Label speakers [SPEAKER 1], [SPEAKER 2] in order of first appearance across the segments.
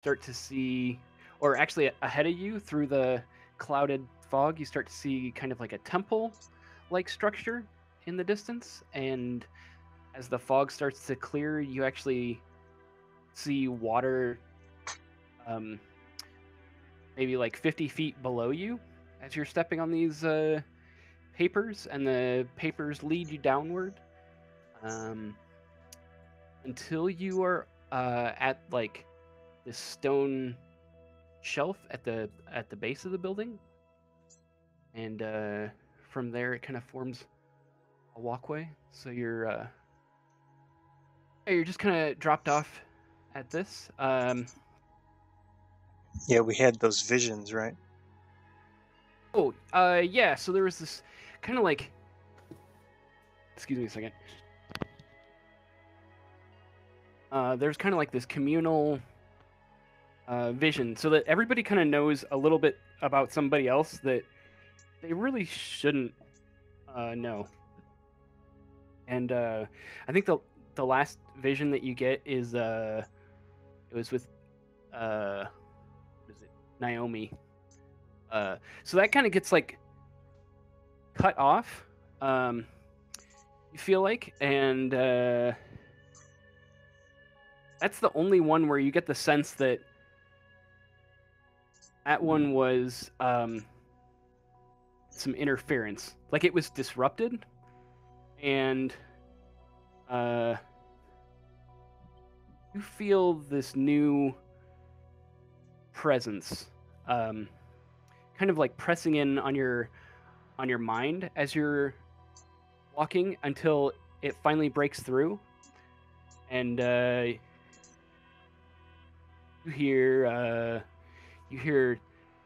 [SPEAKER 1] start to see, or actually ahead of you through the clouded fog, you start to see kind of like a temple-like structure in the distance. And as the fog starts to clear, you actually see water maybe like 50 feet below you as you're stepping on these papers, and the papers lead you downward until you are at like this stone shelf at the base of the building, and from there it kind of forms a walkway. So you're just kind of dropped off at this.
[SPEAKER 2] Yeah, we had those visions, right?
[SPEAKER 1] Oh, yeah. So there was this kind of like, excuse me a second. There's kind of like this communal vision, so that everybody kind of knows a little bit about somebody else that they really shouldn't know. And I think the last vision that you get is it was with what is it, Naomi. So that kind of gets like cut off. You feel like, and that's the only one where you get the sense that one was some interference, like it was disrupted, and you feel this new presence, kind of like pressing in on your mind as you're walking until it finally breaks through, and you hear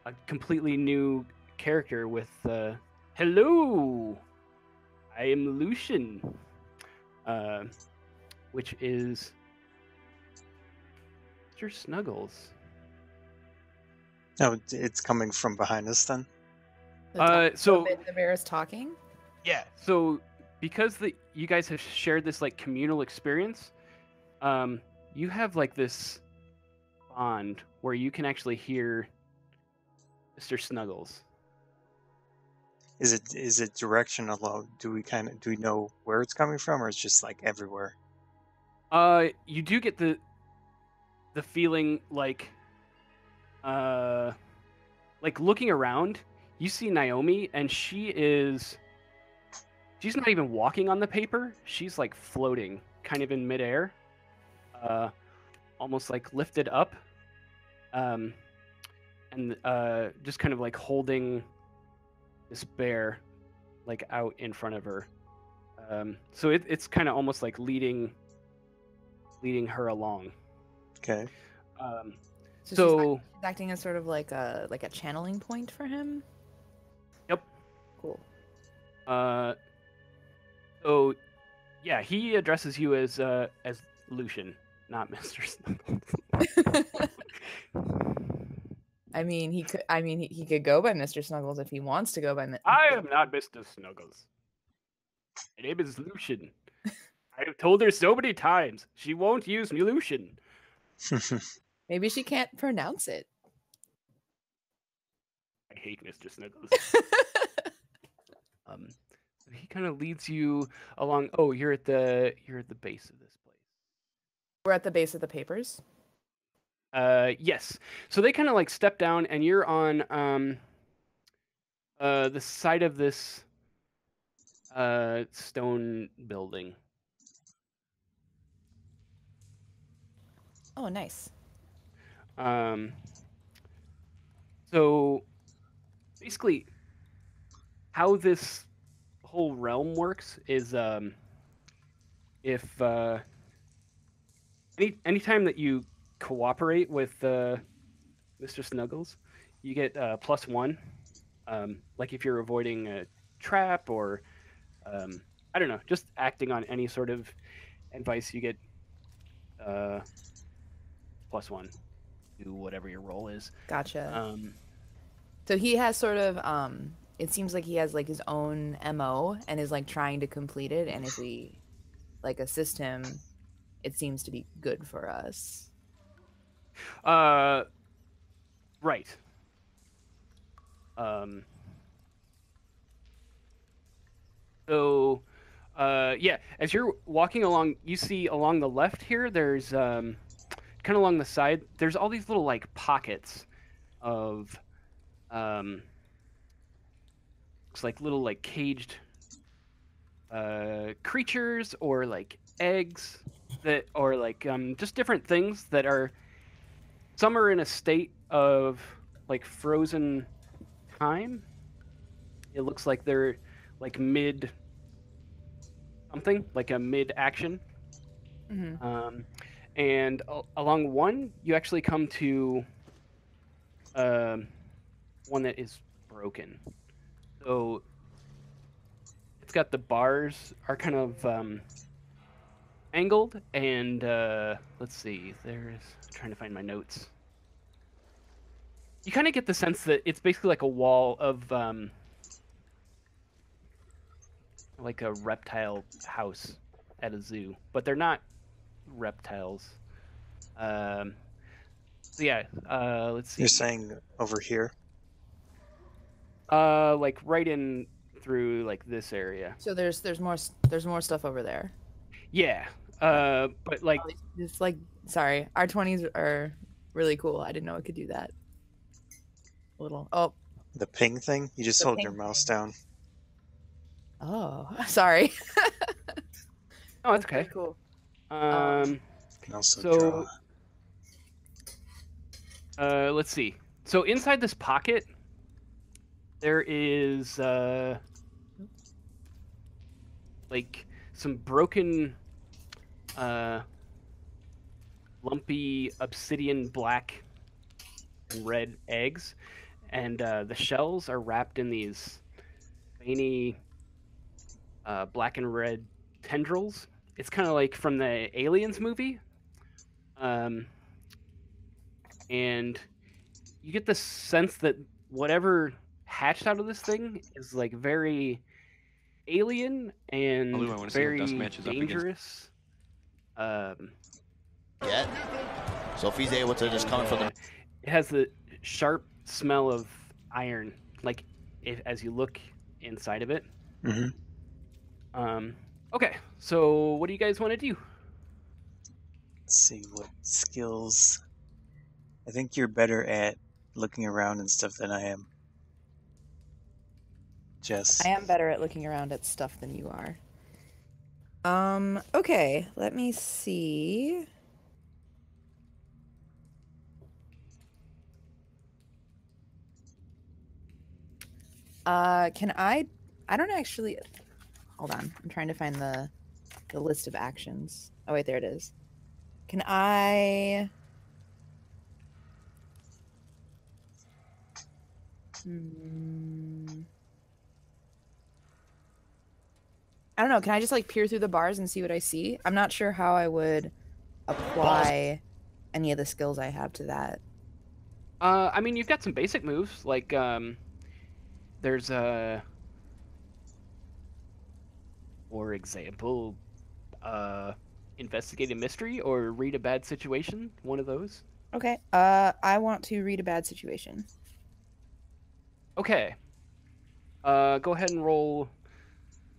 [SPEAKER 1] a completely new character with "Hello, I am Lucian," which is Mr. Snuggles.
[SPEAKER 2] Oh, it's coming from behind us then?
[SPEAKER 1] So
[SPEAKER 3] the bear is talking?
[SPEAKER 1] Yeah, so because you guys have shared this like communal experience, you have like this bond where you can actually hear Mr. Snuggles.
[SPEAKER 2] Is it directional? Do we know where it's coming from, or it's just like everywhere?
[SPEAKER 1] You do get the feeling like looking around, you see Naomi, and she's not even walking on the paper. She's like floating kind of in midair, almost like lifted up, and just kind of like holding this bear like out in front of her. So it's kind of almost like leading her along.
[SPEAKER 2] Okay.
[SPEAKER 1] So
[SPEAKER 3] she's acting as sort of like a channeling point for him.
[SPEAKER 1] Yep.
[SPEAKER 3] Cool.
[SPEAKER 1] So yeah, he addresses you as Lucian, not Mr. Snuggles.
[SPEAKER 3] I mean, he could go by Mr. Snuggles if he wants to go by.
[SPEAKER 1] I am not Mr. Snuggles. My name is Lucian. I have told her so many times she won't use me Lucian.
[SPEAKER 3] Maybe she can't pronounce it.
[SPEAKER 1] I hate Mr. Snuggles. He kind of leads you along. Oh, you're at the base of this place.
[SPEAKER 3] We're at the base of the papers.
[SPEAKER 1] Yes. So they kind of like step down, and you're on the side of this stone building.
[SPEAKER 3] Oh, nice.
[SPEAKER 1] So basically, how this whole realm works is if anytime that you cooperate with Mr. Snuggles, you get +1. Like if you're avoiding a trap or I don't know, just acting on any sort of advice, you get +1 to whatever your role is.
[SPEAKER 3] Gotcha. So he has sort of it seems like he has like his own MO and is like trying to complete it, and if we like assist him, it seems to be good for us.
[SPEAKER 1] Right. Um, so, yeah, as you're walking along, you see along the left here, there's kind of along the side, there's all these little like pockets of um, looks like little like caged creatures or like eggs that or like just different things that are some are in a state of like frozen time. It looks like they're like mid something, like a mid action.
[SPEAKER 3] Mm-hmm.
[SPEAKER 1] And along one, you actually come to um, one that is broken. So it's got the bars are kind of angled, and let's see. There's trying to find my notes. You kind of get the sense that it's basically like a wall of like a reptile house at a zoo, but they're not reptiles. So yeah, let's see.
[SPEAKER 2] You're saying over here?
[SPEAKER 1] Like right in through like this area.
[SPEAKER 3] So there's more stuff over there.
[SPEAKER 1] Yeah. But like
[SPEAKER 3] It's like, sorry, R20s are really cool. I didn't know it could do that. A little. Oh.
[SPEAKER 2] The ping thing? You just
[SPEAKER 3] The
[SPEAKER 2] hold
[SPEAKER 3] ping
[SPEAKER 2] your mouse down.
[SPEAKER 3] Oh, sorry.
[SPEAKER 1] oh, that's okay.
[SPEAKER 3] Very cool.
[SPEAKER 2] You can also draw.
[SPEAKER 1] So let's see. So inside this pocket, there is like some broken, lumpy obsidian black and red eggs, and the shells are wrapped in these veiny black and red tendrils. It's kind of like from the Aliens movie. And you get the sense that whatever hatched out of this thing is like very alien and
[SPEAKER 4] Lou, I wanna see how
[SPEAKER 1] very
[SPEAKER 4] Dusk matches up against-
[SPEAKER 1] dangerous.
[SPEAKER 5] Yet. Sophie's able to just come from the.
[SPEAKER 1] It has the sharp smell of iron, like as you look inside of it.
[SPEAKER 2] Mm-hmm.
[SPEAKER 1] Okay, so what do you guys want to do?
[SPEAKER 2] Let's see what skills. I think you're better at looking around and stuff than I am. Jess.
[SPEAKER 3] I am better at looking around at stuff than you are. Okay, let me see. Can I don't actually, hold on. I'm trying to find the list of actions. Oh wait, there it is. Can I I don't know. Can I just like peer through the bars and see what I see? I'm not sure how I would apply any of the skills I have to that.
[SPEAKER 1] I mean, you've got some basic moves, like there's for example, investigate a mystery or read a bad situation. One of those.
[SPEAKER 3] Okay. I want to read a bad situation.
[SPEAKER 1] Okay. Go ahead and roll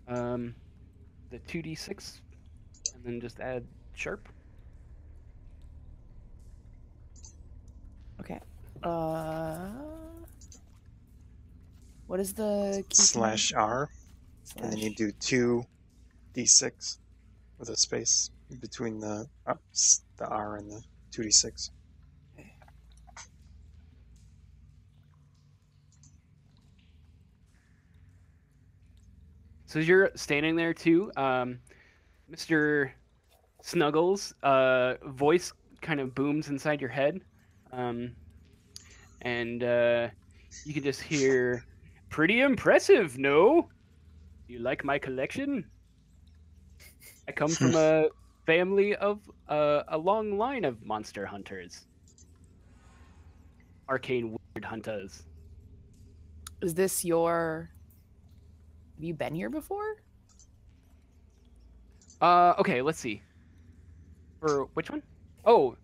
[SPEAKER 1] the 2d6 and then just add sharp.
[SPEAKER 3] Okay. What is the key
[SPEAKER 2] /R,
[SPEAKER 3] command?
[SPEAKER 2] and then
[SPEAKER 3] Slash-
[SPEAKER 2] you do 2d6 with a space between the R and the 2d6.
[SPEAKER 1] So you're standing there too, Mr. Snuggles. Voice kind of booms inside your head, and you can just hear, "Pretty impressive, no? You like my collection? I come from a family of a long line of monster hunters, arcane weird hunters."
[SPEAKER 3] Is this your? Have you been here before?
[SPEAKER 1] Okay, let's see. For which one? Oh,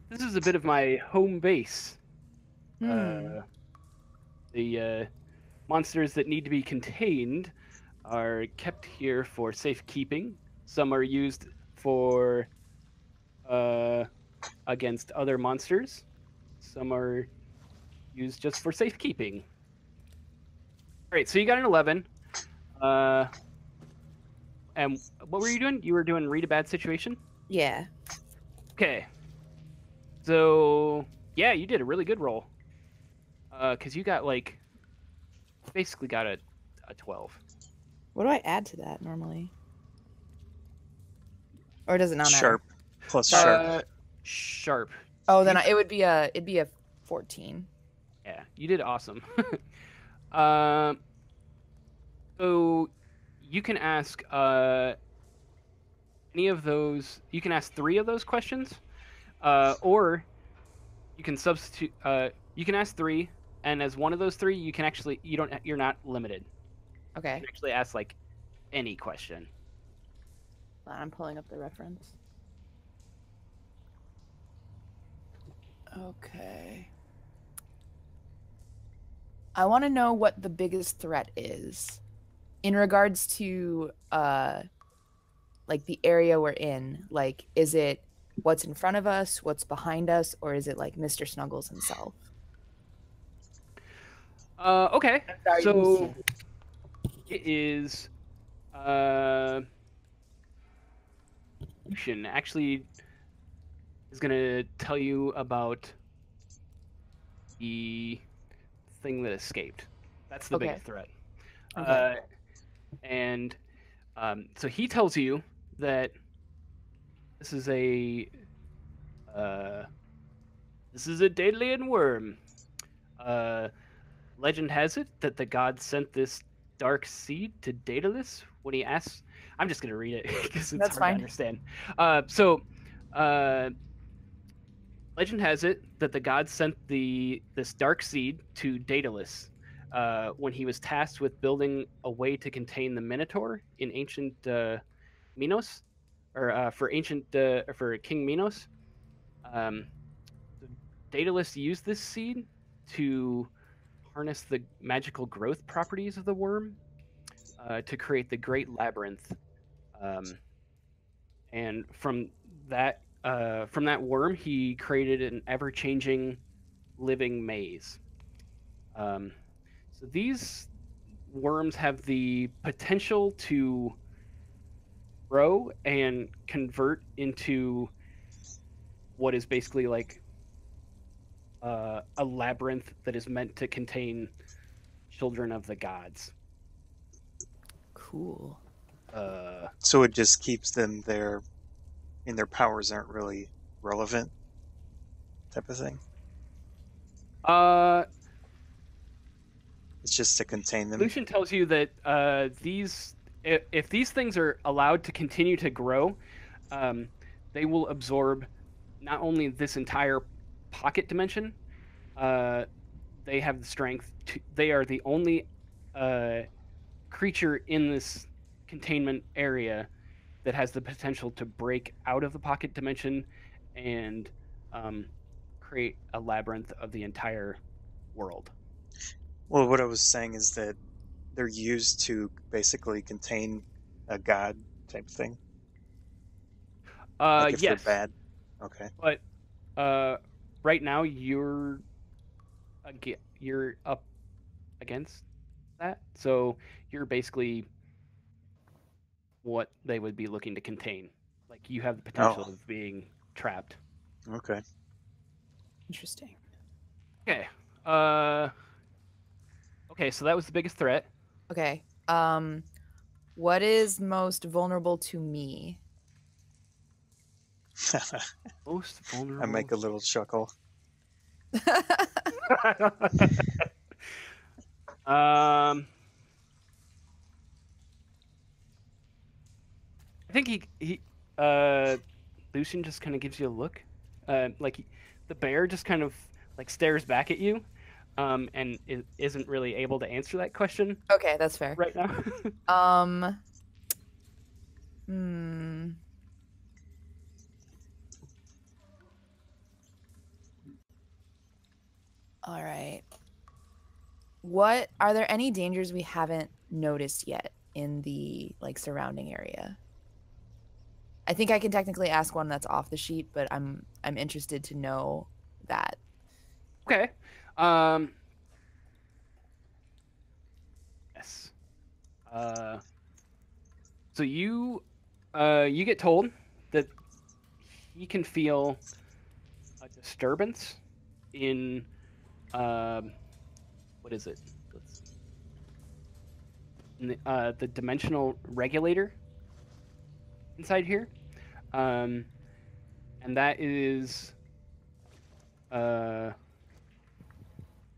[SPEAKER 1] this is a bit of my home base.
[SPEAKER 3] Hmm.
[SPEAKER 1] The monsters that need to be contained are kept here for safekeeping. Some are used for against other monsters. Some are used just for safekeeping. All right, so you got an 11. And what were you doing? You were doing read a bad situation?
[SPEAKER 3] Yeah.
[SPEAKER 1] Okay. So, yeah, you did a really good roll. Because you got, like, basically got a 12.
[SPEAKER 3] What do I add to that normally? Or does it not matter?
[SPEAKER 2] Sharp. Plus sharp.
[SPEAKER 1] Sharp.
[SPEAKER 3] Oh, then it'd be a 14.
[SPEAKER 1] Yeah, you did awesome. So you can ask any of those. You can ask 3 of those questions, or you can substitute. You can ask 3, and as one of those 3, you can actually you're not limited. You
[SPEAKER 3] Okay.
[SPEAKER 1] can actually ask like any question.
[SPEAKER 3] I'm pulling up the reference. Okay. I want to know what the biggest threat is in regards to like the area we're in. Like, is it what's in front of us, what's behind us, or is it like Mr. Snuggles himself?
[SPEAKER 1] Okay.
[SPEAKER 3] Sorry,
[SPEAKER 1] So it is. Lucian actually is gonna tell you about the thing that escaped. That's the
[SPEAKER 3] Okay.
[SPEAKER 1] biggest threat.
[SPEAKER 3] Okay.
[SPEAKER 1] And so he tells you that this is a Daedalian worm. Legend has it that the gods sent this dark seed to Daedalus when he asks. I'm just gonna read it because it's
[SPEAKER 3] That's
[SPEAKER 1] hard
[SPEAKER 3] fine.
[SPEAKER 1] to understand. Legend has it that the gods sent this dark seed to Daedalus when he was tasked with building a way to contain the Minotaur in ancient Minos, or for King Minos. Um, Daedalus used this seed to harness the magical growth properties of the worm to create the Great Labyrinth, and from that worm, he created an ever-changing living maze. So these worms have the potential to grow and convert into what is basically like a labyrinth that is meant to contain children of the gods.
[SPEAKER 3] Cool.
[SPEAKER 2] So it just keeps them there, and their powers aren't really relevant, type of thing. It's just to contain them.
[SPEAKER 1] Lucian tells you that if these things are allowed to continue to grow, they will absorb not only this entire pocket dimension. They have the strength. They are the only creature in this containment area that has the potential to break out of the pocket dimension and create a labyrinth of the entire world.
[SPEAKER 2] Well, what I was saying is that they're used to basically contain a god type thing. Like if
[SPEAKER 1] Yes.
[SPEAKER 2] they're bad. Okay.
[SPEAKER 1] But right now you're up against that, so you're basically what they would be looking to contain. Like you have the potential of being trapped.
[SPEAKER 2] Okay.
[SPEAKER 3] Interesting.
[SPEAKER 1] Okay. Okay, so that was the biggest threat.
[SPEAKER 3] Okay. What is most vulnerable to me?
[SPEAKER 1] Most vulnerable.
[SPEAKER 2] I make a little chuckle.
[SPEAKER 1] I think Lucian just kind of gives you a look, like the bear just kind of like stares back at you, and isn't really able to answer that question.
[SPEAKER 3] Okay, that's fair.
[SPEAKER 1] Right now.
[SPEAKER 3] All right. What are there any dangers we haven't noticed yet in the like surrounding area? I think I can technically ask one that's off the sheet, but I'm interested to know that.
[SPEAKER 1] Okay. Yes. So you get told that he can feel a disturbance in what is it? Let's see. In the dimensional regulator inside here, and that is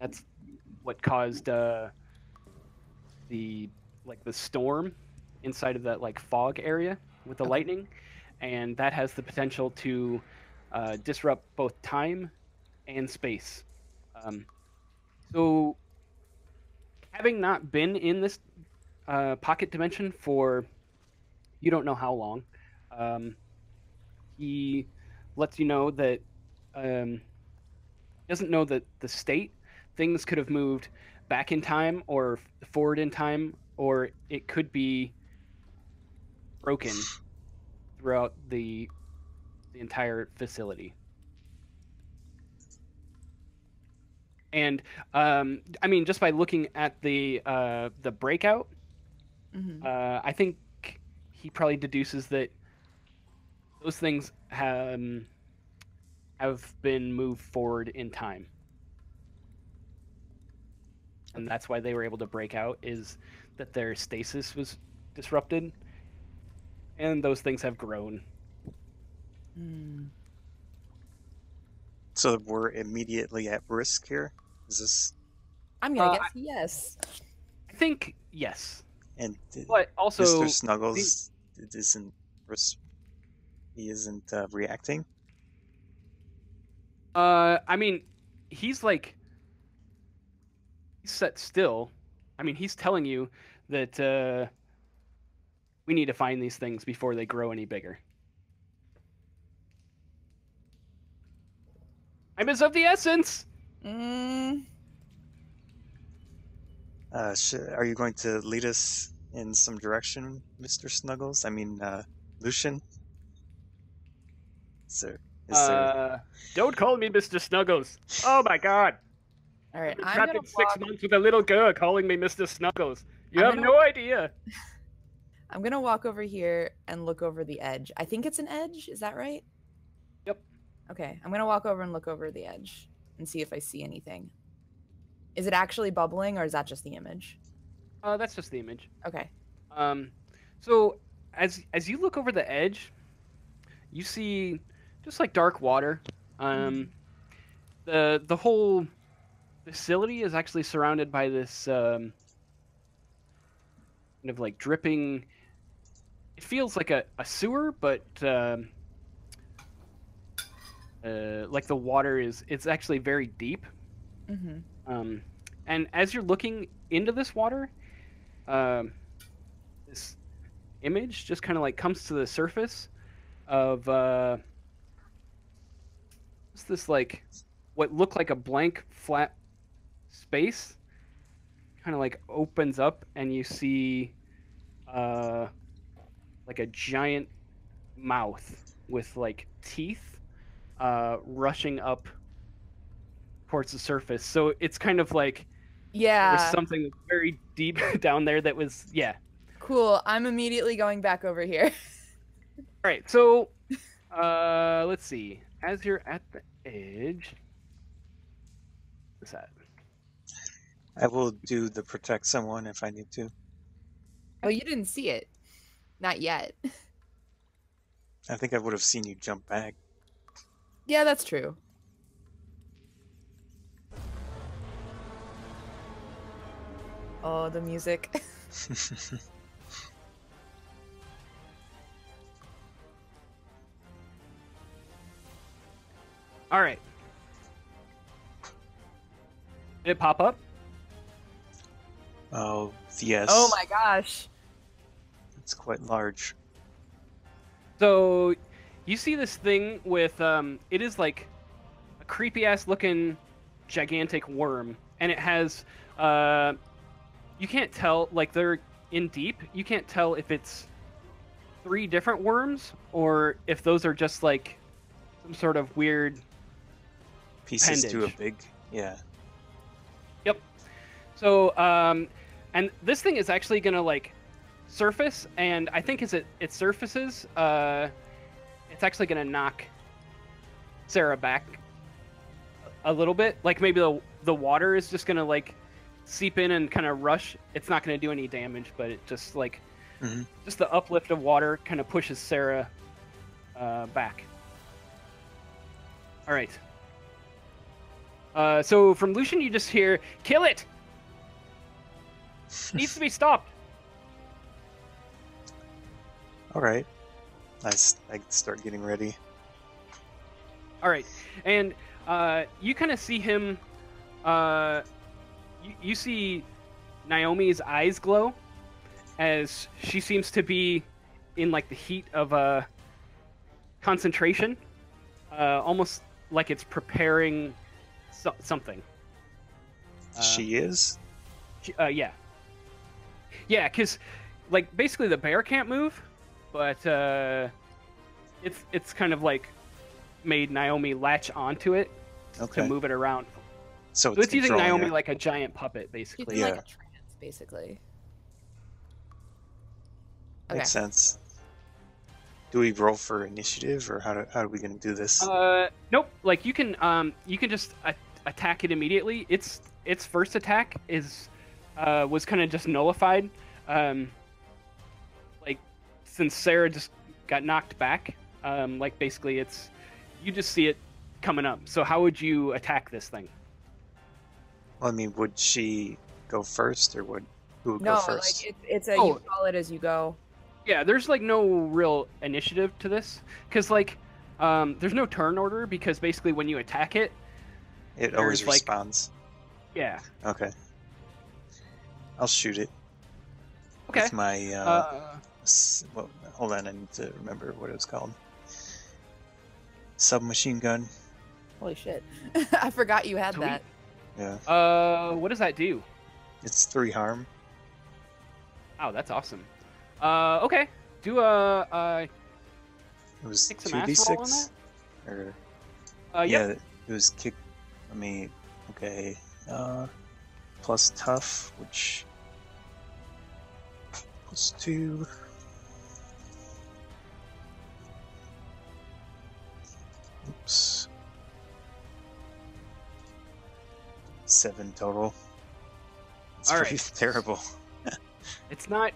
[SPEAKER 1] that's what caused the storm inside of that like fog area with the lightning, and that has the potential to disrupt both time and space. So, having not been in this pocket dimension for you don't know how long, he lets you know that doesn't know that the state things could have moved back in time or forward in time, or it could be broken throughout the entire facility. And I mean, just by looking at the breakout, I think he probably deduces that those things have been moved forward in time. And that's why they were able to break out, is that their stasis was disrupted, and those things have grown.
[SPEAKER 2] So we're immediately at risk here? Is this...
[SPEAKER 3] I'm gonna guess yes.
[SPEAKER 1] I think yes.
[SPEAKER 2] And
[SPEAKER 1] but also
[SPEAKER 2] Mr. Snuggles he isn't reacting?
[SPEAKER 1] I mean, he's set still. I mean, he's telling you that we need to find these things before they grow any bigger. Time is of the essence.
[SPEAKER 2] Are you going to lead us in some direction, Mr. Snuggles? I mean, Lucian? Is there...
[SPEAKER 1] Don't call me Mr. Snuggles. Oh my God.
[SPEAKER 3] All right,
[SPEAKER 1] I'm trapped in 6 months with a little girl calling me Mr. Snuggles. You have no idea.
[SPEAKER 3] I'm gonna walk over here and look over the edge. I think it's an edge. Is that right?
[SPEAKER 1] Yep.
[SPEAKER 3] Okay, I'm gonna walk over and look over the edge and see if I see anything. Is it actually bubbling, or is that just the image?
[SPEAKER 1] That's just the image.
[SPEAKER 3] Okay.
[SPEAKER 1] So as you look over the edge, you see just like dark water. The whole facility is actually surrounded by this kind of like dripping. It feels like a sewer, but like the water it's actually very deep. And as you're looking into this water, this image just kind of like comes to the surface of what's this, like what looked like a blank flat space kind of like opens up, and you see like a giant mouth with like teeth rushing up towards the surface. So it's kind of like there's something very deep down there that was
[SPEAKER 3] Cool. I'm immediately going back over here.
[SPEAKER 1] All right, so let's see. As you're at the edge, what's that?
[SPEAKER 2] I will do the protect someone if I need to.
[SPEAKER 3] Oh, you didn't see it. Not yet.
[SPEAKER 2] I think I would have seen you jump back.
[SPEAKER 3] Yeah, that's true. Oh, the music.
[SPEAKER 1] All right. Did it pop up?
[SPEAKER 2] Oh, yes.
[SPEAKER 3] Oh my gosh.
[SPEAKER 2] It's quite large.
[SPEAKER 1] So you see this thing with it is like a creepy ass looking gigantic worm, and it has you can't tell, like they're in deep. You can't tell if it's 3 different worms or if those are just like some sort of weird
[SPEAKER 2] Pieces to a
[SPEAKER 1] appendage.
[SPEAKER 2] big, yeah.
[SPEAKER 1] Yep. So, and this thing is actually gonna like surface, and I think as it surfaces, it's actually gonna knock Sarah back a little bit. Like maybe the water is just gonna like seep in and kind of rush. It's not gonna do any damage, but it just like just the uplift of water kind of pushes Sarah back. All right. So from Lucian, you just hear, "Kill it! Needs to be stopped."
[SPEAKER 2] All right. I can start getting ready.
[SPEAKER 1] All right, and you kind of see him. You see Naomi's eyes glow as she seems to be in like the heat of a concentration, almost like it's preparing something.
[SPEAKER 2] She is?
[SPEAKER 1] Yeah. Yeah, because like basically the bear can't move, but it's kind of like made Naomi latch onto it to move it around.
[SPEAKER 2] So
[SPEAKER 1] it's using Naomi
[SPEAKER 2] her.
[SPEAKER 1] like a giant puppet, basically.
[SPEAKER 3] She's in like a trance, basically. Okay.
[SPEAKER 2] Makes sense. Do we roll for initiative, or how are we going to do this?
[SPEAKER 1] Nope. Like you can just attack it immediately. Its first attack was kind of just nullified. Like since Sarah just got knocked back, like basically you just see it coming up. So how would you attack this thing?
[SPEAKER 2] Well, I mean, would she go first, or who would
[SPEAKER 3] No,
[SPEAKER 2] go first?
[SPEAKER 3] like it's a you call it as you go.
[SPEAKER 1] Yeah, there's like no real initiative to this, because like there's no turn order, because basically when you attack it,
[SPEAKER 2] It always
[SPEAKER 1] there's, like-
[SPEAKER 2] responds.
[SPEAKER 1] yeah.
[SPEAKER 2] Okay. I'll shoot it.
[SPEAKER 1] Okay.
[SPEAKER 2] With my hold on, I need to remember what it was called. Submachine gun.
[SPEAKER 3] Holy shit! I forgot you had
[SPEAKER 1] Sweet.
[SPEAKER 3] that.
[SPEAKER 2] Yeah.
[SPEAKER 1] What does that do?
[SPEAKER 2] It's 3 harm.
[SPEAKER 1] Oh, that's awesome. Okay. Do
[SPEAKER 2] It was
[SPEAKER 1] take some ass roll on
[SPEAKER 2] 2d6.
[SPEAKER 1] that?
[SPEAKER 2] Or
[SPEAKER 1] Yep.
[SPEAKER 2] yeah, it was kick. Let me. Okay. Plus tough, which plus 2. Oops. 7 total. It's
[SPEAKER 1] All
[SPEAKER 2] pretty
[SPEAKER 1] right.
[SPEAKER 2] terrible.
[SPEAKER 1] It's not.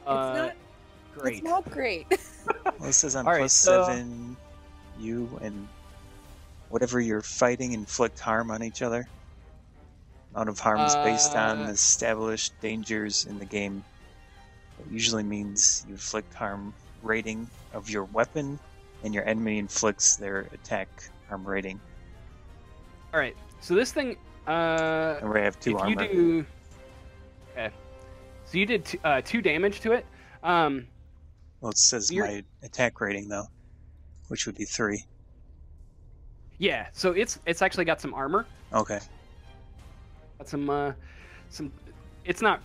[SPEAKER 3] not-
[SPEAKER 1] Great.
[SPEAKER 3] It's not great.
[SPEAKER 2] Well, this says on
[SPEAKER 1] All right,
[SPEAKER 2] plus
[SPEAKER 1] so-
[SPEAKER 2] 7, you and whatever you're fighting inflict harm on each other. Amount of harm is based on the established dangers in the game. It usually means you inflict harm rating of your weapon, and your enemy inflicts their attack harm rating.
[SPEAKER 1] All right. So this thing.
[SPEAKER 2] And we have 2
[SPEAKER 1] if
[SPEAKER 2] armor.
[SPEAKER 1] you do. Okay. So you did 2 damage to it.
[SPEAKER 2] Well, it says
[SPEAKER 1] you're-
[SPEAKER 2] my attack rating though, which would be 3.
[SPEAKER 1] Yeah. So it's actually got some armor.
[SPEAKER 2] Okay.
[SPEAKER 1] Got some. It's not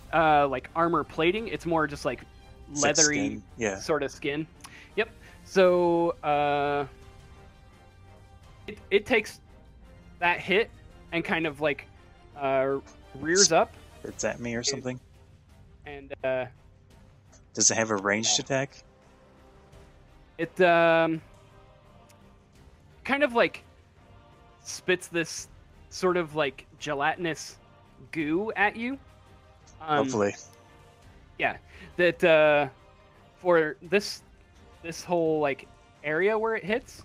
[SPEAKER 1] like armor plating. It's more just like
[SPEAKER 2] It's like
[SPEAKER 1] leathery
[SPEAKER 2] skin. Yeah.
[SPEAKER 1] sort of skin. Yep. So it takes that hit and kind of like rears up
[SPEAKER 2] It's at me or something.
[SPEAKER 1] and
[SPEAKER 2] Does it have a ranged attack?
[SPEAKER 1] it kind of like spits this sort of like gelatinous goo at you.
[SPEAKER 2] Hopefully.
[SPEAKER 1] Yeah, that for this whole like area where it hits,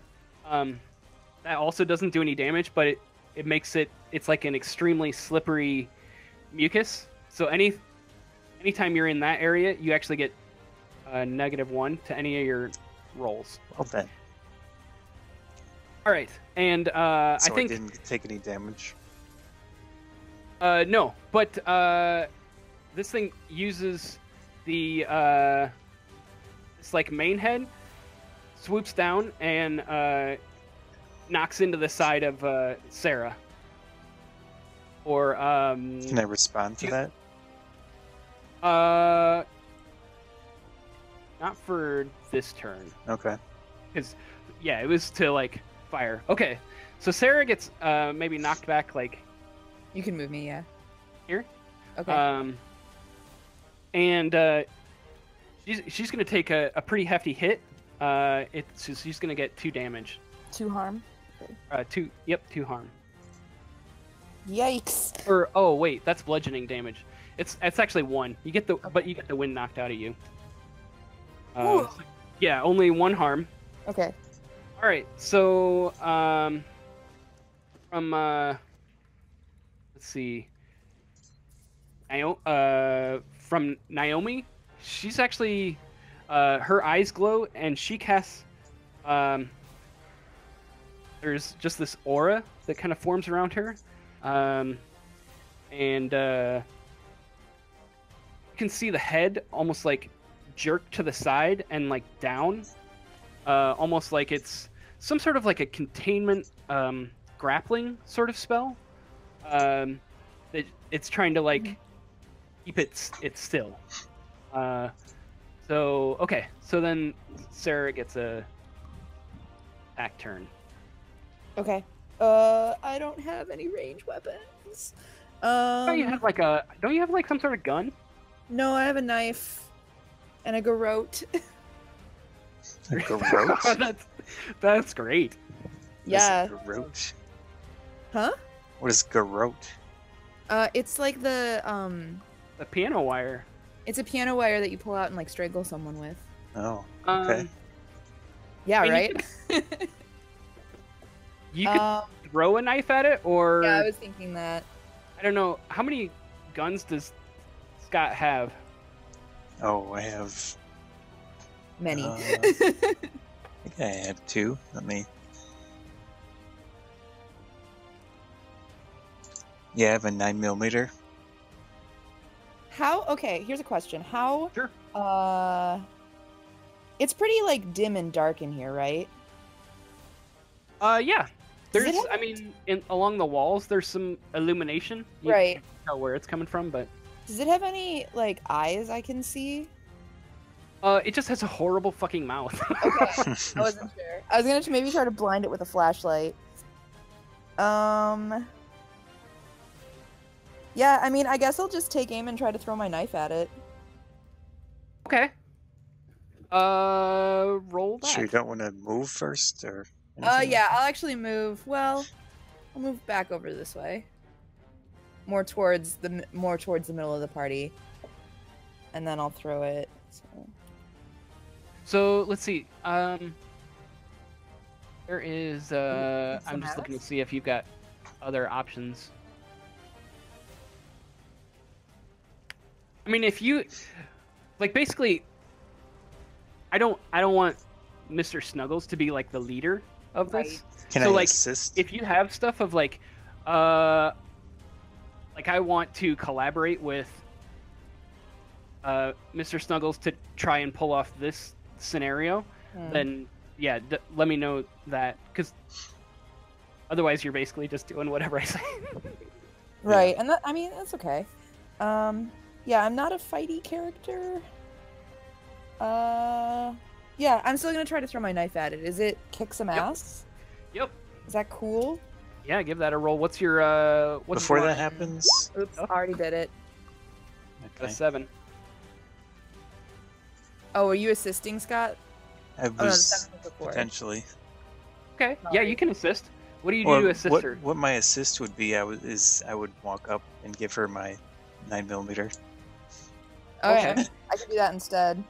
[SPEAKER 1] that also doesn't do any damage, but it makes it's like an extremely slippery mucus. So anytime you're in that area, you actually get -1 to any of your rolls.
[SPEAKER 2] Well then.
[SPEAKER 1] All right, and
[SPEAKER 2] So
[SPEAKER 1] I think
[SPEAKER 2] didn't take any damage.
[SPEAKER 1] no, but this thing uses the it's like main head, swoops down and knocks into the side of Sarah, Or
[SPEAKER 2] Can I respond to that?
[SPEAKER 1] not for this turn.
[SPEAKER 2] Okay.
[SPEAKER 1] Because, yeah, it was to, like, fire. Okay, so Sarah gets maybe knocked back, like...
[SPEAKER 3] You can move me, yeah.
[SPEAKER 1] Here?
[SPEAKER 3] Okay.
[SPEAKER 1] And she's going to take a pretty hefty hit. She's going to get 2 damage.
[SPEAKER 3] 2 harm. Okay.
[SPEAKER 1] 2 harm.
[SPEAKER 3] Yikes.
[SPEAKER 1] Or, oh, wait, that's bludgeoning damage. It's actually 1. But you get the wind knocked out of you. Yeah, only 1 harm.
[SPEAKER 3] Okay.
[SPEAKER 1] All right, so from let's see, from Naomi, she's actually her eyes glow and she casts. There's just this aura that kind of forms around her, and you can see the head almost like jerk to the side and like down. Almost like it's some sort of like a containment grappling sort of spell. That it's trying to like keep it still. So okay, so then Sarah gets a attack turn.
[SPEAKER 3] Okay. I don't have any range weapons.
[SPEAKER 1] Don't you have like some sort of gun?
[SPEAKER 3] No, I have a knife and a garrote.
[SPEAKER 2] A garrote?
[SPEAKER 1] That's great.
[SPEAKER 3] Yeah.
[SPEAKER 2] What is garrote?
[SPEAKER 3] Huh?
[SPEAKER 2] What is garrote?
[SPEAKER 3] It's like the
[SPEAKER 1] piano wire.
[SPEAKER 3] It's a piano wire that you pull out and like strangle someone with.
[SPEAKER 2] Oh, okay.
[SPEAKER 3] Yeah,
[SPEAKER 1] and
[SPEAKER 3] right?
[SPEAKER 1] You could throw a knife at it, or...
[SPEAKER 3] Yeah, I was thinking that.
[SPEAKER 1] I don't know. How many guns does Scott have?
[SPEAKER 2] Oh, I have...
[SPEAKER 3] Many.
[SPEAKER 2] I think I have 2. Let me... Yeah, I have a 9mm.
[SPEAKER 3] How? Okay, here's a question. How?
[SPEAKER 1] Sure.
[SPEAKER 3] It's pretty like dim and dark in here, right?
[SPEAKER 1] Yeah. There's,
[SPEAKER 3] have-
[SPEAKER 1] I mean, along the walls, there's some illumination. You
[SPEAKER 3] Right.
[SPEAKER 1] can't tell where it's coming from, but...
[SPEAKER 3] Does it have any like eyes I can see?
[SPEAKER 1] It just has a horrible fucking mouth.
[SPEAKER 3] Okay, I wasn't sure. I was gonna maybe try to blind it with a flashlight. Yeah, I mean, I guess I'll just take aim and try to throw my knife at it.
[SPEAKER 1] Okay. Roll that.
[SPEAKER 2] Sure you don't want to move first, or anything?
[SPEAKER 3] Yeah, I'll actually move. Well, I'll move back over this way, more towards the middle of the party, and then I'll throw it.
[SPEAKER 1] So let's see. There is. I'm just looking to see if you've got other options. I mean, if you like, basically, I don't want Mr. Snuggles to be like the leader of this.
[SPEAKER 3] Right.
[SPEAKER 2] Can
[SPEAKER 1] so,
[SPEAKER 2] I
[SPEAKER 1] like,
[SPEAKER 2] assist?
[SPEAKER 1] if you have stuff of like I want to collaborate with Mr. Snuggles to try and pull off this scenario, then yeah, let me know that, because otherwise you're basically just doing whatever I say.
[SPEAKER 3] Right, and that, I mean, that's okay. Yeah, I'm not a fighty character. Yeah, I'm still gonna try to throw my knife at it. Is it kick some ass?
[SPEAKER 1] Yep.
[SPEAKER 3] Is that cool?
[SPEAKER 1] Yeah, give that a roll. What's your
[SPEAKER 2] Before that happens,
[SPEAKER 3] Oops, I already did it.
[SPEAKER 1] A
[SPEAKER 2] okay.
[SPEAKER 1] 7.
[SPEAKER 3] Oh, are you assisting, Scott?
[SPEAKER 2] I
[SPEAKER 3] Oh, no, the
[SPEAKER 2] was
[SPEAKER 3] 7 was before.
[SPEAKER 2] potentially.
[SPEAKER 1] Okay. Yeah, you can assist. What do you do
[SPEAKER 2] Or
[SPEAKER 1] to assist her?
[SPEAKER 2] what my assist would be, I would walk up and give her my 9mm.
[SPEAKER 3] Okay,
[SPEAKER 1] Okay.
[SPEAKER 3] I can do that instead.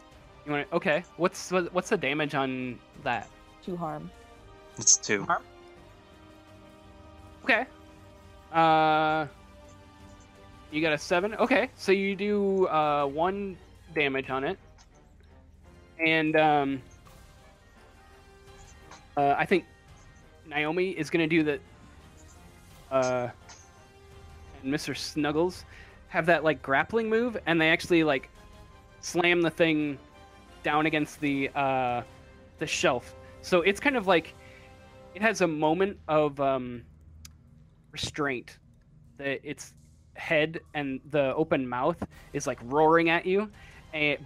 [SPEAKER 1] You want to? Okay. What's the damage on that?
[SPEAKER 3] 2 harm.
[SPEAKER 2] It's 2.
[SPEAKER 3] Harm?
[SPEAKER 1] Okay. You got a 7. Okay, so you do 1 damage on it, and I think Naomi is gonna do the and Mr. Snuggles have that like grappling move, and they actually like slam the thing down against the shelf. So it's kind of like it has a moment of restraint its head and the open mouth is like roaring at you,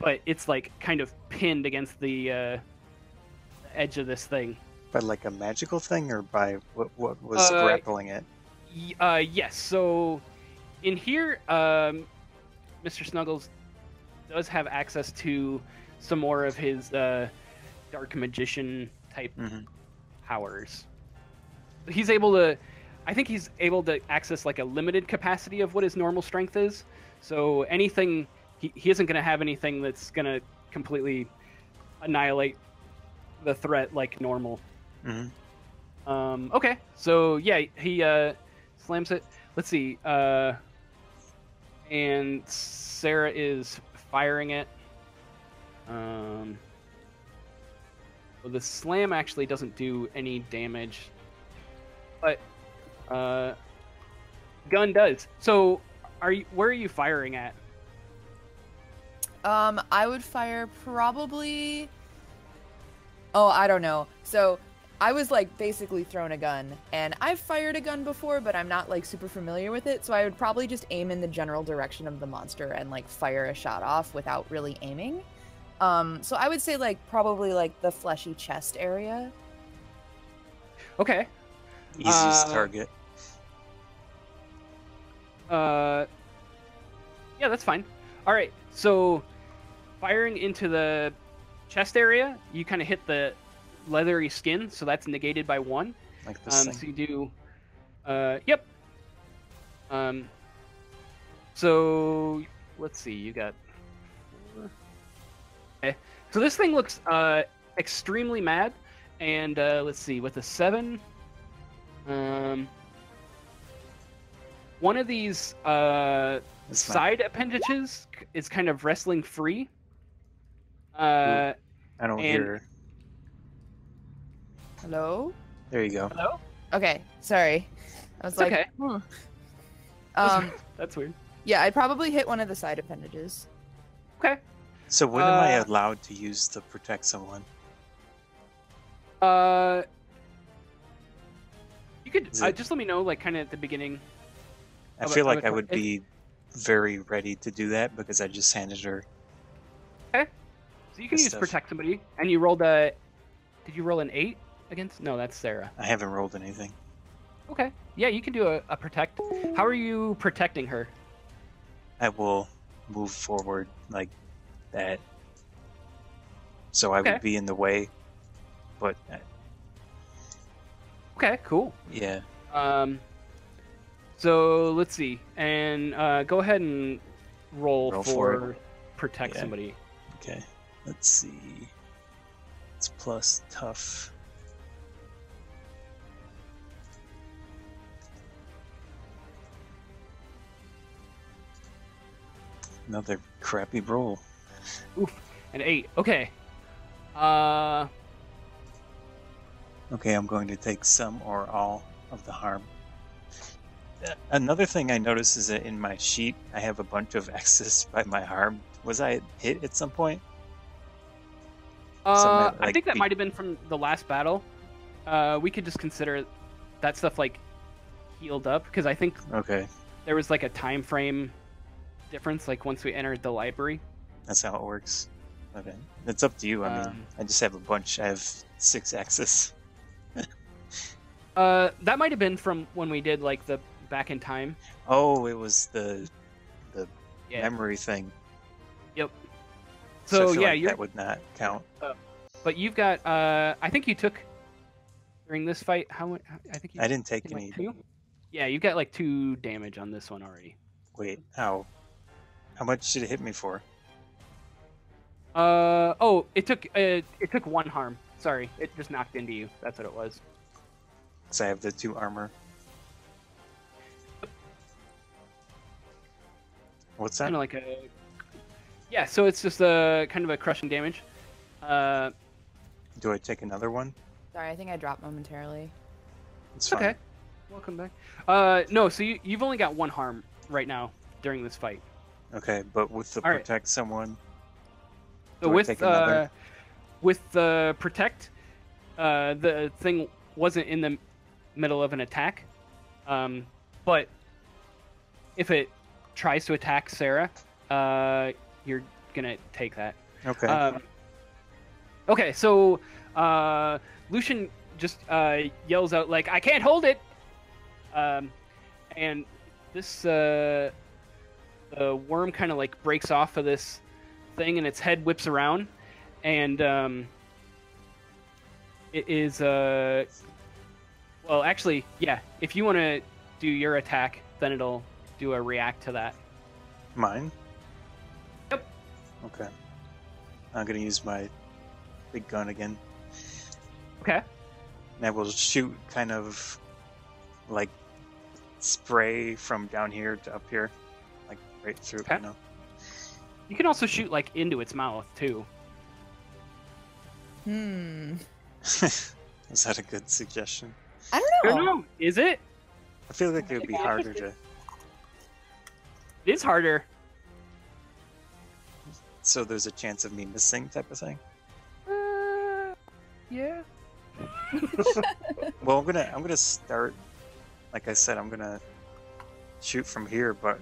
[SPEAKER 1] but it's like kind of pinned against the edge of this thing.
[SPEAKER 2] By like a magical thing, or by what was grappling it?
[SPEAKER 1] Yes. So in here, Mr. Snuggles does have access to some more of his dark magician type powers. He's able to, I think he's able to access like a limited capacity of what his normal strength is. So anything, he isn't going to have anything that's going to completely annihilate the threat like normal. Okay, so yeah, he slams it. Let's see. And Sarah is firing it. Well, the slam actually doesn't do any damage, but gun does. So, where are you firing at?
[SPEAKER 3] I would fire probably. Oh, I don't know. So I was like basically thrown a gun, and I've fired a gun before, but I'm not like super familiar with it. So I would probably just aim in the general direction of the monster and like fire a shot off without really aiming. So I would say like probably like the fleshy chest area.
[SPEAKER 1] Okay.
[SPEAKER 2] Easiest target.
[SPEAKER 1] Yeah, that's fine. All right. So firing into the chest area, you kind of hit the leathery skin, so that's negated by 1.
[SPEAKER 2] Like this thing.
[SPEAKER 1] So you do, yep. So let's see, you got 4. Okay. So this thing looks extremely mad, and let's see, with a 7, one of these side appendages is kind of wrestling free.
[SPEAKER 2] I don't hear.
[SPEAKER 3] Hello?
[SPEAKER 2] There you go.
[SPEAKER 1] Hello?
[SPEAKER 3] Okay, sorry. I was like,
[SPEAKER 1] okay. That's weird.
[SPEAKER 3] Yeah, I'd probably hit one of the side appendages.
[SPEAKER 1] Okay.
[SPEAKER 2] So when am I allowed to use to protect someone?
[SPEAKER 1] You could just let me know, like, kind of at the beginning.
[SPEAKER 2] I feel like I would be very ready to do that because I just handed her.
[SPEAKER 1] Okay. So you can use protect somebody, and you rolled a. Did you roll an 8 against? No, that's Sarah.
[SPEAKER 2] I haven't rolled anything.
[SPEAKER 1] Okay. Yeah, you can do a protect. How are you protecting her?
[SPEAKER 2] I will move forward like that. So I would be in the way, but.
[SPEAKER 1] Okay, cool.
[SPEAKER 2] Yeah.
[SPEAKER 1] So let's see, and go ahead and roll for protect somebody.
[SPEAKER 2] Okay. Let's see. It's plus tough. Another crappy roll.
[SPEAKER 1] Oof, an 8. Okay.
[SPEAKER 2] Okay, I'm going to take some or all of the harm. Another thing I noticed is that in my sheet, I have a bunch of X's by my harm. Was I hit at some point?
[SPEAKER 1] I think that might have been from the last battle. We could just consider that stuff like healed up, because I think there was like a time frame difference, like once we entered the library.
[SPEAKER 2] That's how it works. Okay, it's up to you. I mean, I just have a bunch. I have 6 X's.
[SPEAKER 1] That might have been from when we did like the back in time.
[SPEAKER 2] Oh, it was the memory thing.
[SPEAKER 1] Yep. So
[SPEAKER 2] I feel like
[SPEAKER 1] that
[SPEAKER 2] would not count.
[SPEAKER 1] But you've got I think you took during this fight. I
[SPEAKER 2] didn't take any.
[SPEAKER 1] Like 2? Yeah, you've got like 2 damage on this one already.
[SPEAKER 2] Wait, how? How much did it hit me for?
[SPEAKER 1] It took 1 harm. Sorry, it just knocked into you. That's what it was.
[SPEAKER 2] Because I have the 2 armor. What's that?
[SPEAKER 1] Kind of like a. Yeah, so it's just a kind of a crushing damage.
[SPEAKER 2] Do I take another one?
[SPEAKER 3] Sorry, I think I dropped momentarily.
[SPEAKER 2] It's fine.
[SPEAKER 1] Okay. Welcome back. No, so you've only got 1 harm right now during this fight.
[SPEAKER 2] Okay, but with the protect someone.
[SPEAKER 1] So with the protect, the thing wasn't in the middle of an attack, but if it tries to attack Sarah, you're gonna take that.
[SPEAKER 2] Okay.
[SPEAKER 1] Okay, so Lucian just yells out like, "I can't hold it!" And this the worm kind of like breaks off of this thing, and its head whips around, and it is well, actually, yeah. If you want to do your attack, then it'll do a react to that.
[SPEAKER 2] Mine?
[SPEAKER 1] Yep.
[SPEAKER 2] Okay. I'm gonna use my big gun again.
[SPEAKER 1] Okay.
[SPEAKER 2] And I will shoot kind of like spray from down here to up here. Like right through,
[SPEAKER 1] Okay.
[SPEAKER 2] you know.
[SPEAKER 1] You can also shoot like into its mouth too.
[SPEAKER 2] Is that a good suggestion?
[SPEAKER 3] I
[SPEAKER 1] I
[SPEAKER 3] don't
[SPEAKER 1] don't
[SPEAKER 3] know.
[SPEAKER 1] know. Is it?
[SPEAKER 2] I feel like it would be harder to.
[SPEAKER 1] It is harder.
[SPEAKER 2] So there's a chance of me missing, type of thing.
[SPEAKER 1] Yeah.
[SPEAKER 2] Well, I'm gonna start. Like I said, I'm gonna shoot from here, but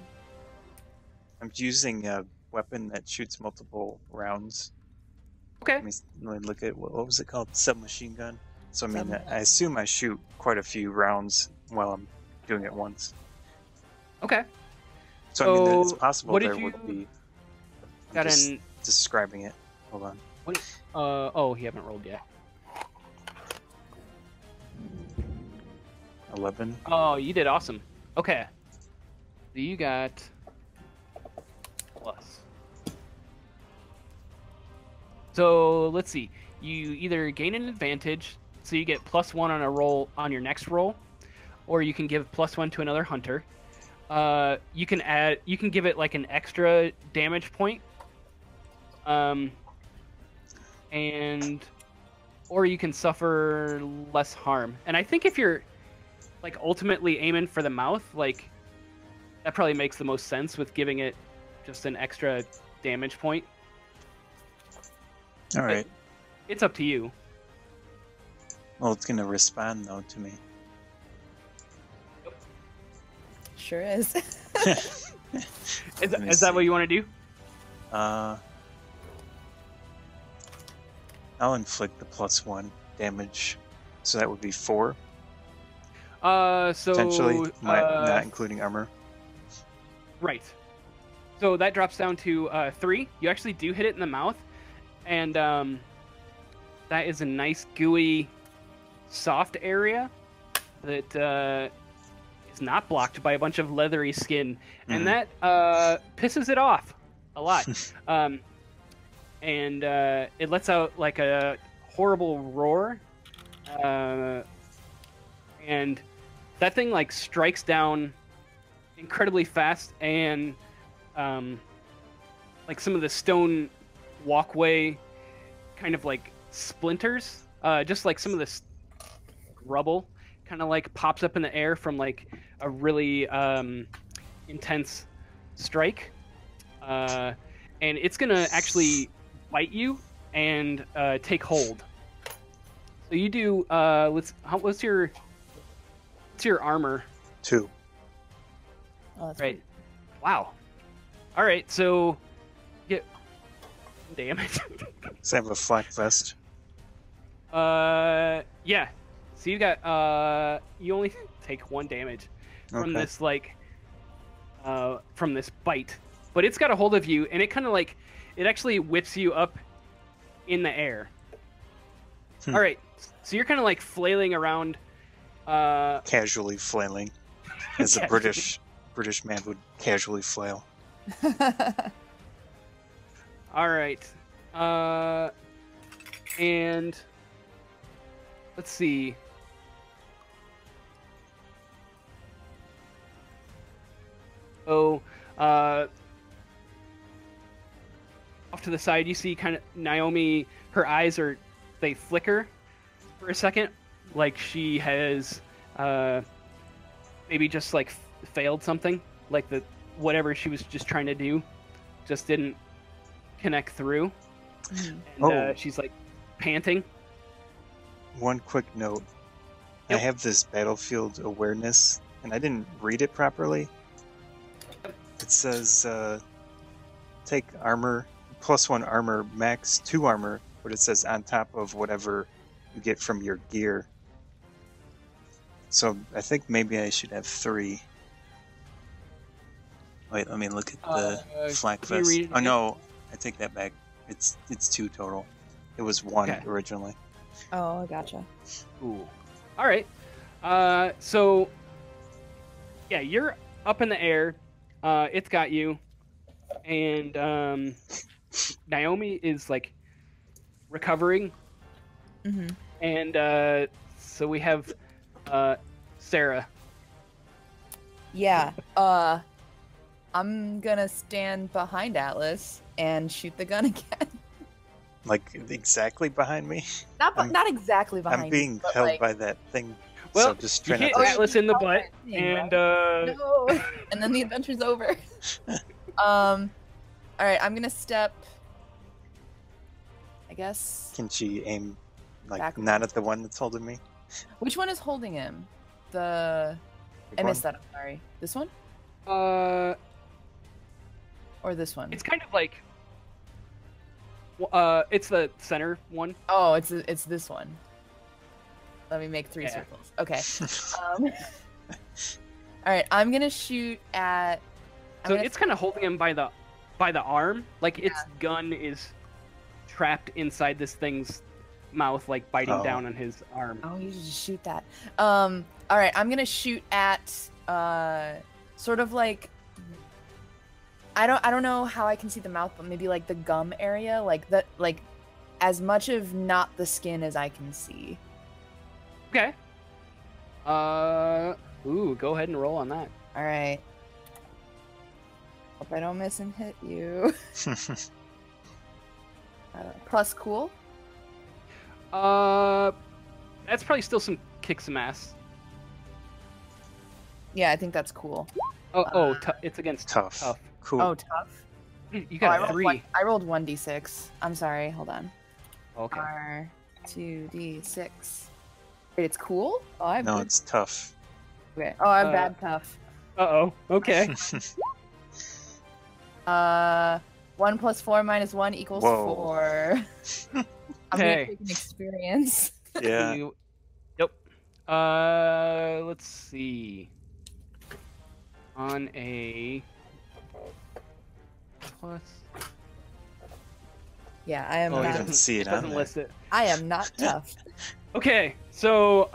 [SPEAKER 2] I'm using a weapon that shoots multiple rounds.
[SPEAKER 1] Okay.
[SPEAKER 2] Let me look at what was it called? Submachine gun. So I mean, I assume I shoot quite a few rounds while I'm doing it once.
[SPEAKER 1] Okay.
[SPEAKER 2] So I mean, it's
[SPEAKER 1] So,
[SPEAKER 2] possible
[SPEAKER 1] what
[SPEAKER 2] there
[SPEAKER 1] did you-
[SPEAKER 2] would be. I'm
[SPEAKER 1] Got
[SPEAKER 2] just
[SPEAKER 1] an.
[SPEAKER 2] describing it. Hold on.
[SPEAKER 1] Oh, you haven't rolled yet.
[SPEAKER 2] 11.
[SPEAKER 1] Oh, you did awesome. Okay. So you got plus. So let's see. You either gain an advantage, so you get +1 on a roll on your next roll, or you can give +1 to another hunter. You can give it like an extra damage point. Or you can suffer less harm. And I think if you're like ultimately aiming for the mouth, like that probably makes the most sense with giving it just an extra damage point.
[SPEAKER 2] All right.
[SPEAKER 1] It's up to you.
[SPEAKER 2] Well, it's gonna respond though to me.
[SPEAKER 3] Sure is.
[SPEAKER 1] Is that what you want to do?
[SPEAKER 2] I'll inflict the +1 damage, so that would be 4
[SPEAKER 1] So
[SPEAKER 2] potentially, not including armor.
[SPEAKER 1] right. So that drops down to 3. You actually do hit it in the mouth, and that is a nice gooey, soft area that is not blocked by a bunch of leathery skin, and that pisses it off a lot. And it lets out like a horrible roar, and that thing like strikes down incredibly fast, and like some of the stone walkway kind of like splinters, just like some of this rubble kind of like pops up in the air from like a really intense strike, and it's gonna actually bite you and take hold. So you do. What's your armor?
[SPEAKER 2] 2.
[SPEAKER 3] Oh, that's
[SPEAKER 1] Right. Wow. All right. So get damage.
[SPEAKER 2] Does it have a flak vest?
[SPEAKER 1] Yeah. So you got you only take 1 damage from
[SPEAKER 2] Okay.
[SPEAKER 1] this like from this bite, but it's got a hold of you, and it kind of like it actually whips you up in the air. All right. So you're kind of like flailing around.
[SPEAKER 2] Casually flailing, as a British man would casually flail.
[SPEAKER 1] All right. And let's see. Oh, off to the side, you see kind of Naomi. Her eyes they flicker for a second, like she has maybe just like failed something, like whatever she was just trying to do just didn't connect through, and she's like panting.
[SPEAKER 2] One quick note.
[SPEAKER 1] Yep.
[SPEAKER 2] I have this battlefield awareness, and I didn't read it properly. It says take armor, +1 armor, max 2 armor, but it says on top of whatever you get from your gear. So I think maybe I should have 3. Wait, let me look at the flak
[SPEAKER 1] can you
[SPEAKER 2] vest.
[SPEAKER 1] read it
[SPEAKER 2] Oh
[SPEAKER 1] again?
[SPEAKER 2] no, I take that back. It's 2 total. It was 1
[SPEAKER 1] Okay.
[SPEAKER 2] originally.
[SPEAKER 3] Oh, gotcha.
[SPEAKER 1] Ooh. All right. So yeah, you're up in the air. It's got you, and Naomi is like recovering,
[SPEAKER 3] Mm-hmm.
[SPEAKER 1] and so we have Sarah.
[SPEAKER 3] Yeah. I'm gonna stand behind Atlas and shoot the gun again.
[SPEAKER 2] Like exactly behind me.
[SPEAKER 3] Not exactly behind.
[SPEAKER 2] I'm being
[SPEAKER 3] me, but,
[SPEAKER 2] held
[SPEAKER 3] like,
[SPEAKER 2] by that thing.
[SPEAKER 1] Well,
[SPEAKER 2] so just
[SPEAKER 1] you
[SPEAKER 2] try
[SPEAKER 1] hit
[SPEAKER 2] not to.
[SPEAKER 1] Atlas in the butt,
[SPEAKER 3] thing,
[SPEAKER 1] and
[SPEAKER 3] No. And then the adventure's over. All right. I'm gonna step. I guess.
[SPEAKER 2] Can she aim like
[SPEAKER 3] Backwards.
[SPEAKER 2] not at the one that's holding me?
[SPEAKER 3] Which one is holding him? I missed that. I'm sorry. This one or this one?
[SPEAKER 1] it's kind of like it's the center one.
[SPEAKER 3] Oh, it's this one. Let me make 3
[SPEAKER 1] Yeah.
[SPEAKER 3] circles. Okay. All right. I'm gonna shoot at.
[SPEAKER 1] So it's kind of holding him by the arm, like its gun is trapped inside this thing's mouth, like biting down on his arm.
[SPEAKER 3] Oh, you should just shoot that. All right, I'm gonna shoot at sort of like I don't know how I can see the mouth, but maybe like the gum area, like as much of not the skin as I can see.
[SPEAKER 1] Okay. Ooh, go ahead and roll on that.
[SPEAKER 3] All right. Hope I don't miss and hit you. Plus cool.
[SPEAKER 1] That's probably still some ass.
[SPEAKER 3] Yeah, I think that's cool.
[SPEAKER 1] It's against
[SPEAKER 2] Tough. Cool.
[SPEAKER 3] Oh, tough.
[SPEAKER 1] You got a 3.
[SPEAKER 3] I rolled 1d6. I'm sorry. Hold on.
[SPEAKER 1] Okay.
[SPEAKER 3] R2d6. Wait, it's cool? Oh, I have
[SPEAKER 2] No,
[SPEAKER 3] good-
[SPEAKER 2] it's tough.
[SPEAKER 3] Okay. Oh, I have bad tough.
[SPEAKER 1] Okay.
[SPEAKER 3] 1 plus 4 minus 1 equals
[SPEAKER 2] Whoa.
[SPEAKER 3] 4. I'm
[SPEAKER 1] Okay.
[SPEAKER 3] gonna take an experience.
[SPEAKER 2] Yeah.
[SPEAKER 1] Yep. Let's see. On a plus.
[SPEAKER 3] Yeah, I am
[SPEAKER 2] Oh, you
[SPEAKER 3] not.
[SPEAKER 2] didn't see it on
[SPEAKER 1] doesn't
[SPEAKER 2] there.
[SPEAKER 1] list it.
[SPEAKER 3] I am not tough.
[SPEAKER 1] Okay, so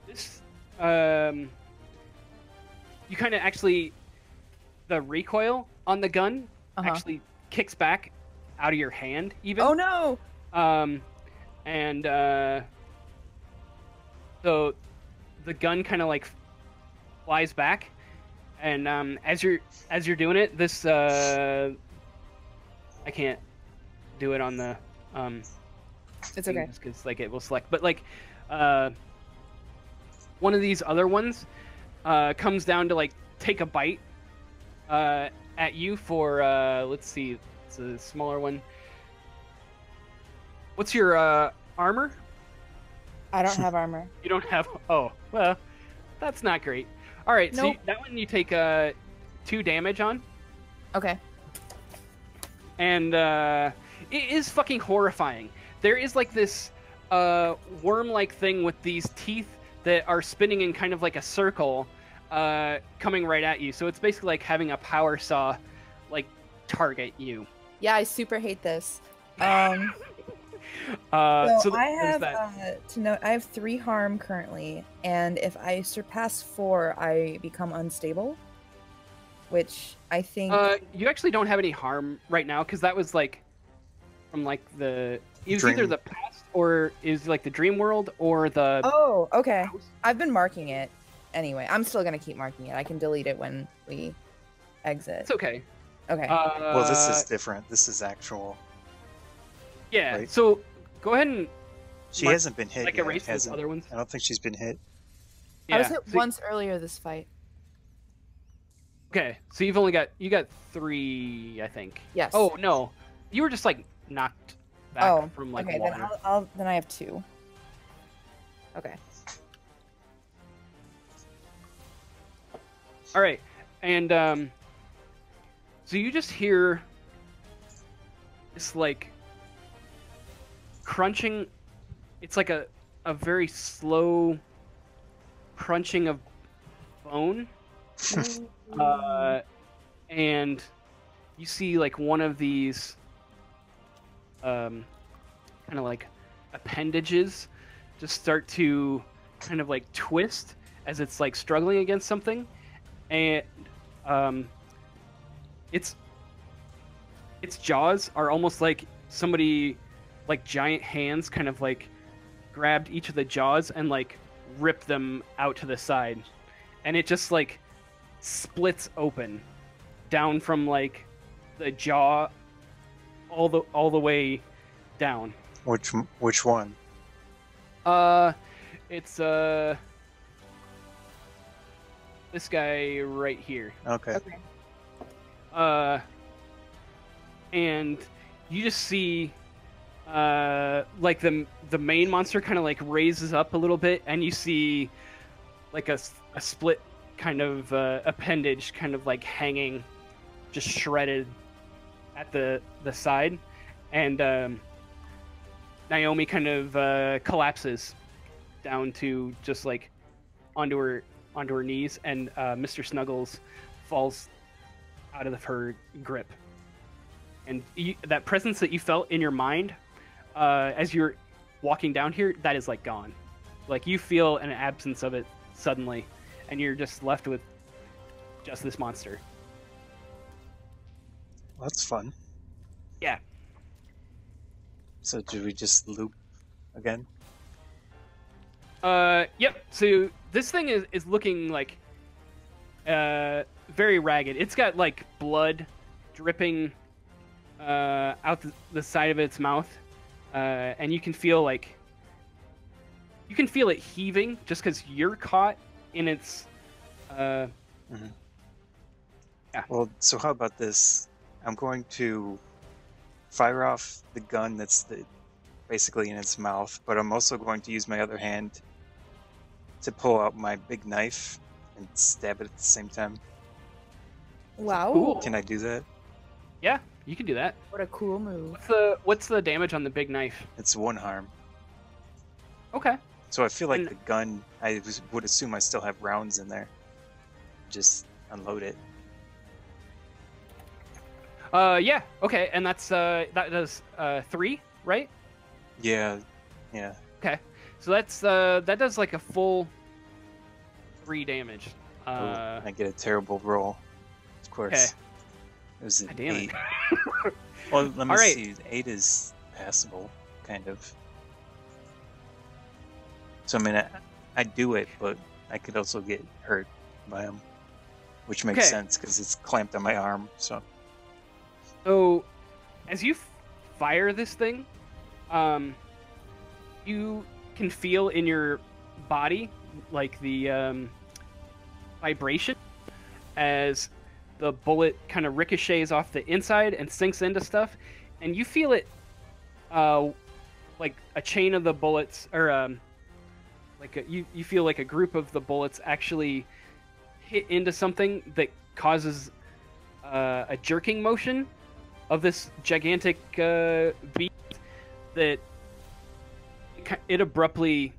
[SPEAKER 1] this you kind of actually the recoil on the gun actually kicks back out of your hand even.
[SPEAKER 3] Oh no!
[SPEAKER 1] And so the gun kind of like flies back, and as you're doing it, this I can't do it on the
[SPEAKER 3] It's okay.
[SPEAKER 1] because like it will select, but like one of these other ones comes down to like take a bite at you for let's see, it's a smaller one. What's your armor?
[SPEAKER 3] I don't have armor.
[SPEAKER 1] You don't have. Oh, well, that's not great. All right, so
[SPEAKER 3] Nope.
[SPEAKER 1] that one you take 2 damage on,
[SPEAKER 3] Okay.
[SPEAKER 1] and it is fucking horrifying. There is like this worm-like thing with these teeth that are spinning in kind of like a circle, coming right at you. So it's basically like having a power saw, like target you.
[SPEAKER 3] Yeah, I super hate this.
[SPEAKER 1] So
[SPEAKER 3] I
[SPEAKER 1] there's
[SPEAKER 3] have
[SPEAKER 1] that.
[SPEAKER 3] I have 3 harm currently, and if I surpass 4, I become unstable. Which I think.
[SPEAKER 1] You actually don't have any harm right now because that was like from like it was either
[SPEAKER 2] Dream.
[SPEAKER 1] the past or is like the dream world or the.
[SPEAKER 3] Oh, okay. I've been marking it. Anyway, I'm still gonna keep marking it. I can delete it when we exit.
[SPEAKER 1] It's okay.
[SPEAKER 3] Okay.
[SPEAKER 2] Well, this is different. This is actual.
[SPEAKER 1] Yeah.
[SPEAKER 2] right?
[SPEAKER 1] So go ahead and
[SPEAKER 2] She
[SPEAKER 1] Mark-
[SPEAKER 2] hasn't been hit
[SPEAKER 1] like
[SPEAKER 2] yet,
[SPEAKER 1] erase those
[SPEAKER 2] hasn't?
[SPEAKER 1] other ones.
[SPEAKER 2] I don't think she's been hit.
[SPEAKER 1] Yeah.
[SPEAKER 3] I was hit
[SPEAKER 1] so-
[SPEAKER 3] once earlier this fight.
[SPEAKER 1] Okay, so you got 3, I think.
[SPEAKER 3] Yes.
[SPEAKER 1] Oh no, you were just like knocked back from like
[SPEAKER 3] okay.
[SPEAKER 1] water.
[SPEAKER 3] Then I have 2. Okay.
[SPEAKER 1] All right, and so you just hear this like crunching. It's like a very slow crunching of bone, and you see like one of these kind of like appendages just start to kind of like twist as it's like struggling against something, and its jaws are almost like somebody, like giant hands kind of like grabbed each of the jaws and like ripped them out to the side, and it just like splits open down from like the jaw all the way down.
[SPEAKER 2] Which one?
[SPEAKER 1] It's this guy right here.
[SPEAKER 2] Okay.
[SPEAKER 1] And you just see like the main monster kind of like raises up a little bit, and you see like a split kind of appendage kind of like hanging, just shredded at the side, and Naomi kind of collapses down to just like onto her knees, and Mr. Snuggles falls out of her grip. And that presence that you felt in your mind as you're walking down here, that is like gone. Like you feel an absence of it suddenly, and you're just left with just this monster.
[SPEAKER 2] Well, that's fun.
[SPEAKER 1] Yeah.
[SPEAKER 2] So do we just loop again?
[SPEAKER 1] Yep. So this thing is looking like very ragged. It's got like blood dripping out the side of its mouth, and you can feel it heaving just because you're caught in its. Yeah.
[SPEAKER 2] Well, so how about this? I'm going to fire off the gun that's basically in its mouth, but I'm also going to use my other hand to pull out my big knife and stab it at the same time.
[SPEAKER 3] Wow.
[SPEAKER 1] Cool.
[SPEAKER 2] Can I do that?
[SPEAKER 1] Yeah, you can do that.
[SPEAKER 3] What a cool move.
[SPEAKER 1] What's the damage on the big knife?
[SPEAKER 2] It's 1 harm.
[SPEAKER 1] Okay.
[SPEAKER 2] So I feel like the gun, would assume I still have rounds in there. Just unload it.
[SPEAKER 1] Yeah. Okay, and that's that does 3, right?
[SPEAKER 2] Yeah.
[SPEAKER 1] Okay. So that does like a full 3 damage.
[SPEAKER 2] I get a terrible roll. Of course.
[SPEAKER 1] Okay.
[SPEAKER 2] It was an
[SPEAKER 1] God damn
[SPEAKER 2] 8.
[SPEAKER 1] it.
[SPEAKER 2] Well, let me
[SPEAKER 1] All right.
[SPEAKER 2] see. 8 is passable, kind of. So I mean, I do it, but I could also get hurt by him, which makes
[SPEAKER 1] Okay.
[SPEAKER 2] sense because it's clamped on my arm. So
[SPEAKER 1] So, as you fire this thing, you can feel in your body like the vibration as the bullet kind of ricochets off the inside and sinks into stuff, and you feel it like a chain of the bullets, or you feel like a group of the bullets actually hit into something that causes a jerking motion of this gigantic beast that it abruptly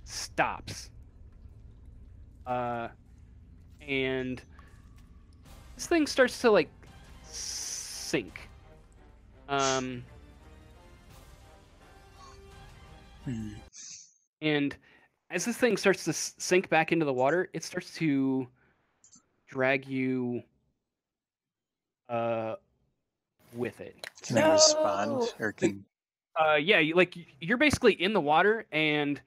[SPEAKER 1] stops. And this thing starts to like sink. And as this thing starts to sink back into the water, it starts to drag you with it.
[SPEAKER 2] can I respond, or can
[SPEAKER 1] Yeah, you're basically in the water, and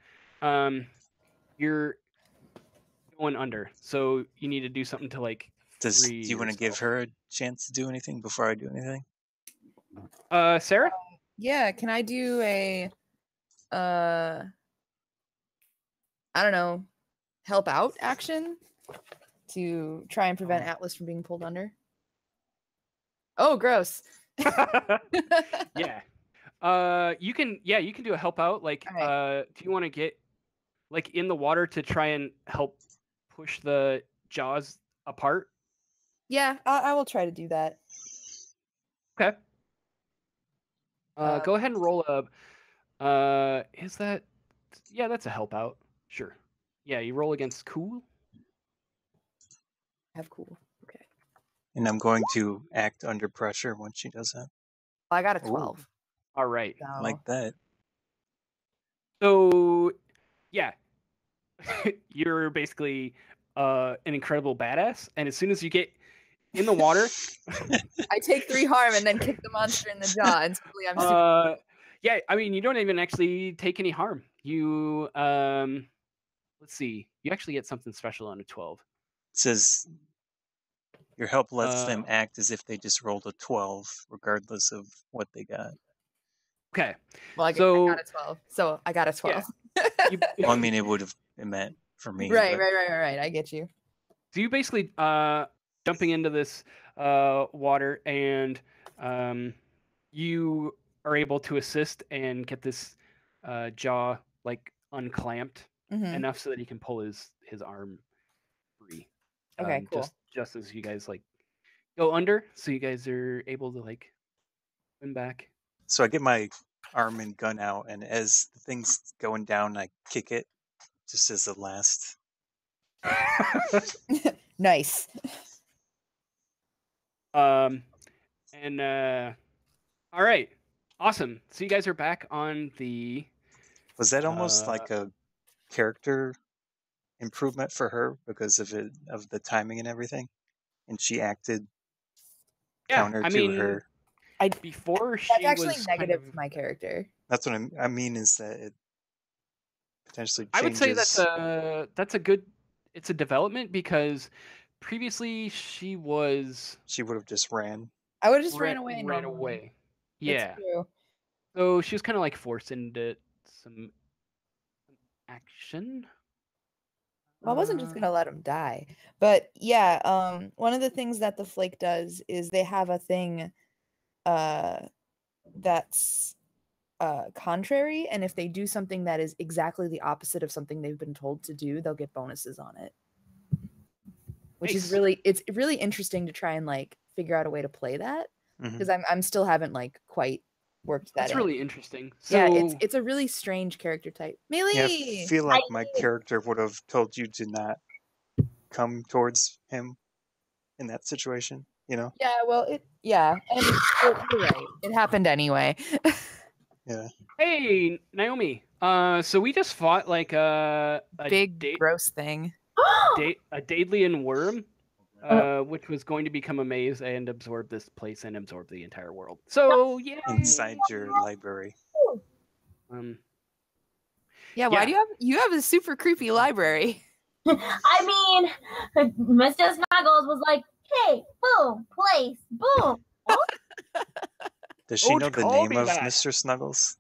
[SPEAKER 1] you're going under. So you need to do something to like.
[SPEAKER 2] do you want to give her a chance to do anything before I do anything?
[SPEAKER 1] Sarah?
[SPEAKER 3] Yeah, can I do a I don't know, help out action to try and prevent Atlas from being pulled under? Oh, gross.
[SPEAKER 1] Yeah. You can do a help out. Like,
[SPEAKER 3] Alright.
[SPEAKER 1] do you want to get like in the water to try and help push the jaws apart.
[SPEAKER 3] Yeah, I will try to do that.
[SPEAKER 1] Okay. Go ahead and roll a. Is that? Yeah, that's a help out. Sure. Yeah, you roll against cool.
[SPEAKER 3] Have cool. Okay.
[SPEAKER 2] And I'm going to act under pressure once she does that.
[SPEAKER 3] I got a
[SPEAKER 2] Ooh.
[SPEAKER 3] 12.
[SPEAKER 1] All right.
[SPEAKER 3] So...
[SPEAKER 2] I like that.
[SPEAKER 1] So, yeah, you're basically an incredible badass, and as soon as you get in the water,
[SPEAKER 3] I take 3 harm and then kick the monster in the jaw, and suddenly I'm super...
[SPEAKER 1] yeah, I mean, you don't even actually take any harm. You let's see, you actually get something special on a 12.
[SPEAKER 2] It says your help lets them act as if they just rolled a 12, regardless of what they got.
[SPEAKER 1] Okay.
[SPEAKER 3] Well, I
[SPEAKER 1] so
[SPEAKER 3] got a 12. So I got a 12.
[SPEAKER 1] Yeah,
[SPEAKER 2] well, I mean, it would have meant for me.
[SPEAKER 3] Right.
[SPEAKER 2] But...
[SPEAKER 3] right. I get you.
[SPEAKER 1] So you basically jumping into this water, and you are able to assist and get this jaw like unclamped enough so that he can pull his arm free.
[SPEAKER 3] Okay, cool.
[SPEAKER 1] Just as you guys like go under, so you guys are able to like swim back.
[SPEAKER 2] So I get my arm and gun out, and as the thing's going down, I kick it just as the last.
[SPEAKER 3] Nice.
[SPEAKER 1] And all right, awesome. So you guys are back on the.
[SPEAKER 2] Was that almost like a character improvement for her because of the timing and everything, and she acted counter to her?
[SPEAKER 1] Before she
[SPEAKER 3] That's actually
[SPEAKER 1] was
[SPEAKER 3] negative to my character.
[SPEAKER 2] That's what I mean is that it potentially changes.
[SPEAKER 1] I would say that's a good. It's a development because previously she would have
[SPEAKER 2] just ran.
[SPEAKER 3] I would have just ran away.
[SPEAKER 1] Ran away. Yeah.
[SPEAKER 3] That's true.
[SPEAKER 1] So she was kind of like forced into some action.
[SPEAKER 3] Well, I wasn't just gonna let him die, but yeah. One of the things that the Flake does is they have a thing, that's contrary, and if they do something that is exactly the opposite of something they've been told to do, they'll get bonuses on it. Which is it's really interesting to try and like figure out a way to play that, because I'm still haven't like quite worked that.
[SPEAKER 1] That's really interesting. So
[SPEAKER 3] yeah, it's a really strange character type. Melee.
[SPEAKER 2] Yeah, I feel like my character would have told you to not come towards him in that situation. You know?
[SPEAKER 3] Yeah. Well, and you're right. It happened anyway.
[SPEAKER 2] Yeah.
[SPEAKER 1] Hey, Naomi. So we just fought like a
[SPEAKER 3] big gross thing.
[SPEAKER 1] A Daedalian worm, which was going to become a maze and absorb this place and absorb the entire world. So yeah,
[SPEAKER 2] inside your library.
[SPEAKER 3] Yeah. Why do you have a super creepy library?
[SPEAKER 4] I mean, Mr. Snuggles was like, "Hey, boom, place, boom."
[SPEAKER 2] Does she know the name of Mr. Snuggles?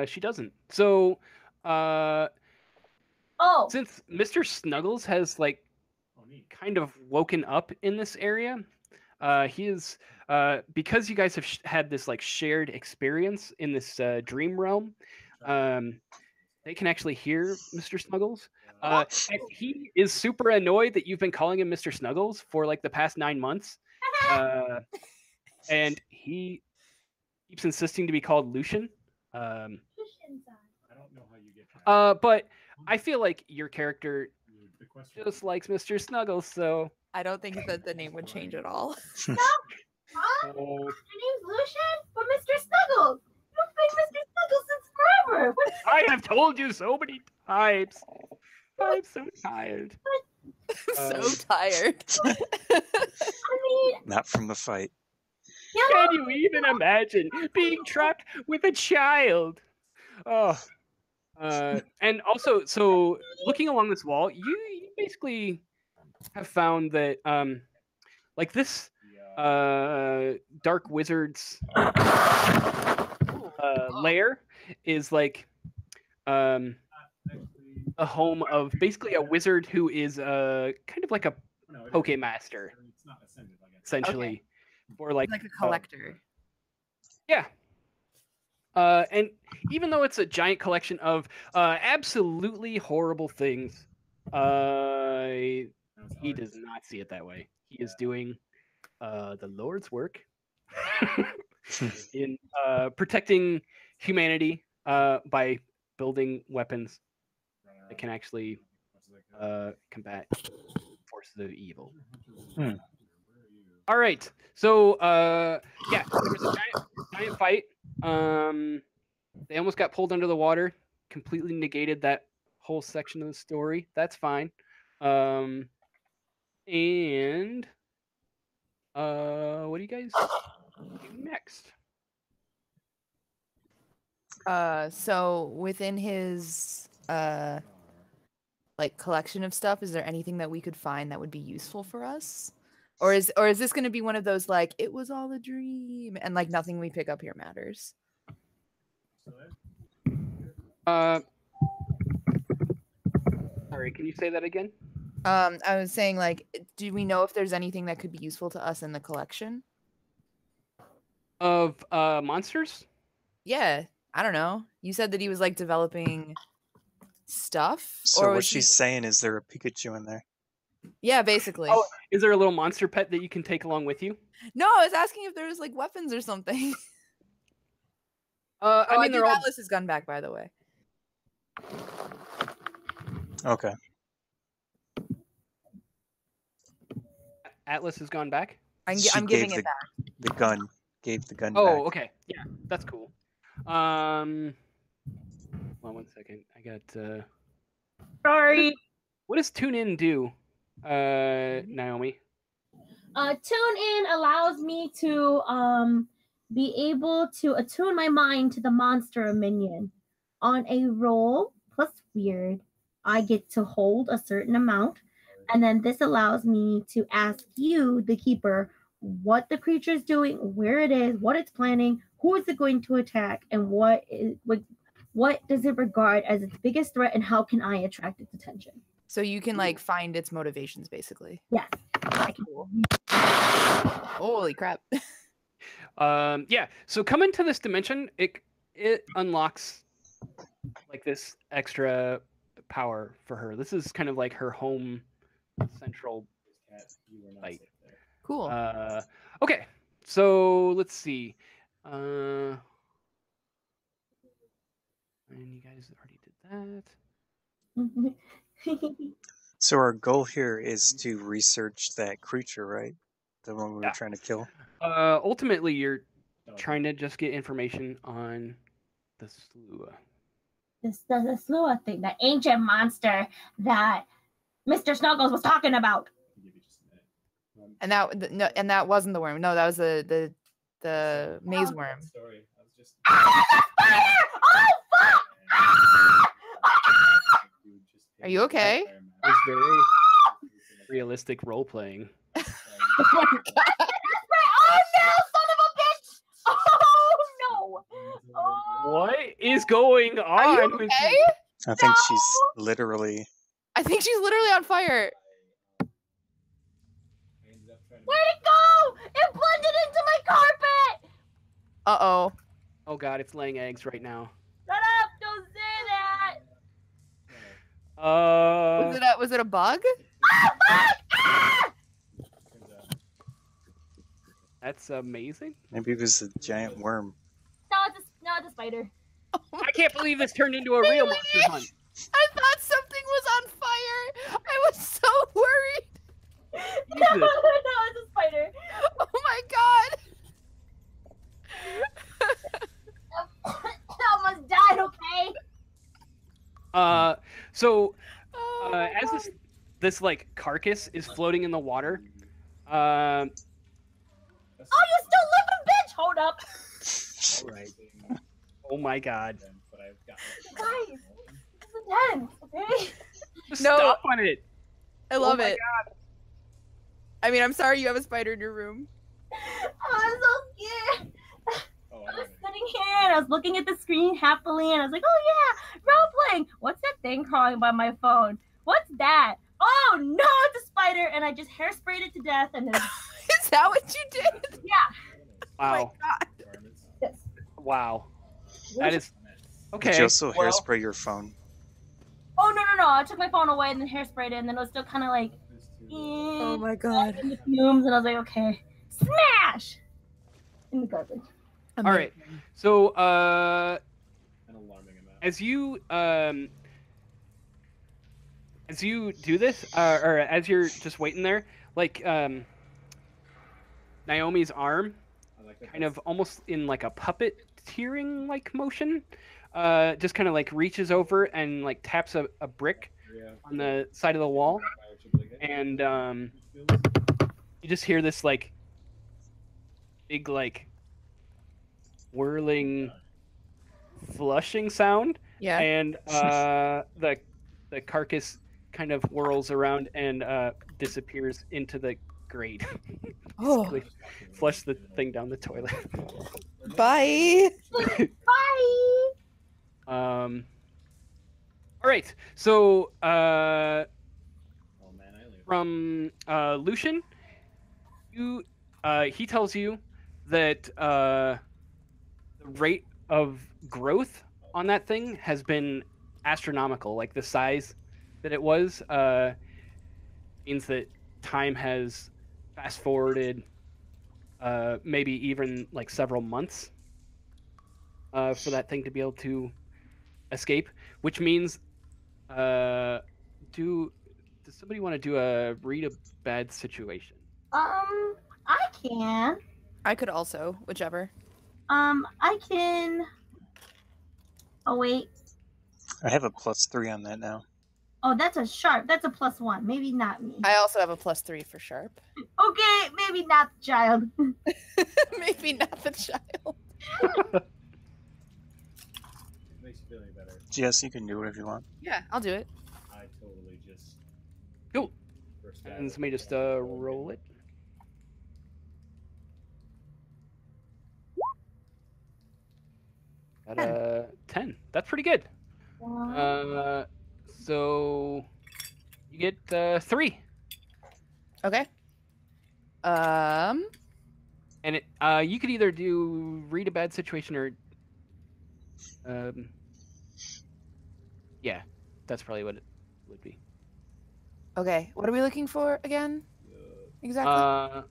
[SPEAKER 1] She doesn't. So,
[SPEAKER 4] Oh.
[SPEAKER 1] Since Mr. Snuggles has like kind of woken up in this area, he is because you guys have had this like shared experience in this dream realm. They can actually hear Mr. Snuggles. And he is super annoyed that you've been calling him Mr. Snuggles for like the past 9 months, and he keeps insisting to be called Lucian. I don't know how you get that. But I feel like your character just likes Mr. Snuggles, so
[SPEAKER 3] I don't think that the name would change at all.
[SPEAKER 4] No, your name's Lucian, but Mr. Snuggles. You've been Mr. Snuggles since forever.
[SPEAKER 1] I have told you so many times. I'm so tired.
[SPEAKER 3] So tired.
[SPEAKER 4] I mean,
[SPEAKER 2] not from the fight.
[SPEAKER 1] Can you even imagine being trapped with a child? Oh. And also, so looking along this wall, you basically have found that like this dark wizard's lair is like a home of basically a wizard who is kind of like a Pokemaster, essentially, or like
[SPEAKER 3] a collector.
[SPEAKER 1] Yeah. And even though it's a giant collection of absolutely horrible things, he does not see it that way. He is doing the Lord's work in protecting humanity by building weapons that can actually combat forces of evil. All right, so yeah, there was a giant fight. They almost got pulled under the water. Completely negated that whole section of the story. That's fine. And what do you guys do next?
[SPEAKER 3] So within his like collection of stuff, is there anything that we could find that would be useful for us? Or is this going to be one of those like it was all a dream and like nothing we pick up here matters?
[SPEAKER 1] Sorry, can you say that again?
[SPEAKER 3] I was saying like, do we know if there's anything that could be useful to us in the collection?
[SPEAKER 1] Of monsters?
[SPEAKER 3] Yeah, I don't know. You said that he was like developing stuff.
[SPEAKER 2] So
[SPEAKER 3] or
[SPEAKER 2] what
[SPEAKER 3] was
[SPEAKER 2] she's saying is there a Pikachu in there?
[SPEAKER 3] Yeah, basically.
[SPEAKER 1] Oh, is there a little monster pet that you can take along with you?
[SPEAKER 3] No, I was asking if there was like weapons or something.
[SPEAKER 1] I mean, they're all
[SPEAKER 3] Atlas's gun back, by the way.
[SPEAKER 2] Okay.
[SPEAKER 1] Atlas has gone back.
[SPEAKER 3] I'm
[SPEAKER 2] She
[SPEAKER 3] giving
[SPEAKER 2] gave
[SPEAKER 3] it back.
[SPEAKER 2] The gun. Gave the gun
[SPEAKER 1] Oh,
[SPEAKER 2] back.
[SPEAKER 1] okay. Yeah, that's cool. Hold on 1 second. I got.
[SPEAKER 4] Sorry.
[SPEAKER 1] What does tune in do, Naomi?
[SPEAKER 4] Tune in allows me to be able to attune my mind to the monster or minion. On a roll plus weird, I get to hold a certain amount, and then this allows me to ask you, the keeper, what the creature is doing, where it is, what it's planning, who is it going to attack, and what does it regard as its biggest threat, and how can I attract its attention?
[SPEAKER 3] So you can like find its motivations, basically.
[SPEAKER 4] Yes.
[SPEAKER 3] Cool. Holy crap.
[SPEAKER 1] Yeah. So coming to this dimension, it unlocks like this extra power for her. This is kind of like her home central site.
[SPEAKER 3] Cool.
[SPEAKER 1] Okay. So let's see. And you guys already did that.
[SPEAKER 2] So our goal here is to research that creature, right? The one we were
[SPEAKER 1] Yeah.
[SPEAKER 2] trying to kill.
[SPEAKER 1] Ultimately, you're trying to just get information on the Slua.
[SPEAKER 4] The Slua thing, the ancient monster that Mr. Snuggles was talking about.
[SPEAKER 3] And that wasn't the worm. No, that was the maze worm.
[SPEAKER 4] Oh, fuck!
[SPEAKER 3] Are you okay?
[SPEAKER 1] It's very realistic role playing.
[SPEAKER 4] Oh no, son of a bitch! Oh no! Oh.
[SPEAKER 1] What is going on?
[SPEAKER 3] Are you
[SPEAKER 1] with
[SPEAKER 3] okay?
[SPEAKER 2] I think she's literally...
[SPEAKER 3] I think she's literally on fire.
[SPEAKER 4] Where'd it go? It blended into my carpet!
[SPEAKER 3] Uh-oh.
[SPEAKER 1] Oh god, it's laying eggs right now.
[SPEAKER 4] Shut up! Don't say that!
[SPEAKER 3] Was it a bug?
[SPEAKER 4] Ah, fuck! Ah!
[SPEAKER 1] That's amazing.
[SPEAKER 2] Maybe it was a giant worm.
[SPEAKER 4] No, it's a spider.
[SPEAKER 1] I can't believe this turned into a real monster hunt.
[SPEAKER 3] I thought something was on fire. I was so worried.
[SPEAKER 4] No, it's a spider.
[SPEAKER 3] Oh my god.
[SPEAKER 4] I almost died, okay?
[SPEAKER 1] So
[SPEAKER 3] Oh my
[SPEAKER 1] as
[SPEAKER 3] God.
[SPEAKER 1] this like carcass is floating in the water,
[SPEAKER 4] Oh, you still living, bitch! Hold up.
[SPEAKER 1] right. Oh my god.
[SPEAKER 4] Guys, this is intense, okay?
[SPEAKER 1] Just
[SPEAKER 3] No.
[SPEAKER 1] stop on it.
[SPEAKER 3] I love
[SPEAKER 1] my
[SPEAKER 3] it. I mean, I'm sorry you have a spider in your room.
[SPEAKER 4] I'm so scared. I was sitting here and I was looking at the screen happily and I was like, oh yeah, role playing. What's that thing crawling by my phone? What's that? Oh no, it's a spider, and I just hairsprayed it to death and then
[SPEAKER 3] Is that what you did?
[SPEAKER 4] yeah.
[SPEAKER 1] Wow.
[SPEAKER 3] Oh my god.
[SPEAKER 4] Yes.
[SPEAKER 1] Wow. That is okay.
[SPEAKER 2] Did you also
[SPEAKER 1] well,
[SPEAKER 2] hairspray your phone?
[SPEAKER 4] Oh no, I took my phone away and then hairsprayed it, and then it was still kind of like
[SPEAKER 3] Oh my god.
[SPEAKER 4] In the fumes, and I was like, okay, smash in the garbage.
[SPEAKER 1] All right. So as you do this, or as you're just waiting there, like Naomi's arm, kind of almost in like a puppeteering like motion, just kind of like reaches over and like taps a brick on the side of the wall, and you just hear this like big like whirling flushing sound.
[SPEAKER 3] Yeah.
[SPEAKER 1] And the carcass kind of whirls around and disappears into the grate.
[SPEAKER 3] Oh.
[SPEAKER 1] Basically, flush the thing down the toilet.
[SPEAKER 3] Bye.
[SPEAKER 4] Bye.
[SPEAKER 1] All right. So from Lucian, he tells you that the rate of growth on that thing has been astronomical. Like the size that it was means that time has fast forwarded maybe even like several months for that thing to be able to escape, which means does somebody want to do a read a bad situation?
[SPEAKER 4] I can.
[SPEAKER 3] I could also, whichever.
[SPEAKER 4] I can. Oh wait.
[SPEAKER 2] I have a +3 on that now.
[SPEAKER 4] Oh, that's a sharp. That's a +1. Maybe not me.
[SPEAKER 3] I also have a +3 for sharp.
[SPEAKER 4] Okay, maybe not the child.
[SPEAKER 3] Maybe not the child.
[SPEAKER 6] Makes you feel any better.
[SPEAKER 2] Jess, you can do whatever you want.
[SPEAKER 3] Yeah, I'll do it.
[SPEAKER 6] I totally just.
[SPEAKER 1] Cool. And somebody just roll it. At 10. That's pretty good. So you get 3.
[SPEAKER 3] Okay.
[SPEAKER 1] And it, you could either do read a bad situation or yeah, that's probably what it would be.
[SPEAKER 3] Okay. What are we looking for again? Exactly.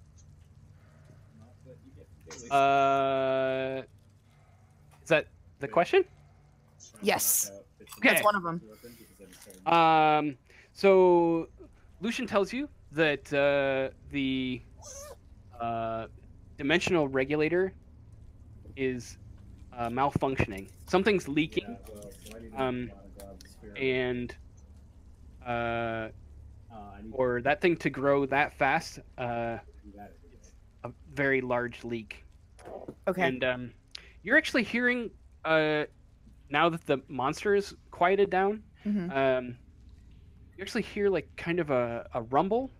[SPEAKER 1] Is that the question?
[SPEAKER 3] Yes.
[SPEAKER 1] Okay.
[SPEAKER 3] That's one of them.
[SPEAKER 1] So Lucian tells you that the dimensional regulator is malfunctioning. Something's leaking, and for that thing to grow that fast, it's a very large leak.
[SPEAKER 3] Okay.
[SPEAKER 1] And you're actually hearing now that the monster is quieted down.
[SPEAKER 3] Mm-hmm.
[SPEAKER 1] You actually hear like kind of a rumble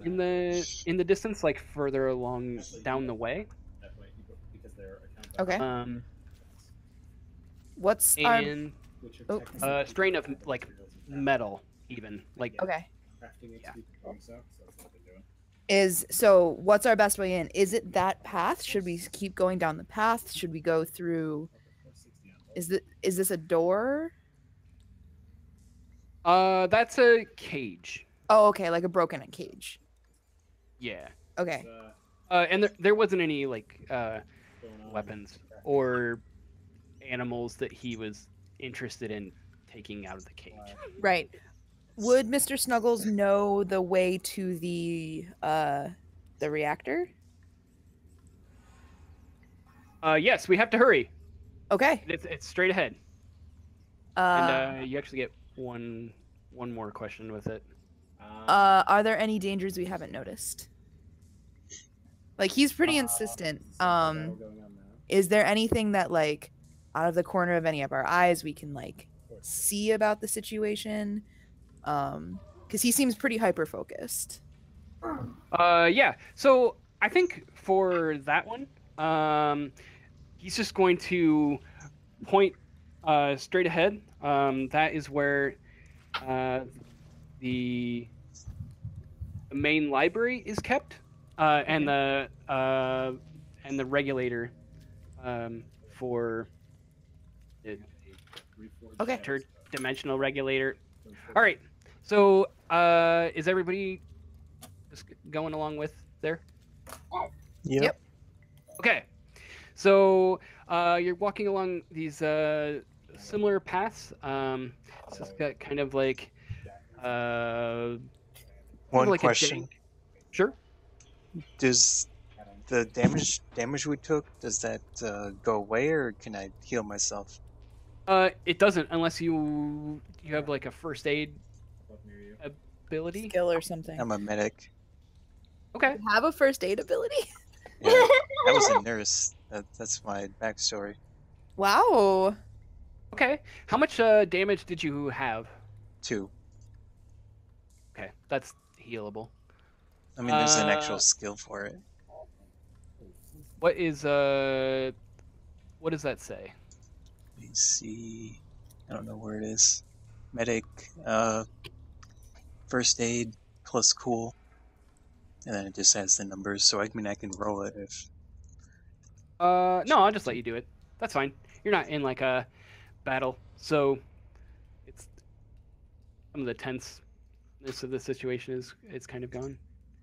[SPEAKER 1] in the distance, like further along down the way.
[SPEAKER 3] Okay. What's
[SPEAKER 1] and
[SPEAKER 3] our...
[SPEAKER 1] strain of like metal, even like
[SPEAKER 3] Okay.
[SPEAKER 1] Yeah.
[SPEAKER 3] So what's our best way in? Is it that path? Should we keep going down the path? Should we go through? Is this a door?
[SPEAKER 1] That's a cage.
[SPEAKER 3] Oh, okay, like a broken cage.
[SPEAKER 1] Yeah.
[SPEAKER 3] Okay.
[SPEAKER 1] And there wasn't any like weapons or animals that he was interested in taking out of the cage.
[SPEAKER 3] Right. Would Mr. Snuggles know the way to the reactor?
[SPEAKER 1] Yes, we have to hurry.
[SPEAKER 3] Okay.
[SPEAKER 1] It's straight ahead. And you actually get one more question with it.
[SPEAKER 3] Are there any dangers we haven't noticed? Like, he's pretty insistent. Is there anything that, like, out of the corner of any of our eyes we can, like, see about the situation? Because he seems pretty hyper-focused.
[SPEAKER 1] Yeah. So I think for that one, he's just going to point straight ahead. That is where the main library is kept, and the regulator for the
[SPEAKER 3] Okay.
[SPEAKER 1] third dimensional regulator. All right. So is everybody just going along with there?
[SPEAKER 3] Yep.
[SPEAKER 1] Okay. So you're walking along these similar paths. So it's got kind of like
[SPEAKER 2] One
[SPEAKER 1] like a
[SPEAKER 2] question:
[SPEAKER 1] dank. Sure.
[SPEAKER 2] does the damage we took, does that go away, or can I heal myself?
[SPEAKER 1] It doesn't unless you have like a first aid ability.
[SPEAKER 3] Skill or something.
[SPEAKER 2] I'm a medic.
[SPEAKER 1] Okay.
[SPEAKER 3] You have a first aid ability?
[SPEAKER 2] Yeah, I was a nurse. That's my backstory.
[SPEAKER 3] Wow.
[SPEAKER 1] Okay. How much damage did you have?
[SPEAKER 2] 2.
[SPEAKER 1] Okay, that's healable.
[SPEAKER 2] I mean, there's an actual skill for it.
[SPEAKER 1] What is what does that say?
[SPEAKER 2] Let me see. I don't know where it is. Medic, first aid plus cool, and then it just has the numbers. So I mean, I can roll it if.
[SPEAKER 1] No, I'll just let you do it. That's fine. You're not in like a battle, so it's some of the tenseness of the situation is kind of gone.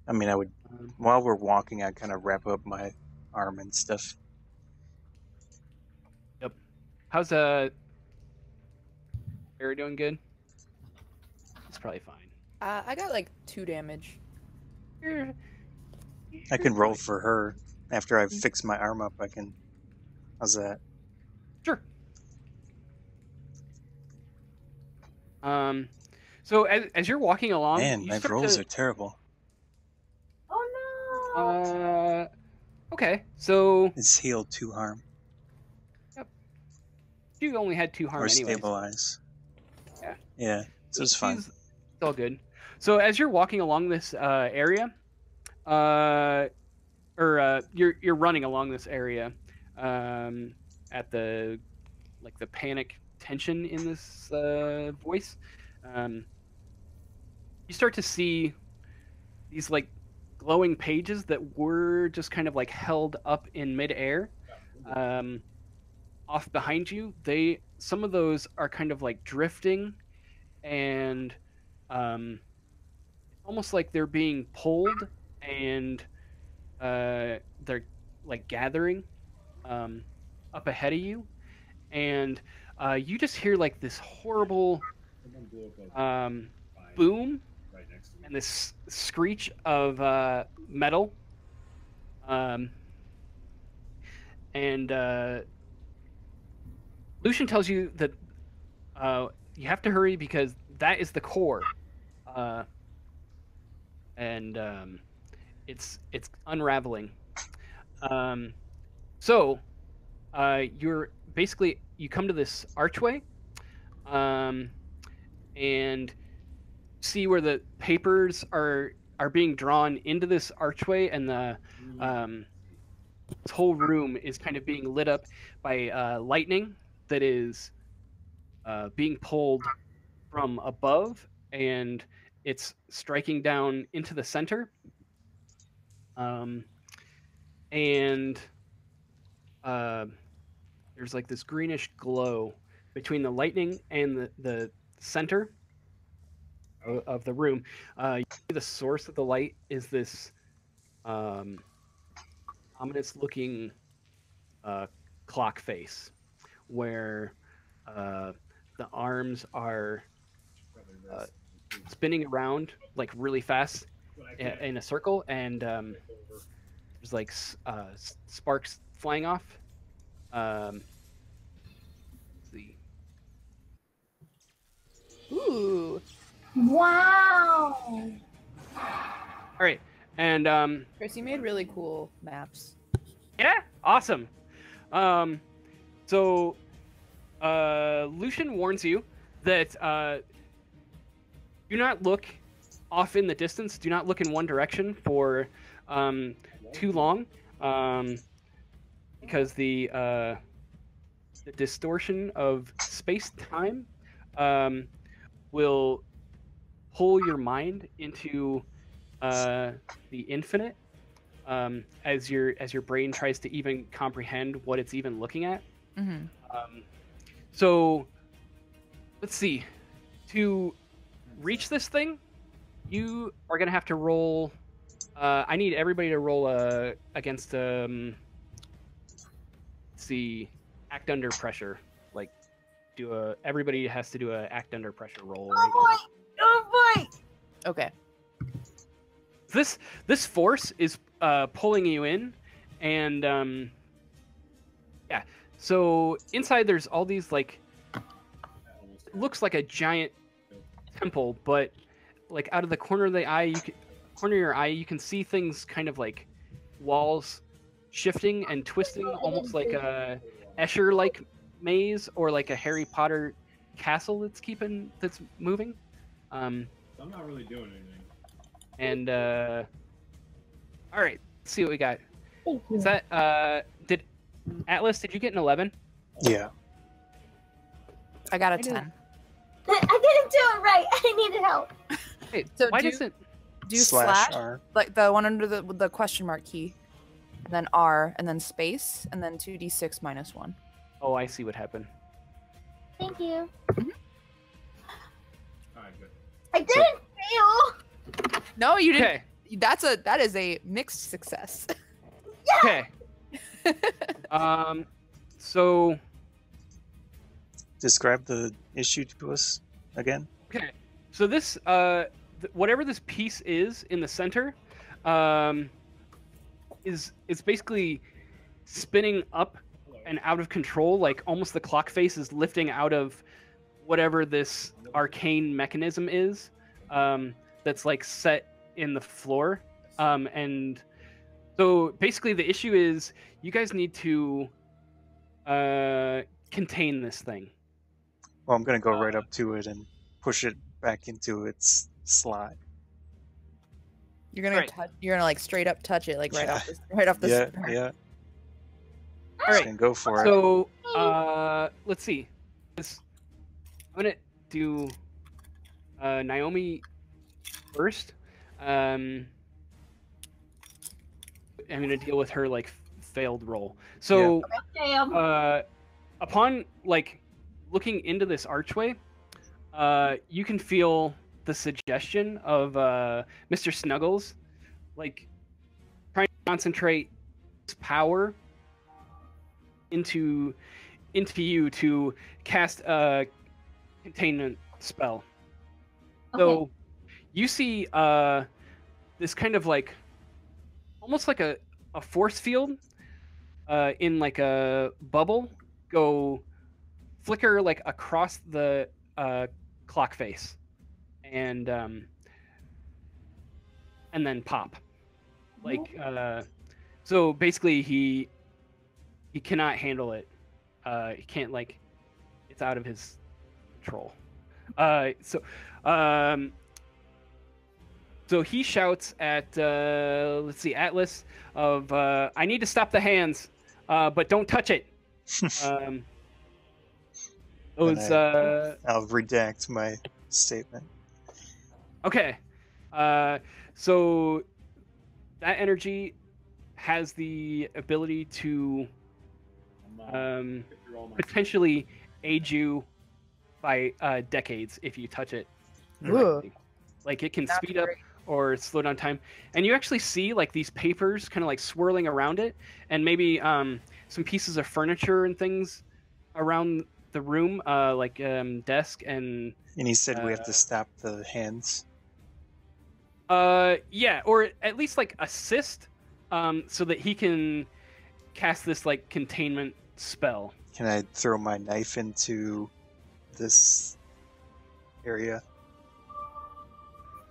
[SPEAKER 2] I mean, I would while we're walking, I kind of wrap up my arm and stuff.
[SPEAKER 1] Yep. How's Barry doing? Good. It's probably fine.
[SPEAKER 3] I got like 2 damage.
[SPEAKER 2] I can roll for her after I fix my arm up. I can. How's that?
[SPEAKER 1] Sure. So as you're walking along,
[SPEAKER 2] Man,
[SPEAKER 1] you
[SPEAKER 2] my
[SPEAKER 1] start
[SPEAKER 2] rolls
[SPEAKER 1] to-
[SPEAKER 2] are terrible.
[SPEAKER 4] Oh no.
[SPEAKER 1] Okay, so
[SPEAKER 2] It's heal 2 harm
[SPEAKER 1] you only had 2 harm
[SPEAKER 2] or
[SPEAKER 1] anyways.
[SPEAKER 2] stabilize.
[SPEAKER 1] Yeah.
[SPEAKER 2] Yeah, so it's fine.
[SPEAKER 1] It's all good. So as you're walking along this area, you're running along this area, at the panic tension in this voice, you start to see these like glowing pages that were just kind of like held up in midair, off behind you. Some of those are kind of like drifting, and almost like they're being pulled, and they're like gathering up ahead of you, and you just hear like this horrible boom
[SPEAKER 6] Right next to me.
[SPEAKER 1] and this screech of metal, and Lucian tells you that you have to hurry because that is the core, and it's unraveling. So you come to this archway, and see where the papers are being drawn into this archway, and the this whole room is kind of being lit up by lightning that is being pulled from above, and it's striking down into the center. And there's like this greenish glow between the lightning and the center of the room. You see the source of the light is this ominous looking clock face, where the arms are spinning around like really fast in a circle, and there's like sparks flying off. Let's see.
[SPEAKER 3] Ooh.
[SPEAKER 4] Wow.
[SPEAKER 1] All right, and
[SPEAKER 3] Chris, you made really cool maps.
[SPEAKER 1] yeah, awesome. So Lucian warns you that do not look off in the distance. Do not look in one direction for too long, because the distortion of space-time will pull your mind into the infinite, as your brain tries to even comprehend what it's even looking at.
[SPEAKER 3] Mm-hmm.
[SPEAKER 1] So let's see. To reach this thing, you are gonna have to roll I need everybody to roll against let's see, act under pressure. Like, everybody has to do a act under pressure roll. Right
[SPEAKER 4] Oh boy!
[SPEAKER 3] Okay.
[SPEAKER 1] This force is pulling you in, and yeah. So inside there's all these like, it looks like a giant temple, but like out of the corner of the eye, corner of your eye, you can see things kind of like walls shifting and twisting, almost like a Escher-like maze or like a Harry Potter castle that's moving.
[SPEAKER 6] I'm not really doing anything.
[SPEAKER 1] And all right, let's see what we got.
[SPEAKER 4] Thank you.
[SPEAKER 1] Is that Atlas? Did you get an 11?
[SPEAKER 2] Yeah.
[SPEAKER 3] I got a
[SPEAKER 1] I did.
[SPEAKER 3] 10.
[SPEAKER 4] I didn't do it right. I needed help.
[SPEAKER 1] Hey,
[SPEAKER 3] So
[SPEAKER 1] why
[SPEAKER 3] do-
[SPEAKER 1] doesn't?
[SPEAKER 3] Do
[SPEAKER 2] Slash
[SPEAKER 3] slash,
[SPEAKER 2] R.
[SPEAKER 3] like the one under the question mark key, and then R, and then space, and then 2d6 minus 1.
[SPEAKER 1] Oh, I see what happened.
[SPEAKER 4] Thank you.
[SPEAKER 6] Alright, good.
[SPEAKER 4] I didn't fail.
[SPEAKER 3] No, you didn't.
[SPEAKER 1] Okay.
[SPEAKER 3] That is a mixed success.
[SPEAKER 1] Okay. So
[SPEAKER 2] Describe the issue to us again.
[SPEAKER 1] okay. So this whatever this piece is in the center, is basically spinning up and out of control, like almost the clock face is lifting out of whatever this arcane mechanism is, that's like set in the floor. And so basically the issue is you guys need to contain this thing.
[SPEAKER 2] Well, I'm gonna go right up to it and push it back into its slot.
[SPEAKER 3] You're gonna
[SPEAKER 1] Right.
[SPEAKER 3] you're gonna like straight up touch it, like right
[SPEAKER 2] Yeah.
[SPEAKER 3] off the
[SPEAKER 2] Yeah,
[SPEAKER 3] start.
[SPEAKER 2] yeah.
[SPEAKER 1] All
[SPEAKER 2] Just
[SPEAKER 1] right.
[SPEAKER 2] gonna go for it.
[SPEAKER 1] So let's see. I'm gonna do Naomi first. I'm gonna deal with her like failed roll. So
[SPEAKER 4] Damn.
[SPEAKER 1] upon like looking into this archway, you can feel the suggestion of Mr. Snuggles, like trying to concentrate his power into you to cast a containment spell. So you see this kind of like almost like a force field in like a bubble go flicker like across the clock face and then pop. Like so basically he cannot handle it. He can't, like, it's out of his control. So he shouts at let's see, Atlas of I need to stop the hands, but don't touch it. Those
[SPEAKER 2] I'll redact my statement.
[SPEAKER 1] okay. So that energy has the ability to potentially age you by decades if you touch it directly. Like it can
[SPEAKER 3] Not
[SPEAKER 1] speed up
[SPEAKER 3] great.
[SPEAKER 1] or slow down time, and you actually see like these papers kind of like swirling around it, and maybe some pieces of furniture and things around the room, like desk and
[SPEAKER 2] And he said we have to stop the hands.
[SPEAKER 1] yeah, or at least like assist, so that he can cast this like containment spell.
[SPEAKER 2] Can I throw my knife into this area?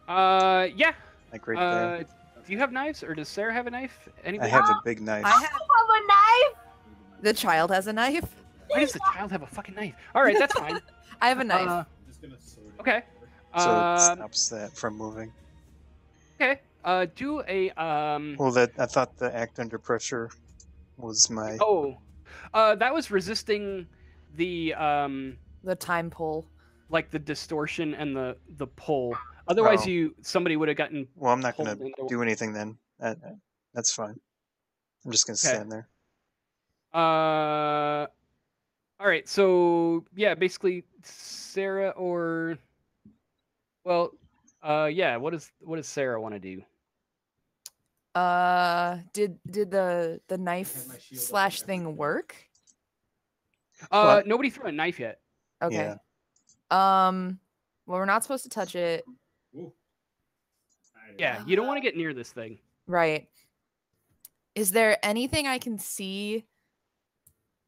[SPEAKER 1] Yeah.
[SPEAKER 2] Like right there?
[SPEAKER 1] Do you have knives, or does Sarah have a knife?
[SPEAKER 2] I
[SPEAKER 1] Anybody?
[SPEAKER 2] have a big knife.
[SPEAKER 3] I have
[SPEAKER 4] have a knife.
[SPEAKER 3] the child has a knife.
[SPEAKER 1] Why does the child have a fucking knife? All right, that's fine.
[SPEAKER 3] I have a knife.
[SPEAKER 6] I'm just gonna sword it.
[SPEAKER 1] Okay.
[SPEAKER 2] So it
[SPEAKER 1] Um,
[SPEAKER 2] stops that from moving.
[SPEAKER 1] okay. Do a
[SPEAKER 2] Well, that I thought the act under pressure was my.
[SPEAKER 1] Oh, that was resisting the
[SPEAKER 3] The time pull.
[SPEAKER 1] like the distortion and the pull. Otherwise,
[SPEAKER 2] Oh.
[SPEAKER 1] somebody would have gotten.
[SPEAKER 2] Well, I'm not
[SPEAKER 1] pulled
[SPEAKER 2] gonna
[SPEAKER 1] into-
[SPEAKER 2] do anything then. That's fine. I'm just gonna stand there.
[SPEAKER 1] All right. So yeah, basically Sarah or, well, yeah. What does Sarah want to do?
[SPEAKER 3] Did the knife
[SPEAKER 6] my shield up
[SPEAKER 3] slash
[SPEAKER 6] and everything.
[SPEAKER 3] thing work?
[SPEAKER 2] What?
[SPEAKER 1] Nobody threw a knife yet.
[SPEAKER 3] Okay.
[SPEAKER 2] Yeah.
[SPEAKER 3] Well, we're not supposed to touch it.
[SPEAKER 6] Ooh.
[SPEAKER 1] Yeah, you don't want to get near this thing.
[SPEAKER 3] Right. Is there anything I can see,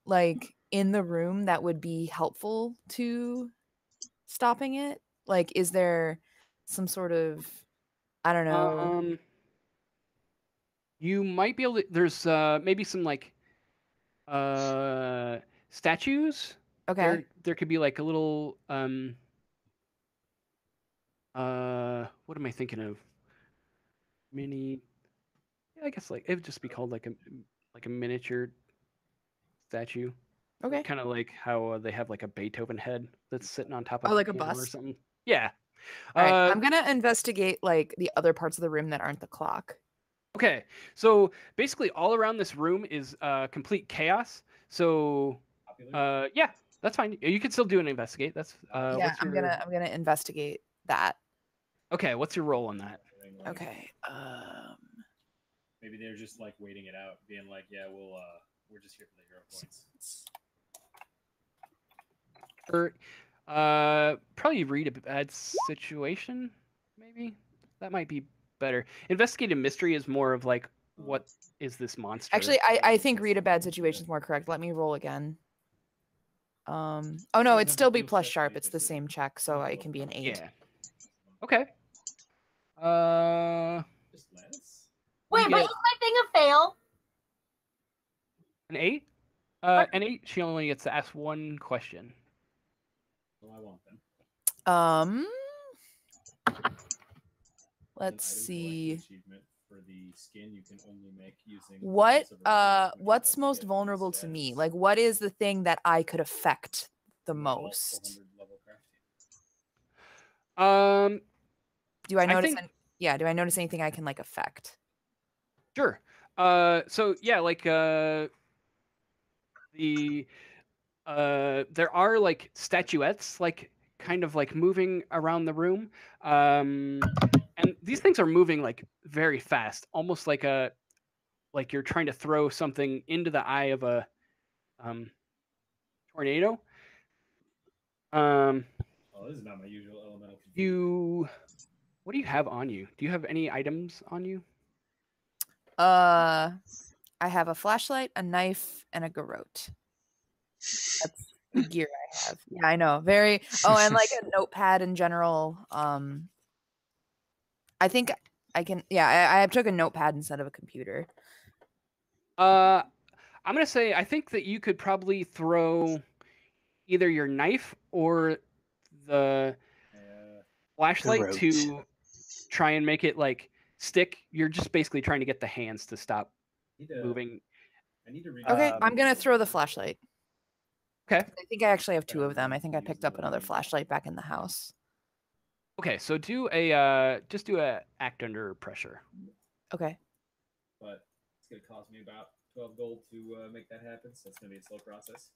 [SPEAKER 3] like, in the room that would be helpful to stopping it? Like, is there some sort of, I don't know.
[SPEAKER 1] You might be able to. There's maybe some like statues.
[SPEAKER 3] Okay.
[SPEAKER 1] There could be like a little what am I thinking of? Mini. Yeah, I guess like it would just be called like a miniature statue.
[SPEAKER 3] Okay.
[SPEAKER 1] Kind of like how they have like a Beethoven head that's sitting on top of
[SPEAKER 3] Oh, like a
[SPEAKER 1] piano or
[SPEAKER 3] bust?
[SPEAKER 1] something. Yeah.
[SPEAKER 3] All right. I'm gonna investigate like the other parts of the room that aren't the clock.
[SPEAKER 1] Okay. So basically, all around this room is complete chaos. So yeah, that's fine. You can still do an investigate. That's
[SPEAKER 3] Yeah,
[SPEAKER 1] what's your...
[SPEAKER 3] I'm gonna investigate that.
[SPEAKER 1] Okay, what's your role on that?
[SPEAKER 3] Okay.
[SPEAKER 6] Maybe they're just like waiting it out, being like, "Yeah, we're just here for the hero points."
[SPEAKER 1] Or probably read a bad situation. Maybe that might be better. Investigative mystery is more of like, what is this monster?
[SPEAKER 3] Actually, I think read a bad situation is more correct. Let me roll again. Oh no, it'd still be plus sharp. It's the same check, so it can be an 8.
[SPEAKER 1] Yeah. Okay.
[SPEAKER 6] Just lettuce?
[SPEAKER 4] Wait, but is my thing a fail?
[SPEAKER 1] An 8? An 8. She only gets to ask one question.
[SPEAKER 6] Well, I want them.
[SPEAKER 3] Let's see.
[SPEAKER 6] Achievement for the skin you can only make using
[SPEAKER 3] What's most vulnerable to me? Like, what is the thing that I could affect the most? Do I notice? Do I notice anything I can like affect?
[SPEAKER 1] Sure. So yeah, like there are like statuettes, like kind of like moving around the room, and these things are moving like very fast, almost like you're trying to throw something into the eye of a tornado.
[SPEAKER 6] This is not my usual elemental.
[SPEAKER 1] What do you have on you? Do you have any items on you?
[SPEAKER 3] I have a flashlight, a knife, and a garrote. That's the gear I have. Yeah, I know. Very. Oh, and like a notepad in general. I think I can. Yeah, I took a notepad instead of a computer.
[SPEAKER 1] I'm gonna say I think that you could probably throw either your knife or the flashlight to try and make it like stick. You're just basically trying to get the hands to stop moving.
[SPEAKER 3] Okay, I'm gonna throw the flashlight.
[SPEAKER 1] Okay.
[SPEAKER 3] I think I actually have 2 of them. I think I picked up another flashlight back in the house.
[SPEAKER 1] Okay, so do just do a act under pressure.
[SPEAKER 3] Okay.
[SPEAKER 6] But it's gonna cost me about 12 gold to make that happen, so it's gonna be a slow process.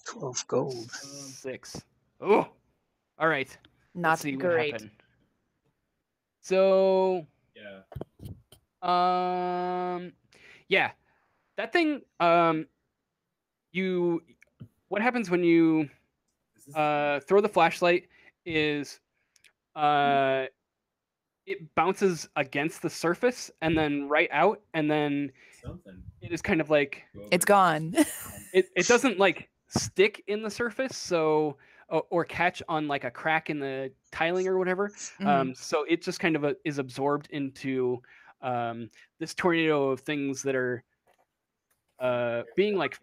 [SPEAKER 2] 12 gold.
[SPEAKER 1] 6. Oh, all right.
[SPEAKER 3] Not
[SPEAKER 1] Let's see
[SPEAKER 3] great.
[SPEAKER 1] what happened. So
[SPEAKER 6] yeah, that thing. What happens when you throw the flashlight is it bounces against the surface and then right out, and then it is kind of like
[SPEAKER 3] it's gone.
[SPEAKER 1] it doesn't like stick in the surface, so or catch on like a crack in the tiling or whatever. So it just kind of is absorbed into this tornado of things that are being like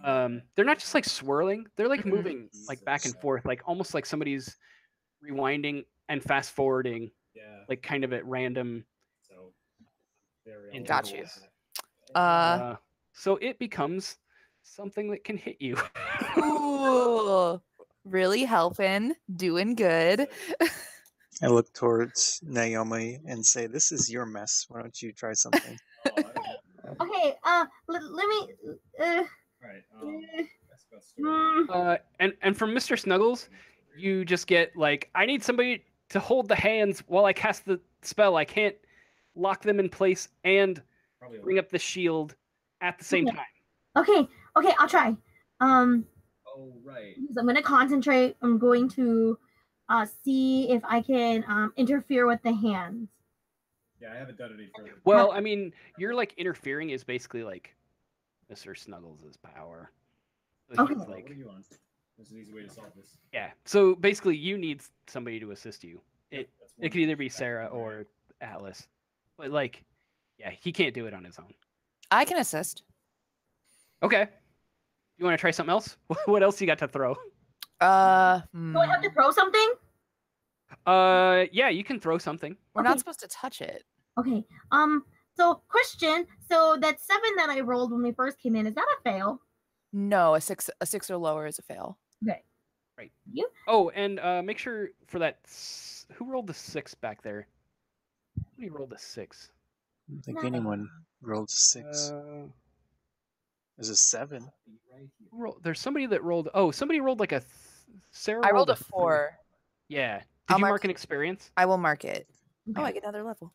[SPEAKER 1] they're not just like swirling, they're like moving like back and forth, like almost like somebody's rewinding and fast forwarding, like kind of at random intervals.
[SPEAKER 3] Got you.
[SPEAKER 1] So it becomes something that can hit you.
[SPEAKER 3] Ooh, really helping, doing good.
[SPEAKER 2] I look towards Naomi and say, "This is your mess. Why don't you try something?"
[SPEAKER 4] Okay. Let me.
[SPEAKER 1] And from Mr. Snuggles, you just get like, I need somebody to hold the hands while I cast the spell. I can't lock them in place and bring up the shield at the same time.
[SPEAKER 4] Okay, I'll try.
[SPEAKER 7] Oh, right.
[SPEAKER 4] I'm going to concentrate. I'm going to see if I can interfere with the hands.
[SPEAKER 7] Yeah, I haven't done any further.
[SPEAKER 1] Well, I mean, you're like interfering is basically like Mr. Snuggles' power. So
[SPEAKER 4] Okay.
[SPEAKER 1] he's like,
[SPEAKER 7] What are you on? There's an easy way to solve this.
[SPEAKER 1] yeah. So basically, you need somebody to assist you.
[SPEAKER 7] That's
[SPEAKER 1] It could either be Sarah or Atlas, but like, yeah, he can't do it on his own.
[SPEAKER 3] I can assist.
[SPEAKER 1] Okay. You want to try something else? What else you got to throw?
[SPEAKER 4] Do I have to throw something?
[SPEAKER 1] Yeah, you can throw something.
[SPEAKER 3] We're not supposed to touch it.
[SPEAKER 4] Okay. So question. So that 7 that I rolled when we first came in, is that a fail?
[SPEAKER 3] No, a six or lower is a fail.
[SPEAKER 4] Okay.
[SPEAKER 1] Right.
[SPEAKER 4] You?
[SPEAKER 1] Oh, and make sure for that. Who rolled the 6 back there? Who rolled the 6?
[SPEAKER 2] I don't think anyone rolled a 6. There's a 7.
[SPEAKER 1] There's somebody that rolled. Oh, somebody rolled like a. Sarah.
[SPEAKER 3] I rolled a
[SPEAKER 1] 3.
[SPEAKER 3] 4.
[SPEAKER 1] Yeah. Did
[SPEAKER 3] I'll
[SPEAKER 1] you
[SPEAKER 3] mark
[SPEAKER 1] mark an experience?
[SPEAKER 3] I will mark it.
[SPEAKER 4] Okay.
[SPEAKER 3] Oh, I get another level.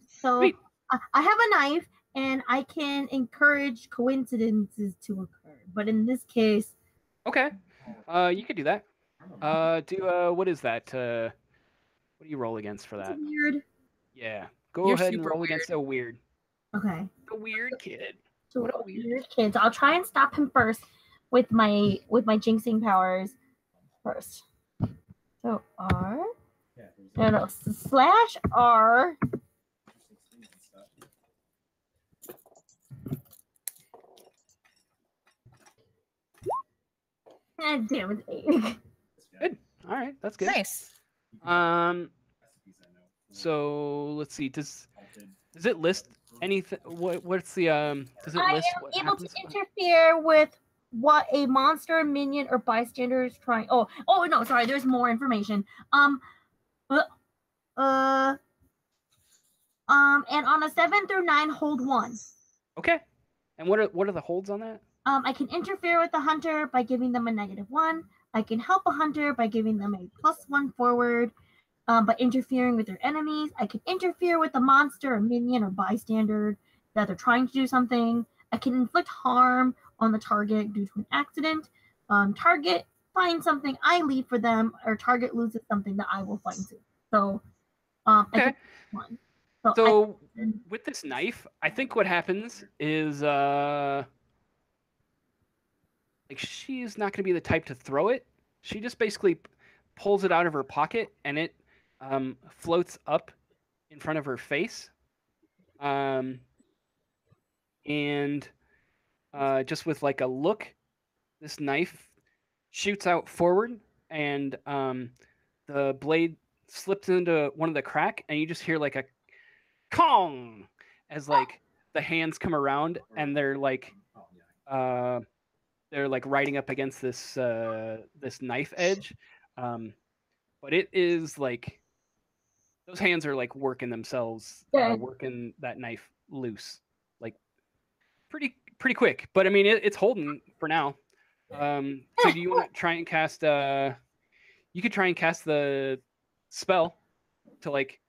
[SPEAKER 4] So
[SPEAKER 1] Sweet.
[SPEAKER 4] I have a knife and I can encourage coincidences to occur. But in this case,
[SPEAKER 1] Okay. You could do that. What is that? What do you roll against for
[SPEAKER 4] it's
[SPEAKER 1] that?
[SPEAKER 4] weird.
[SPEAKER 1] Yeah. Go
[SPEAKER 3] You're
[SPEAKER 1] ahead and
[SPEAKER 3] super
[SPEAKER 1] roll
[SPEAKER 3] weird.
[SPEAKER 1] against a weird.
[SPEAKER 4] Okay.
[SPEAKER 1] A weird kid.
[SPEAKER 4] So
[SPEAKER 1] What a
[SPEAKER 4] weird kids. I'll try and stop him first with my jinxing powers first. So R. No, slash R. Damn, it's 8.
[SPEAKER 1] Good. All right, that's good.
[SPEAKER 3] Nice.
[SPEAKER 1] So let's see. Does it list anything? What's the Does it
[SPEAKER 4] I
[SPEAKER 1] list
[SPEAKER 4] am
[SPEAKER 1] what
[SPEAKER 4] able
[SPEAKER 1] happens?
[SPEAKER 4] to interfere with what a monster, minion, or bystander is trying. Oh no, sorry. There's more information. And on a 7 through 9, hold 1.
[SPEAKER 1] Okay. And what are the holds on that?
[SPEAKER 4] I can interfere with the hunter by giving them a -1. I can help a hunter by giving them a +1 forward. By interfering with their enemies, I can interfere with the monster, or minion, or bystander that they're trying to do something. I can inflict harm on the target due to an accident. Target finds something, I leave for them, or target loses something that I will find soon. So,
[SPEAKER 1] Okay.
[SPEAKER 4] I can one.
[SPEAKER 1] So with this knife, I think what happens is like she's not going to be the type to throw it. She just basically pulls it out of her pocket and it floats up in front of her face. And just with like a look, this knife shoots out forward and the blade slips into one of the crack and you just hear like a Kong as like the hands come around and they're like riding up against this this knife edge, but it is like those hands are like working themselves, working that knife loose, like pretty quick. But I mean, it's holding for now. So do you want to try and cast? You could try and cast the spell to like.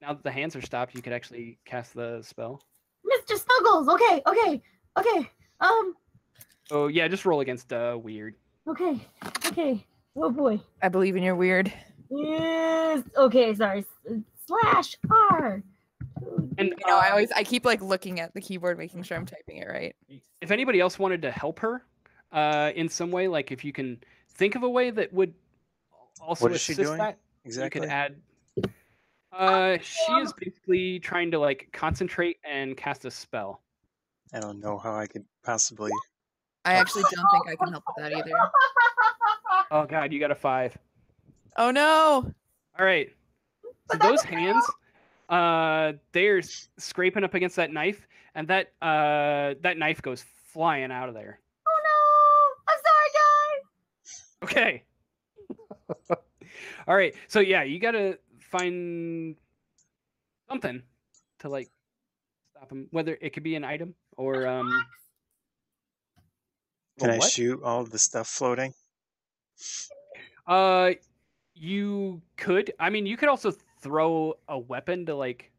[SPEAKER 1] Now that the hands are stopped, you could actually cast the spell.
[SPEAKER 4] Mr. Snuggles. Okay.
[SPEAKER 1] Oh yeah, just roll against weird.
[SPEAKER 4] Okay. Oh boy.
[SPEAKER 3] I believe in your weird.
[SPEAKER 4] Yes. Okay. Sorry. Slash R.
[SPEAKER 1] And
[SPEAKER 3] You know, I keep like looking at the keyboard, making sure I'm typing it right.
[SPEAKER 1] if anybody else wanted to help her, in some way, like if you can think of a way that would also
[SPEAKER 2] What is she
[SPEAKER 1] assist
[SPEAKER 2] doing
[SPEAKER 1] that,
[SPEAKER 2] exactly?
[SPEAKER 1] you could add. She is basically trying to like concentrate and cast a spell.
[SPEAKER 2] I don't know how I could possibly.
[SPEAKER 3] I actually don't think I can help with that either.
[SPEAKER 1] Oh god, you got a 5.
[SPEAKER 3] Oh no!
[SPEAKER 1] All right. So those hands, they're scraping up against that knife, and that knife goes flying out of there.
[SPEAKER 4] Oh no! I'm sorry, guys.
[SPEAKER 1] Okay. All right. So yeah, you gotta find something to like stop him. Whether it could be an item or
[SPEAKER 2] Can I
[SPEAKER 1] what?
[SPEAKER 2] shoot all the stuff floating?
[SPEAKER 1] You could. I mean, you could also throw a weapon to like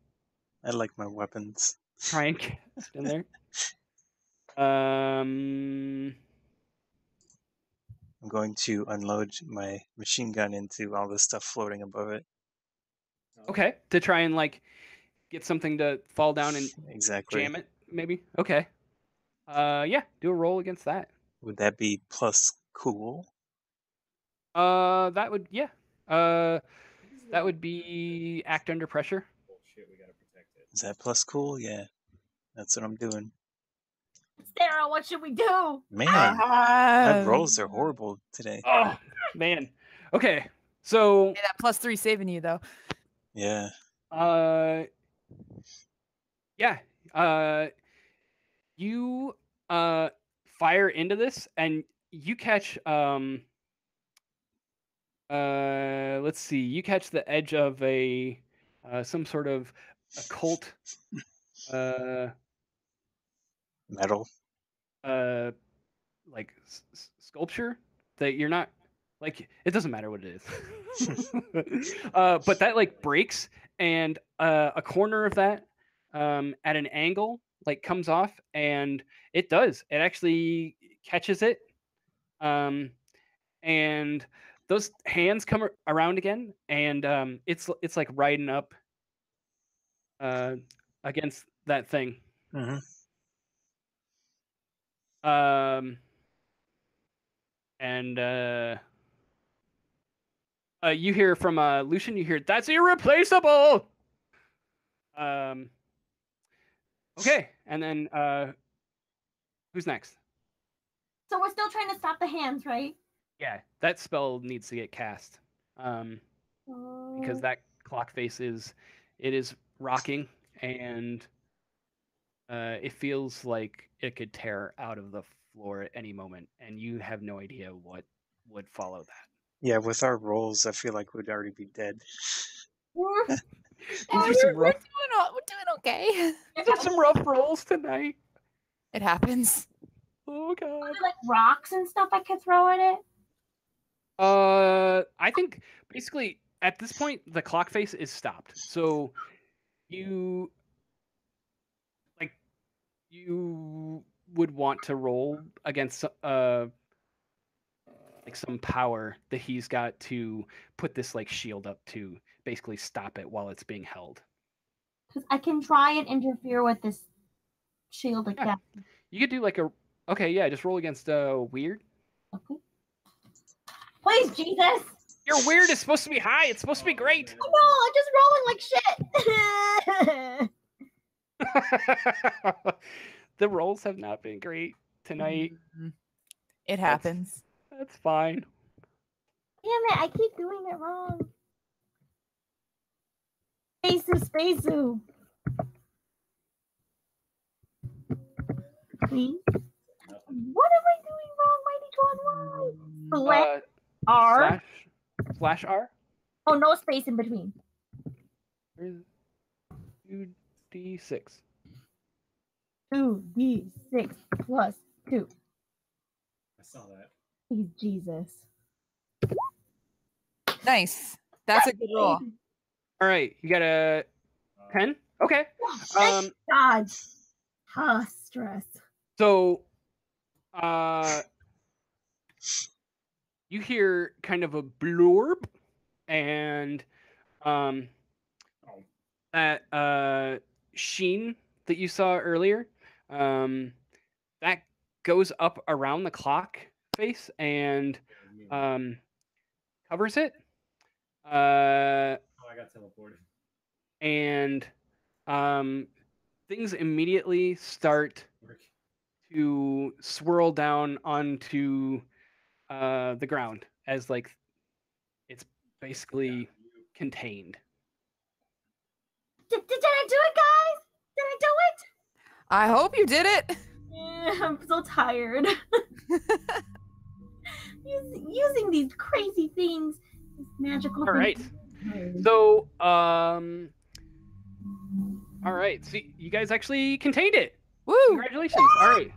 [SPEAKER 2] I like my weapons.
[SPEAKER 1] try and cast in there. Um.
[SPEAKER 2] I'm going to unload my machine gun into all the stuff floating above it.
[SPEAKER 1] Okay. To try and like get something to fall down and
[SPEAKER 2] Exactly.
[SPEAKER 1] jam it, maybe. Okay. Yeah. Do a roll against that.
[SPEAKER 2] Would that be plus cool?
[SPEAKER 1] That would yeah. That would be act under pressure.
[SPEAKER 7] Oh shit, we gotta protect it.
[SPEAKER 2] Is that plus cool? Yeah. That's what I'm doing.
[SPEAKER 4] Sarah, what should we do?
[SPEAKER 2] Man, my
[SPEAKER 3] Ah.
[SPEAKER 2] rolls are horrible today.
[SPEAKER 1] Oh man. Okay. So
[SPEAKER 3] Hey, that +3 saving you though.
[SPEAKER 2] Yeah.
[SPEAKER 1] yeah. You fire into this and you catch let's see, you catch the edge of a some sort of occult
[SPEAKER 2] Metal.
[SPEAKER 1] like sculpture that you're not like, it doesn't matter what it is. But that like breaks and a corner of that at an angle like comes off, and it actually catches it, and those hands come around again, and it's like riding up against that thing.
[SPEAKER 2] Mm-hmm.
[SPEAKER 1] And you hear from Lucian, you hear, "That's irreplaceable!" Okay, and then who's next?
[SPEAKER 4] So we're still trying to stop the hands, right?
[SPEAKER 1] Yeah, that spell needs to get cast. Because that clock face is rocking, and it feels like it could tear out of the floor at any moment, and you have no idea what would follow that.
[SPEAKER 2] Yeah, with our rolls, I feel like we'd already be dead.
[SPEAKER 1] These are some rough,
[SPEAKER 3] We're doing okay.
[SPEAKER 1] these are some rough rolls tonight.
[SPEAKER 3] It happens.
[SPEAKER 1] Oh
[SPEAKER 4] Are
[SPEAKER 1] god.
[SPEAKER 4] there, like rocks and stuff I could throw at it?
[SPEAKER 1] I think basically at this point the clock face is stopped. So you would want to roll against like some power that he's got to put this like shield up to basically stop it while it's being held.
[SPEAKER 4] Because I can try and interfere with this shield like that.
[SPEAKER 1] You could do like just roll against weird.
[SPEAKER 4] Okay. Please, Jesus!
[SPEAKER 1] Your weird is supposed to be high. It's supposed to be great.
[SPEAKER 4] I know, I'm just rolling like shit.
[SPEAKER 1] The rolls have not been great tonight.
[SPEAKER 3] It happens.
[SPEAKER 1] That's fine.
[SPEAKER 4] Damn it, I keep doing it wrong. Spacesu. Please. What am I doing wrong, Mighty John? Why? Select R.
[SPEAKER 1] Slash R.
[SPEAKER 4] Oh, no space in between.
[SPEAKER 1] 2d6.
[SPEAKER 4] 2d6 plus 2.
[SPEAKER 7] I saw that.
[SPEAKER 4] Please, Jesus.
[SPEAKER 3] Nice. That's a good roll.
[SPEAKER 1] All right, you got a 10. Okay.
[SPEAKER 4] Thank God. Stress.
[SPEAKER 1] So, you hear kind of a blurb, and that sheen that you saw earlier, that goes up around the clock face and covers it.
[SPEAKER 7] I got teleported.
[SPEAKER 1] And things immediately start to swirl down onto the ground as like it's basically contained.
[SPEAKER 4] Did I do it, guys? Did I do it?
[SPEAKER 3] I hope you did it.
[SPEAKER 4] I'm so tired. Using these crazy things, these magical
[SPEAKER 1] All right.
[SPEAKER 4] things.
[SPEAKER 1] So, all right. So you guys actually contained it.
[SPEAKER 3] Woo!
[SPEAKER 1] Congratulations. All right.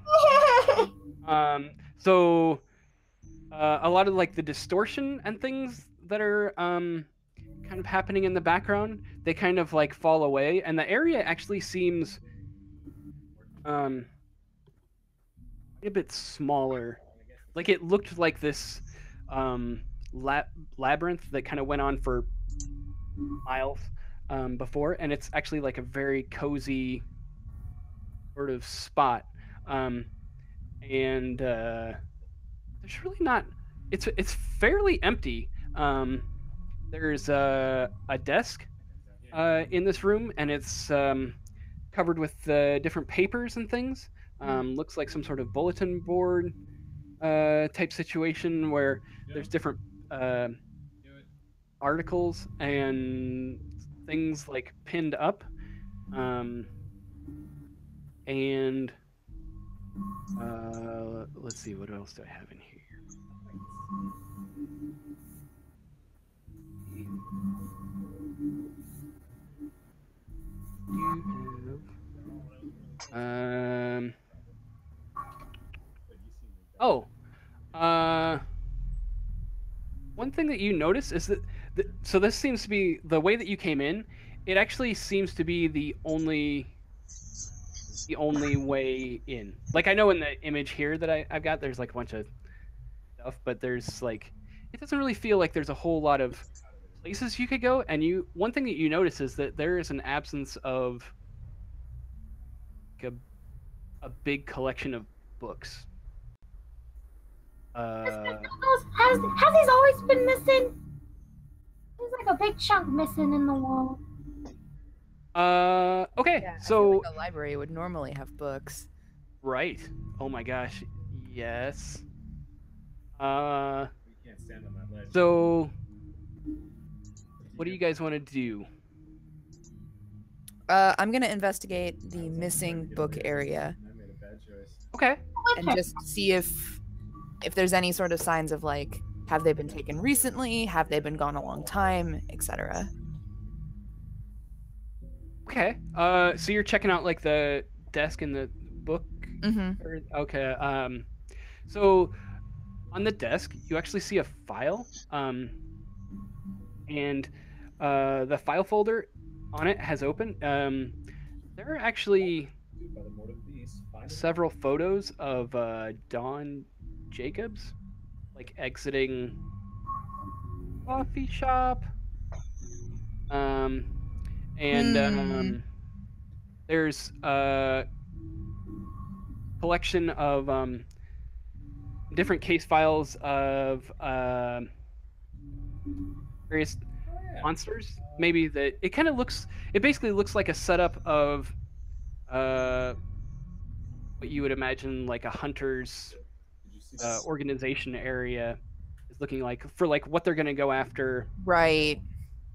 [SPEAKER 1] So a lot of like the distortion and things that are kind of happening in the background, they kind of like fall away, and the area actually seems quite a bit smaller. Like it looked like this labyrinth that kind of went on for miles before, and it's actually like a very cozy sort of spot. And there's really not. It's fairly empty. There's a desk in this room, and it's covered with different papers and things. Looks like some sort of bulletin board type situation where there's different articles and things like pinned up. And let's see, what else do I have in here? One thing that you notice is that so this seems to be the way that you came in. It actually seems to be the only way in. Like I know in the image here that I've got, there's like a bunch of stuff, but there's like it doesn't really feel like there's a whole lot of places you could go. And one thing that you notice is that there is an absence of like a big collection of books.
[SPEAKER 4] Has these always been missing? There's like a big chunk missing in the wall.
[SPEAKER 1] Okay,
[SPEAKER 3] Yeah,
[SPEAKER 1] so
[SPEAKER 3] I feel like a library would normally have books.
[SPEAKER 1] right. Oh my gosh, yes.
[SPEAKER 7] We can't stand on that ledge.
[SPEAKER 1] So what do you guys want to do?
[SPEAKER 3] I'm gonna investigate the missing book area
[SPEAKER 7] I made a bad choice.
[SPEAKER 1] Okay.
[SPEAKER 3] and just see if there's any sort of signs of like, have they been taken recently? Have they been gone a long time, etc.
[SPEAKER 1] Okay. So you're checking out like the desk and the book.
[SPEAKER 3] Mm-hmm.
[SPEAKER 1] Okay. So on the desk, you actually see a file. And the file folder on it has opened. There are actually
[SPEAKER 7] By the mortal beast.
[SPEAKER 1] several photos of Dawn Jacobs, like exiting coffee shop. There's a collection of different case files of various monsters. Maybe that it kind of looks. It basically looks like a setup of what you would imagine like a hunter's organization area is looking like for like what they're gonna go after
[SPEAKER 3] Right.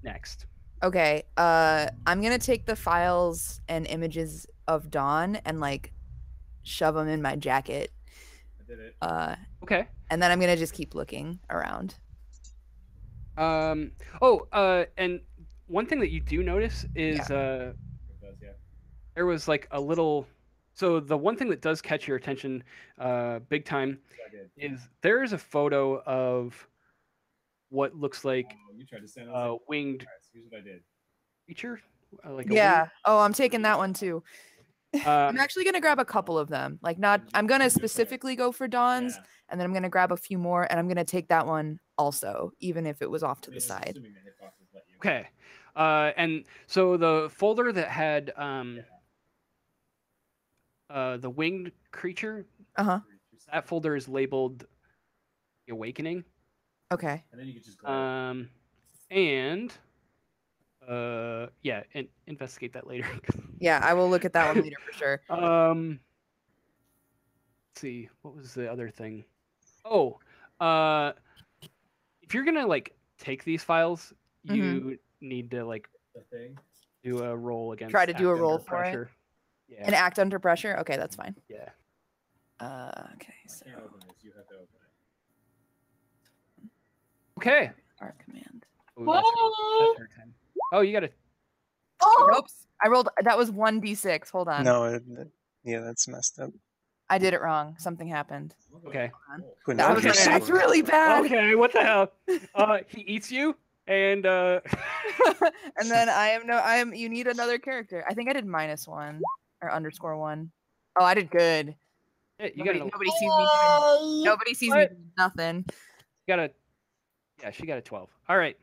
[SPEAKER 1] next.
[SPEAKER 3] Okay. I'm gonna take the files and images of Dawn and like shove them in my jacket.
[SPEAKER 7] I did it.
[SPEAKER 1] Okay.
[SPEAKER 3] And then I'm gonna just keep looking around.
[SPEAKER 1] And one thing that you do notice is
[SPEAKER 7] It does, yeah.
[SPEAKER 1] there was like a little. So the one thing that does catch your attention, big time,
[SPEAKER 7] I did.
[SPEAKER 1] is there is a photo of what looks like
[SPEAKER 7] Oh, you tried to stand
[SPEAKER 1] a winged
[SPEAKER 7] Alright, so here's what I did.
[SPEAKER 1] creature, like a
[SPEAKER 3] Yeah. Oh, I'm taking that one too.
[SPEAKER 1] winged,
[SPEAKER 3] I'm actually gonna grab a couple of them. Like not. I'm gonna specifically go for Dawn's,
[SPEAKER 7] Yeah.
[SPEAKER 3] and then I'm gonna grab a few more, and I'm gonna take that one also, even if it was off to the
[SPEAKER 7] Just
[SPEAKER 3] side.
[SPEAKER 7] assuming the hitboxes let you.
[SPEAKER 1] Okay. And so the folder that had the winged creature,
[SPEAKER 3] Uh-huh.
[SPEAKER 1] that folder is labeled The Awakening.
[SPEAKER 3] Okay.
[SPEAKER 7] And then you could just go.
[SPEAKER 1] Investigate that later.
[SPEAKER 3] Yeah, I will look at that one later for sure.
[SPEAKER 1] Let's see, what was the other thing? Oh, if you're gonna like take these files, you need to like
[SPEAKER 7] The thing.
[SPEAKER 1] do a roll against.
[SPEAKER 3] Try to do a
[SPEAKER 1] act
[SPEAKER 3] roll
[SPEAKER 1] under
[SPEAKER 3] for it?
[SPEAKER 1] pressure. Yeah.
[SPEAKER 3] And act under pressure. Okay, that's fine.
[SPEAKER 1] Yeah.
[SPEAKER 3] Okay.
[SPEAKER 7] I
[SPEAKER 3] So
[SPEAKER 7] can't open this. You have to open it.
[SPEAKER 1] Okay.
[SPEAKER 3] art command.
[SPEAKER 1] Ooh, that's her time. Oh, you gotta.
[SPEAKER 4] Oh,
[SPEAKER 3] Oops. I rolled. That was 1d6. Hold on.
[SPEAKER 2] No, yeah, that's messed up.
[SPEAKER 3] I did it wrong. Something happened.
[SPEAKER 6] Okay.
[SPEAKER 2] Couldn't
[SPEAKER 3] That was
[SPEAKER 2] figure
[SPEAKER 6] Okay.
[SPEAKER 3] that's really bad.
[SPEAKER 6] Okay, what the hell? He eats you, and
[SPEAKER 3] And then I am. You need another character. I think I did -1 or _1. Oh, I did good.
[SPEAKER 6] yeah, you got
[SPEAKER 3] Nobody,
[SPEAKER 6] a,
[SPEAKER 3] nobody sees me doing.
[SPEAKER 4] Yay!
[SPEAKER 3] Nobody sees me doing nothing.
[SPEAKER 6] yeah, she got a 12. All right.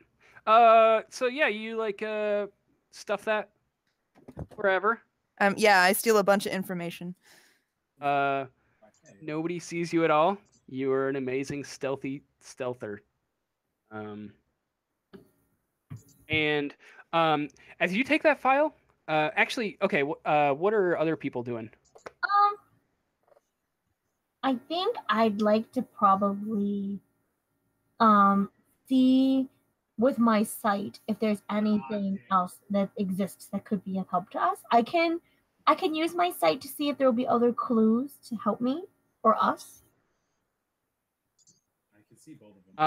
[SPEAKER 6] So yeah, you like stuff that wherever.
[SPEAKER 3] Yeah, I steal a bunch of information.
[SPEAKER 6] Nobody sees you at all. You are an amazing stealther. And as you take that file, actually, okay, what are other people doing?
[SPEAKER 4] I think I'd like to probably see with my sight if there's anything else that exists that could be of help to us. I can use my sight to see if there will be other clues to help me or us.
[SPEAKER 7] I can see both of them.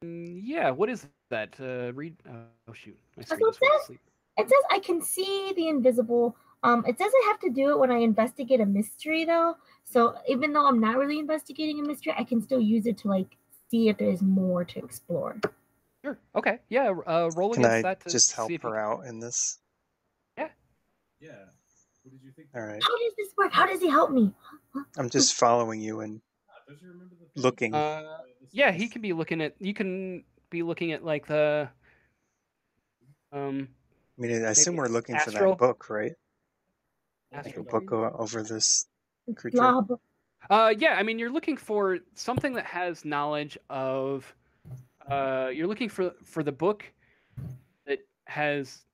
[SPEAKER 6] Yeah, what is that? Read. Oh shoot, my
[SPEAKER 4] So
[SPEAKER 6] screen just went to sleep.
[SPEAKER 4] it says I can see the invisible. It says I have to do it when I investigate a mystery though. So even though I'm not really investigating a mystery, I can still use it to like see if there's more to explore.
[SPEAKER 6] Sure. Okay. Yeah. Roll
[SPEAKER 2] Can
[SPEAKER 6] against
[SPEAKER 2] I
[SPEAKER 6] that to
[SPEAKER 2] just help
[SPEAKER 6] see if you
[SPEAKER 2] her out in this?
[SPEAKER 7] Yeah. What did you think?
[SPEAKER 2] All right.
[SPEAKER 4] How does this work? How does he help me?
[SPEAKER 2] I'm just following you and
[SPEAKER 7] Don't you remember the thing?
[SPEAKER 2] looking.
[SPEAKER 6] Yeah, he can be looking at. You can be looking at like the.
[SPEAKER 2] I mean, I assume
[SPEAKER 6] maybe
[SPEAKER 2] we're looking for
[SPEAKER 6] astral?
[SPEAKER 2] that book, right? Like a
[SPEAKER 6] Astral
[SPEAKER 2] book over this creature.
[SPEAKER 4] Blob.
[SPEAKER 6] Yeah, I mean, you're looking for something that has knowledge of. You're looking for the book that has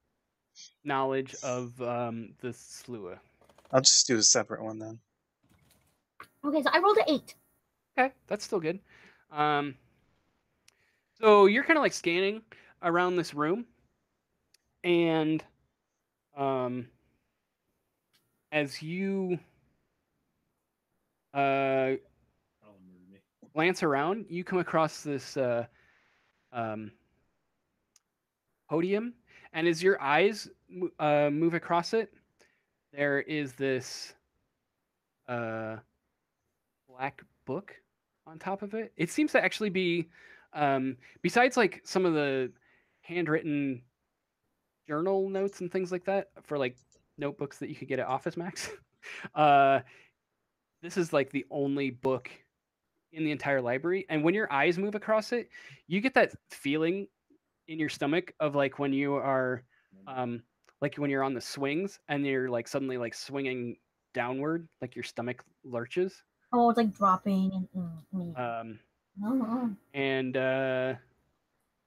[SPEAKER 6] knowledge of the Slua.
[SPEAKER 2] I'll just do a separate one then.
[SPEAKER 4] Okay, so I rolled an 8.
[SPEAKER 6] Okay, that's still good. So you're kind of like scanning around this room, and as you glance around, you come across this podium, and as your eyes move across it, there is this black book on top of it. It seems to actually be, besides like some of the handwritten journal notes and things like that for like notebooks that you could get at Office Max. This is like the only book in the entire library, and when your eyes move across it, you get that feeling in your stomach of like when you are like when you're on the swings and you're like suddenly like swinging downward, like your stomach lurches.
[SPEAKER 4] Oh, it's like dropping and
[SPEAKER 6] And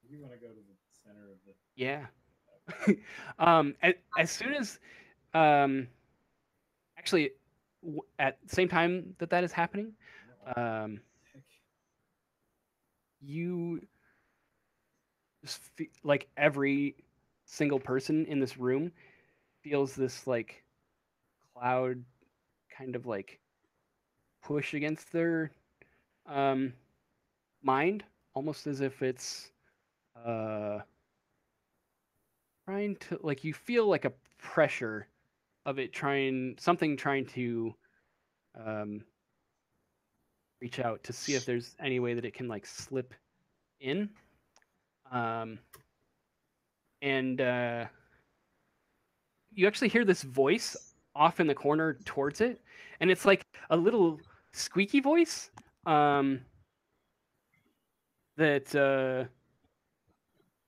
[SPEAKER 7] You want to go to the center of the.
[SPEAKER 6] yeah. As soon as actually at the same time that is happening, you just like every single person in this room feels this like cloud kind of like push against their mind, almost as if it's trying to like you feel like a pressure of it trying to reach out to see if there's any way that it can like slip in. And you actually hear this voice off in the corner towards it, and it's like a little squeaky voice that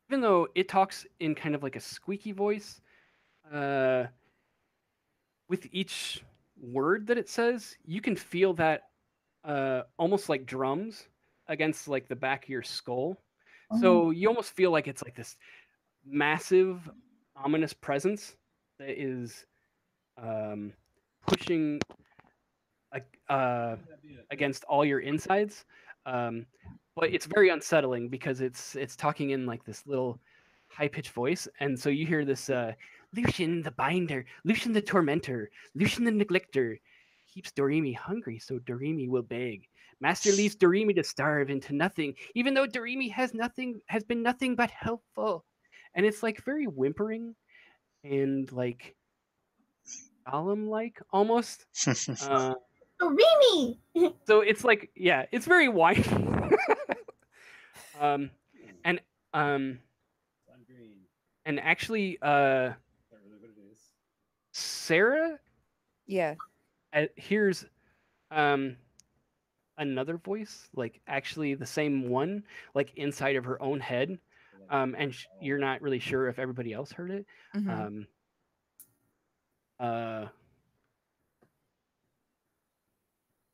[SPEAKER 6] even though it talks in kind of like a squeaky voice, with each word that it says, you can feel that almost like drums against like the back of your skull. So you almost feel like it's like this massive, ominous presence that is pushing against all your insides. But it's very unsettling because it's talking in like this little high-pitched voice, and so you hear this Lucian the Binder, Lucian the Tormentor, Lucian the Neglector keeps Doremi hungry, so Doremi will beg. Master leaves Doremi to starve into nothing, even though Doremi has been nothing but helpful. And it's like very whimpering and like golem-like almost.
[SPEAKER 4] Remy!
[SPEAKER 6] So it's like, yeah, it's very whiny. um, and
[SPEAKER 7] Sun green.
[SPEAKER 6] and actually,
[SPEAKER 7] Is that really what it is?
[SPEAKER 6] Sarah
[SPEAKER 3] Yeah.
[SPEAKER 6] here's another voice, like actually the same one, like inside of her own head, and you're not really sure if everybody else heard it.
[SPEAKER 3] Mhm.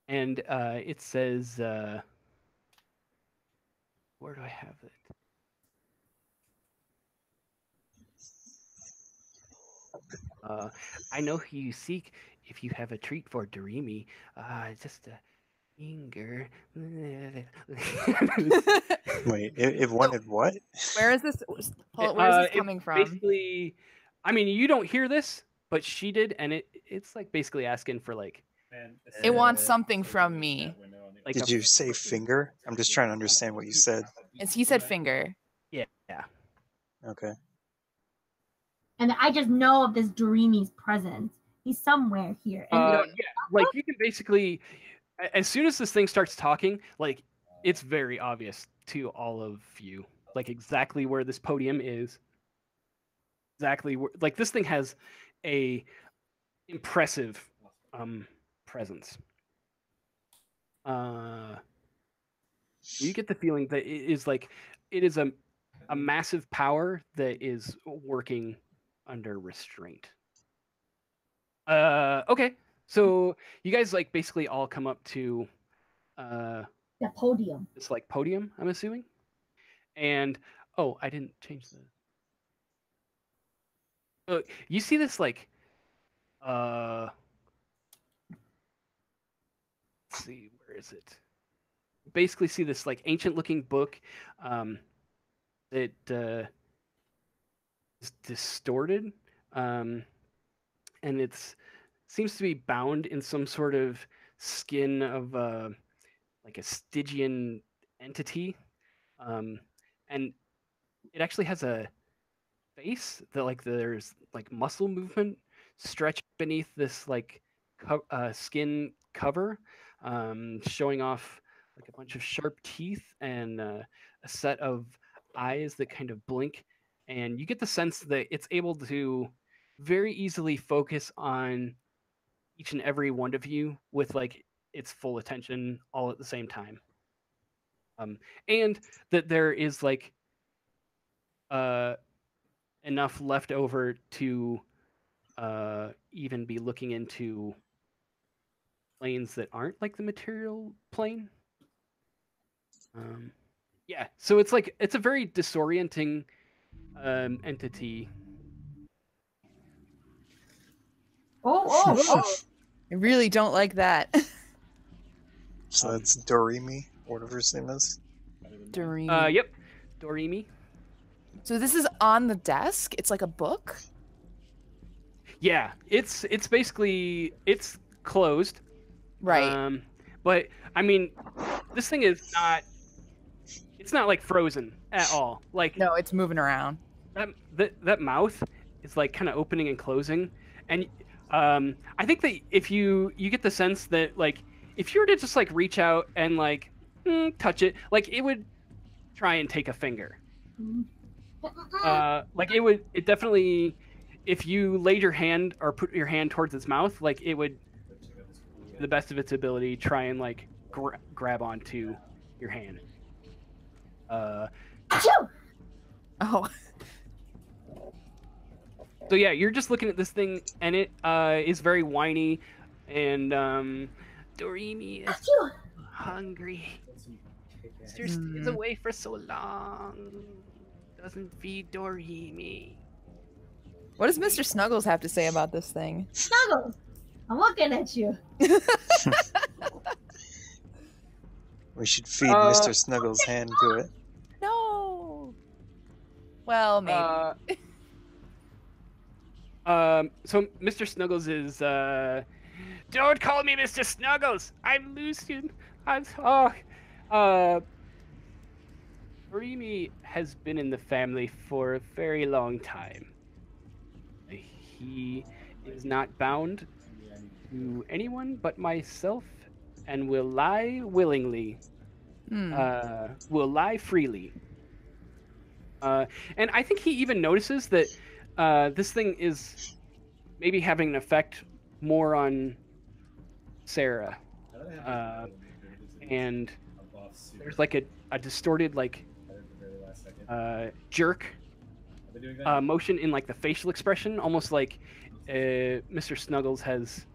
[SPEAKER 6] And it says, where do I have it? I know who you seek. If you have a treat for Doremi, just a finger.
[SPEAKER 2] Wait, it wanted what?
[SPEAKER 3] Where is this? Where is this
[SPEAKER 6] It
[SPEAKER 3] coming from?
[SPEAKER 6] Basically, I mean, you don't hear this, but she did, and it's like basically asking for like.
[SPEAKER 7] Man,
[SPEAKER 3] It wants something from me.
[SPEAKER 6] Like
[SPEAKER 2] Did you say finger? I'm just trying to understand what you said.
[SPEAKER 3] He said finger.
[SPEAKER 6] Yeah.
[SPEAKER 2] Okay.
[SPEAKER 4] And I just know of this Doremi's presence. He's somewhere here. And
[SPEAKER 6] Yeah, like you can basically, as soon as this thing starts talking, like it's very obvious to all of you, like exactly where this podium is. Exactly where, like this thing has a impressive presence. You get the feeling that it is like it is a massive power that is working under restraint. Okay, so you guys like basically all come up to
[SPEAKER 4] the podium.
[SPEAKER 6] this like podium, I'm assuming, and oh, I didn't change the. You see this like let's see, where is it? Basically see this like ancient looking book that is distorted, and it's seems to be bound in some sort of skin of like a Stygian entity, and it actually has a face that like there's like muscle movement stretched beneath this like skin cover, showing off like a bunch of sharp teeth and a set of eyes that kind of blink, and you get the sense that it's able to very easily focus on each and every one of you with like its full attention all at the same time, and that there is like enough left over to even be looking into planes that aren't like the material plane. Yeah, so it's like it's a very disorienting entity.
[SPEAKER 4] Oh.
[SPEAKER 3] I really don't like that.
[SPEAKER 2] So that's Doremi, whatever his name is.
[SPEAKER 3] Doremi.
[SPEAKER 6] Yep, Doremi.
[SPEAKER 3] So this is on the desk. It's like a book.
[SPEAKER 6] Yeah, it's basically it's closed.
[SPEAKER 3] Right.
[SPEAKER 6] But I mean, this thing is not. It's not like frozen at all. Like
[SPEAKER 3] No, it's moving around.
[SPEAKER 6] That mouth is like kind of opening and closing, and I think that if you get the sense that like if you were to just like reach out and like touch it, like it would try and take a finger. Like it definitely, if you laid your hand or put your hand towards its mouth, like it would, to the best of its ability, try and like grab onto your hand.
[SPEAKER 3] Oh.
[SPEAKER 6] So yeah, you're just looking at this thing, and it is very whiny, and Doremi is hungry. Sister stays away for so long. Doesn't feed Doremi.
[SPEAKER 3] What does Mr. Snuggles have to say about this thing?
[SPEAKER 4] Snuggles, I'm looking at you.
[SPEAKER 2] We should feed Mr. Snuggles' hand to it.
[SPEAKER 3] No. Well, maybe.
[SPEAKER 6] So Mr. Snuggles is don't call me Mr. Snuggles. I'm Lucian. Doremi has been in the family for a very long time. He is not bound to anyone but myself, and will lie willingly. Will lie freely. And I think he even notices that this thing is maybe having an effect more on Sarah. And there's like a distorted like jerk motion in like the facial expression, almost like Mr. Snuggles has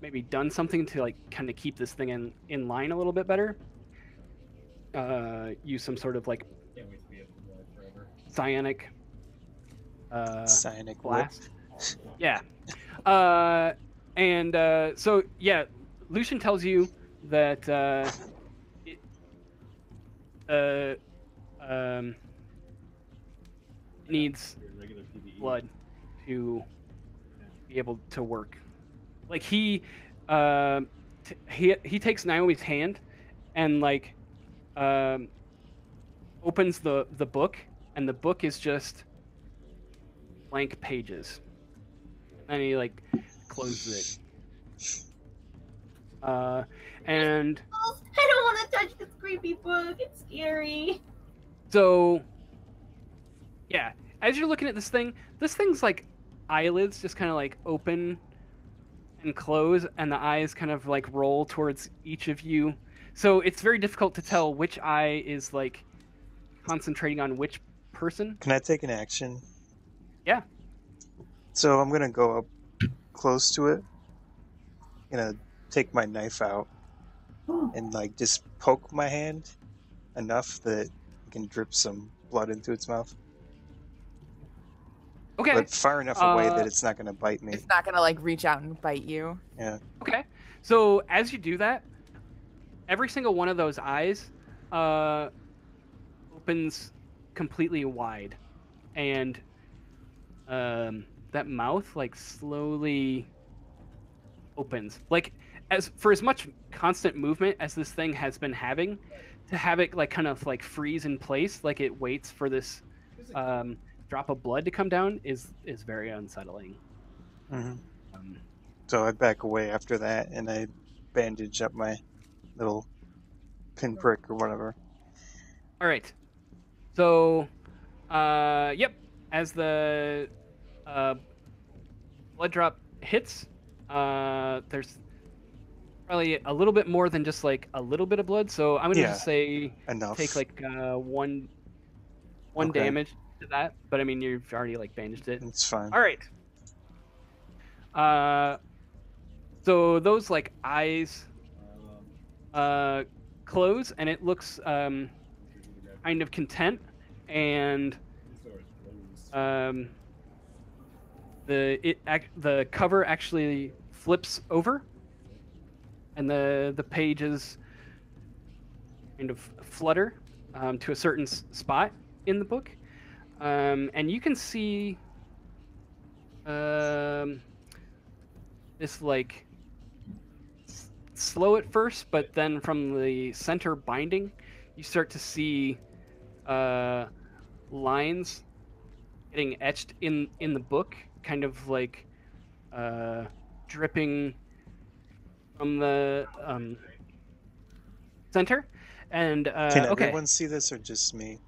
[SPEAKER 6] maybe done something to like kind of keep this thing in line a little bit better. Use some sort of like cyanic blast. Yeah. So yeah, Lucian tells you that needs blood to be able to work. Like he takes Naomi's hand and like opens the book, and the book is just blank pages, and he like closes it. And
[SPEAKER 4] I don't want to touch this creepy book. It's scary.
[SPEAKER 6] So yeah, as you're looking at this thing's like eyelids just kind of like open and close, and the eyes kind of like roll towards each of you. So it's very difficult to tell which eye is like concentrating on which person.
[SPEAKER 2] Can I take an action?
[SPEAKER 6] Yeah.
[SPEAKER 2] So I'm gonna go up close to it. Gonna take my knife out and like just poke my hand enough that I can drip some blood into its mouth.
[SPEAKER 6] Okay.
[SPEAKER 2] But far enough away that it's not gonna bite me.
[SPEAKER 3] It's not gonna like reach out and bite you.
[SPEAKER 2] Yeah.
[SPEAKER 6] Okay. So as you do that, every single one of those eyes opens completely wide, and that mouth like slowly opens. Like as much constant movement as this thing has been having, to have it like kind of like freeze in place, like it waits for this drop of blood to come down, is very unsettling.
[SPEAKER 2] Mm-hmm. So I back away after that, and I bandage up my little pinprick or whatever.
[SPEAKER 6] All right. So, yep. As the blood drop hits, there's probably a little bit more than just like a little bit of blood. So I'm gonna just say
[SPEAKER 2] enough.
[SPEAKER 6] Take like one damage to that. But I mean, you've already like bandaged it.
[SPEAKER 2] It's fine.
[SPEAKER 6] All right. So those like eyes close, and it looks kind of content, and the cover actually flips over, and the pages kind of flutter to a certain spot in the book, and you can see this like slow at first, but then from the center binding, you start to see lines getting etched in the book, kind of like dripping from the center. And
[SPEAKER 2] can everyone see this, or just me?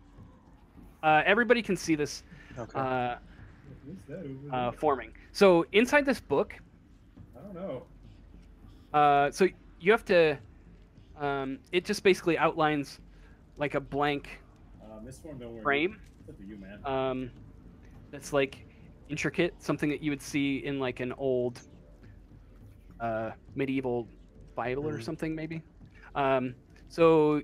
[SPEAKER 6] Everybody can see this forming. So inside this book,
[SPEAKER 7] I don't know.
[SPEAKER 6] so you have to. It just basically outlines like a blank frame.
[SPEAKER 7] You, man.
[SPEAKER 6] That's like intricate, something that you would see in like an old medieval Bible or something, maybe. So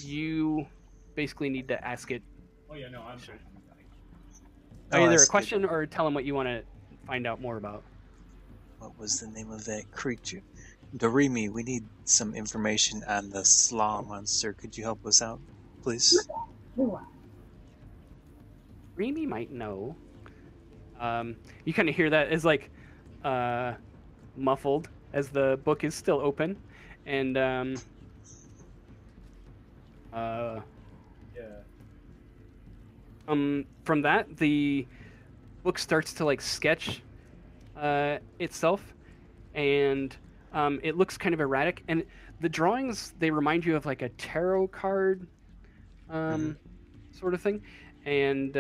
[SPEAKER 6] you basically need to ask it.
[SPEAKER 7] Oh yeah, no, I'm sure.
[SPEAKER 6] Either a question or tell them what you want to find out more about.
[SPEAKER 2] What was the name of that creature? Doremi, we need some information on the slaw monster. Could you help us out, please?
[SPEAKER 6] Remy might know. You kind of hear that as like muffled as the book is still open, and from that the book starts to like sketch itself, and it looks kind of erratic. And the drawings, they remind you of like a tarot card sort of thing. And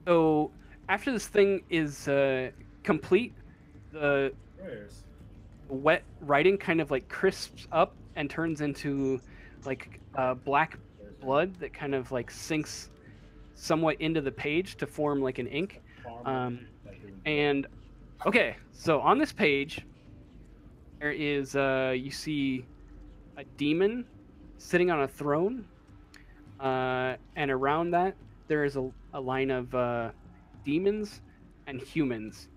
[SPEAKER 6] so after this thing is complete, the
[SPEAKER 7] Prayers.
[SPEAKER 6] wet writing kind of like crisps up and turns into like black blood that kind of like sinks somewhat into the page to form like an ink. And okay, so on this page there is you see a demon sitting on a throne, and around that there is a line of demons and humans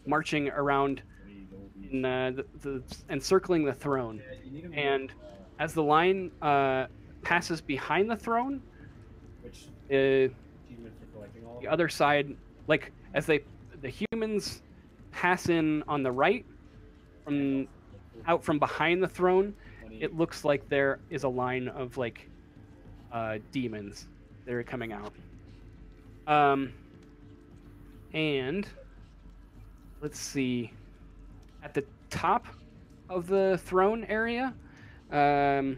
[SPEAKER 6] marching around in the encircling the throne. And as the line passes behind the throne, the other side, like as the humans pass in on the right from behind the throne, it looks like there is a line of like demons that are coming out. And let's see, at the top of the throne area, there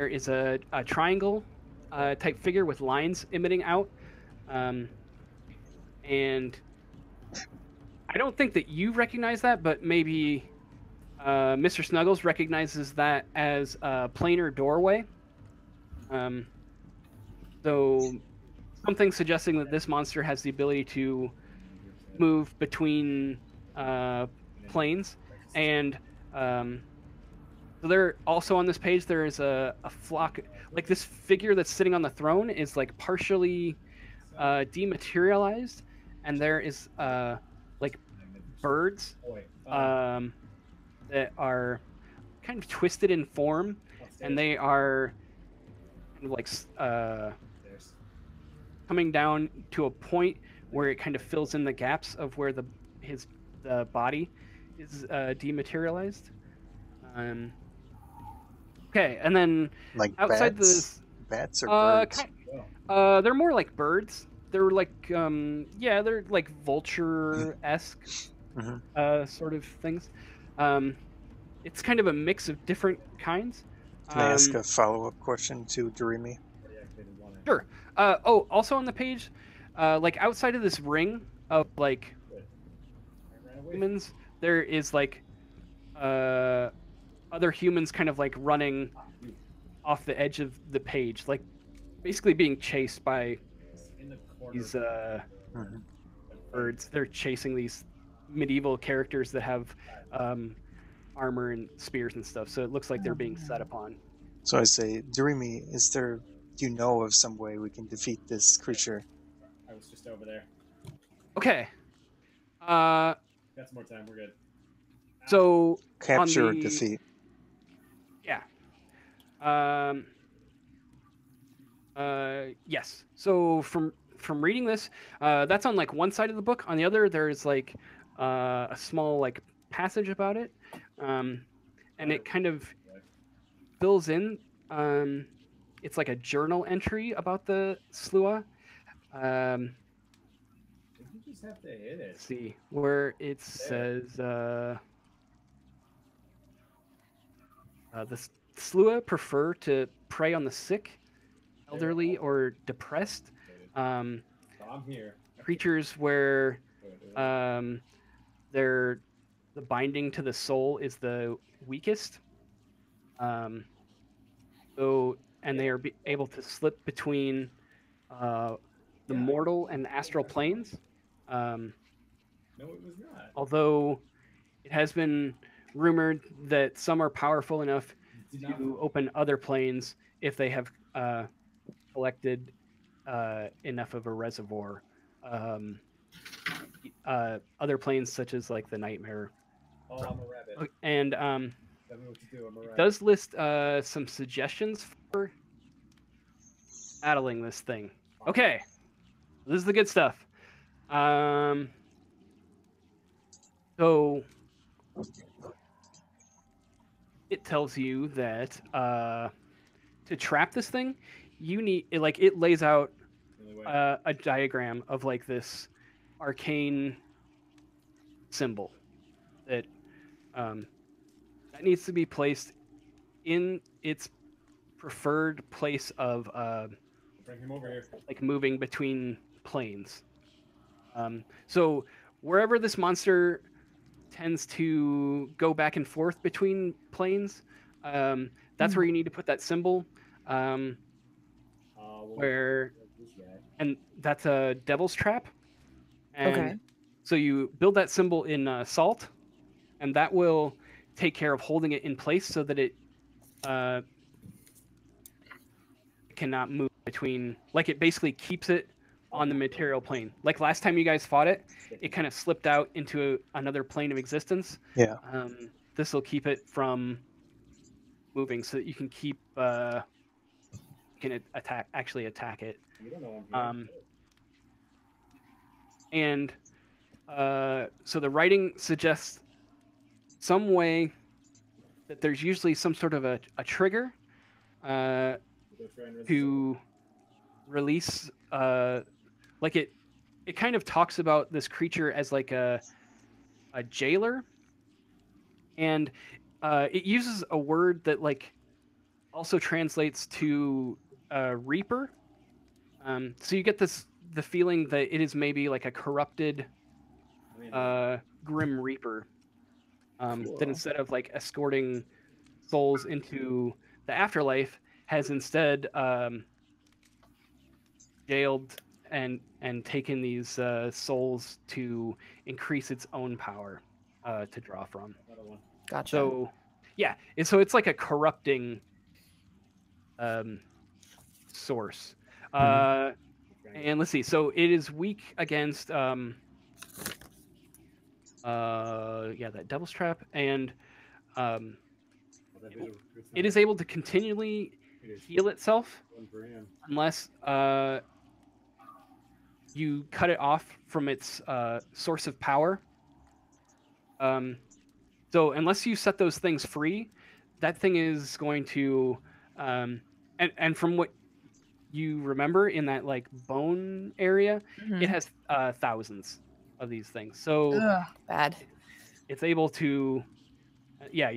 [SPEAKER 6] is a triangle type figure with lines emitting out. And I don't think that you recognize that, but maybe Mr. Snuggles recognizes that as a planar doorway. So something suggesting that this monster has the ability to move between planes. And so there also on this page there is a flock, like this figure that's sitting on the throne is like partially dematerialized, and there is like birds that are kind of twisted in form, and they are kind of like coming down to a point where it kind of fills in the gaps of where the body is dematerialized. Okay, and then
[SPEAKER 2] Like
[SPEAKER 6] outside
[SPEAKER 2] bats or birds?
[SPEAKER 6] they're more like birds. They're like they're like vulture-esque sort of things. It's kind of a mix of different kinds.
[SPEAKER 2] Can I ask a follow-up question to Doremi?
[SPEAKER 6] Sure. Also on the page, like outside of this ring of like humans, there is like other humans kind of like running off the edge of the page, like basically being chased by these birds. They're chasing these medieval characters that have armor and spears and stuff, so it looks like they're being set upon.
[SPEAKER 2] So I say, Doremi, do you know of some way we can defeat this creature?
[SPEAKER 7] I was just over there.
[SPEAKER 6] Okay.
[SPEAKER 7] Got some more time. We're good.
[SPEAKER 6] So
[SPEAKER 2] capture or defeat.
[SPEAKER 6] Yeah. Yes. So from reading this, that's on like one side of the book. On the other, there's like a small like passage about it, and it kind of fills in. It's like a journal entry about the Slua.
[SPEAKER 7] You just have to hit it.
[SPEAKER 6] Let's see where it says the Slua prefer to prey on the sick, elderly, or depressed.
[SPEAKER 7] I'm here.
[SPEAKER 6] Creatures where the binding to the soul is the weakest. And they are able to slip between the mortal and astral planes.
[SPEAKER 7] No, it was not.
[SPEAKER 6] Although it has been rumored that some are powerful enough to open other planes if they have collected enough of a reservoir. Other planes such as like the Nightmare.
[SPEAKER 7] Oh, I'm a rabbit.
[SPEAKER 6] And
[SPEAKER 7] Tell me what to do. I'm a rabbit.
[SPEAKER 6] it does list some suggestions for battling this thing. Okay, this is the good stuff. So it tells you that to trap this thing, you need it lays out a diagram of like this arcane symbol that that needs to be placed in its preferred place of
[SPEAKER 7] Bring him over here.
[SPEAKER 6] like moving between planes. So wherever this monster tends to go back and forth between planes, that's where you need to put that symbol. Where and that's a devil's trap. And
[SPEAKER 3] Okay.
[SPEAKER 6] so you build that symbol in salt, and that will take care of holding it in place so that it cannot move between. Like it basically keeps it on the material plane. Like last time you guys fought it, it kind of slipped out into another plane of existence.
[SPEAKER 2] Yeah.
[SPEAKER 6] This will keep it from moving, so that you can keep actually attack it. And so the writing suggests some way that there's usually some sort of a trigger to release like it kind of talks about this creature as like a jailer, and it uses a word that like also translates to reaper. So you get the feeling that it is maybe like a corrupted grim reaper, that instead of like escorting souls into the afterlife, has instead jailed and taken these souls to increase its own power to draw from.
[SPEAKER 3] Gotcha.
[SPEAKER 6] So yeah, so it's like a corrupting source. And let's see. So it is weak against that devil's trap, and it is able to continually heal itself unless you cut it off from its source of power. So unless you set those things free, that thing is going to and from what you remember in that like bone area, it has thousands of these things. So
[SPEAKER 3] bad.
[SPEAKER 6] It's able to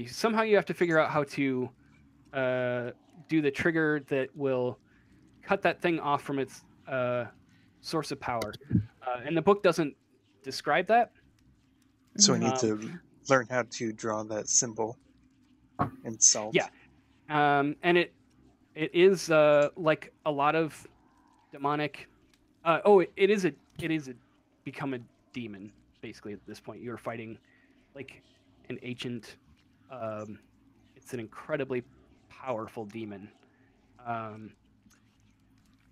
[SPEAKER 6] somehow you have to figure out how to do the trigger that will cut that thing off from its source of power. And the book doesn't describe that.
[SPEAKER 2] So we need to learn how to draw that symbol in salt.
[SPEAKER 6] Yeah. And it is like a lot of demonic it is become a demon basically at this point. You're fighting like an ancient it's an incredibly powerful demon.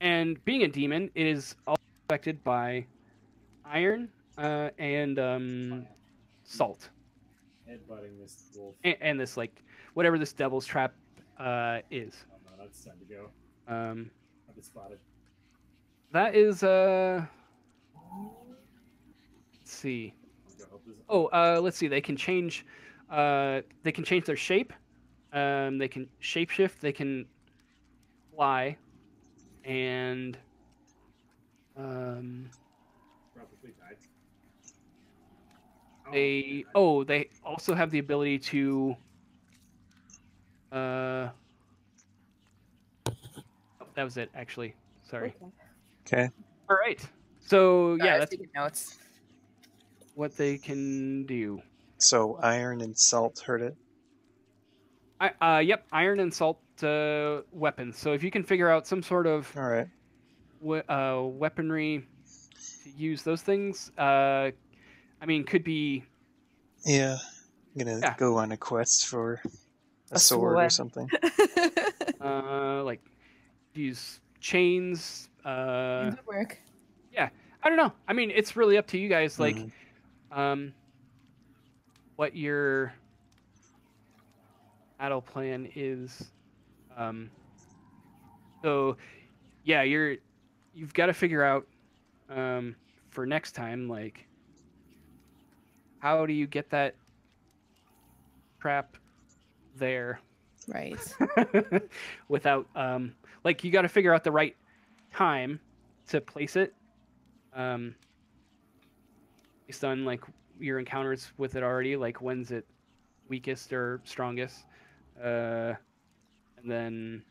[SPEAKER 6] And being a demon, it is also affected by iron and salt.
[SPEAKER 7] Headbutting this wolf.
[SPEAKER 6] And this like whatever this devil's trap is.
[SPEAKER 7] Oh no, that's time to go.
[SPEAKER 6] I've
[SPEAKER 7] been spotted.
[SPEAKER 6] That is let's see. Let's see. They can change their shape. They can shapeshift, they can fly, and they also have the ability to that was it actually. Sorry.
[SPEAKER 2] Okay.
[SPEAKER 6] All right. So
[SPEAKER 3] Sorry,
[SPEAKER 6] yeah,
[SPEAKER 3] I was
[SPEAKER 6] that's
[SPEAKER 3] taking notes.
[SPEAKER 6] what they can do.
[SPEAKER 2] So iron and salt hurt it?
[SPEAKER 6] Yep, iron and salt weapons. So if you can figure out some sort of
[SPEAKER 2] All right.
[SPEAKER 6] Weaponry to use those things, I mean, could be.
[SPEAKER 2] Yeah, I'm gonna go on a quest for a sword or something.
[SPEAKER 6] Like use chains.
[SPEAKER 3] Would work.
[SPEAKER 6] Yeah, I don't know. I mean, it's really up to you guys. Like, what your battle plan is. So, yeah, you've got to figure out for next time, like, how do you get that trap there?
[SPEAKER 3] Right.
[SPEAKER 6] Without like you got to figure out the right time to place it. based on like your encounters with it already, like when's it weakest or strongest, and then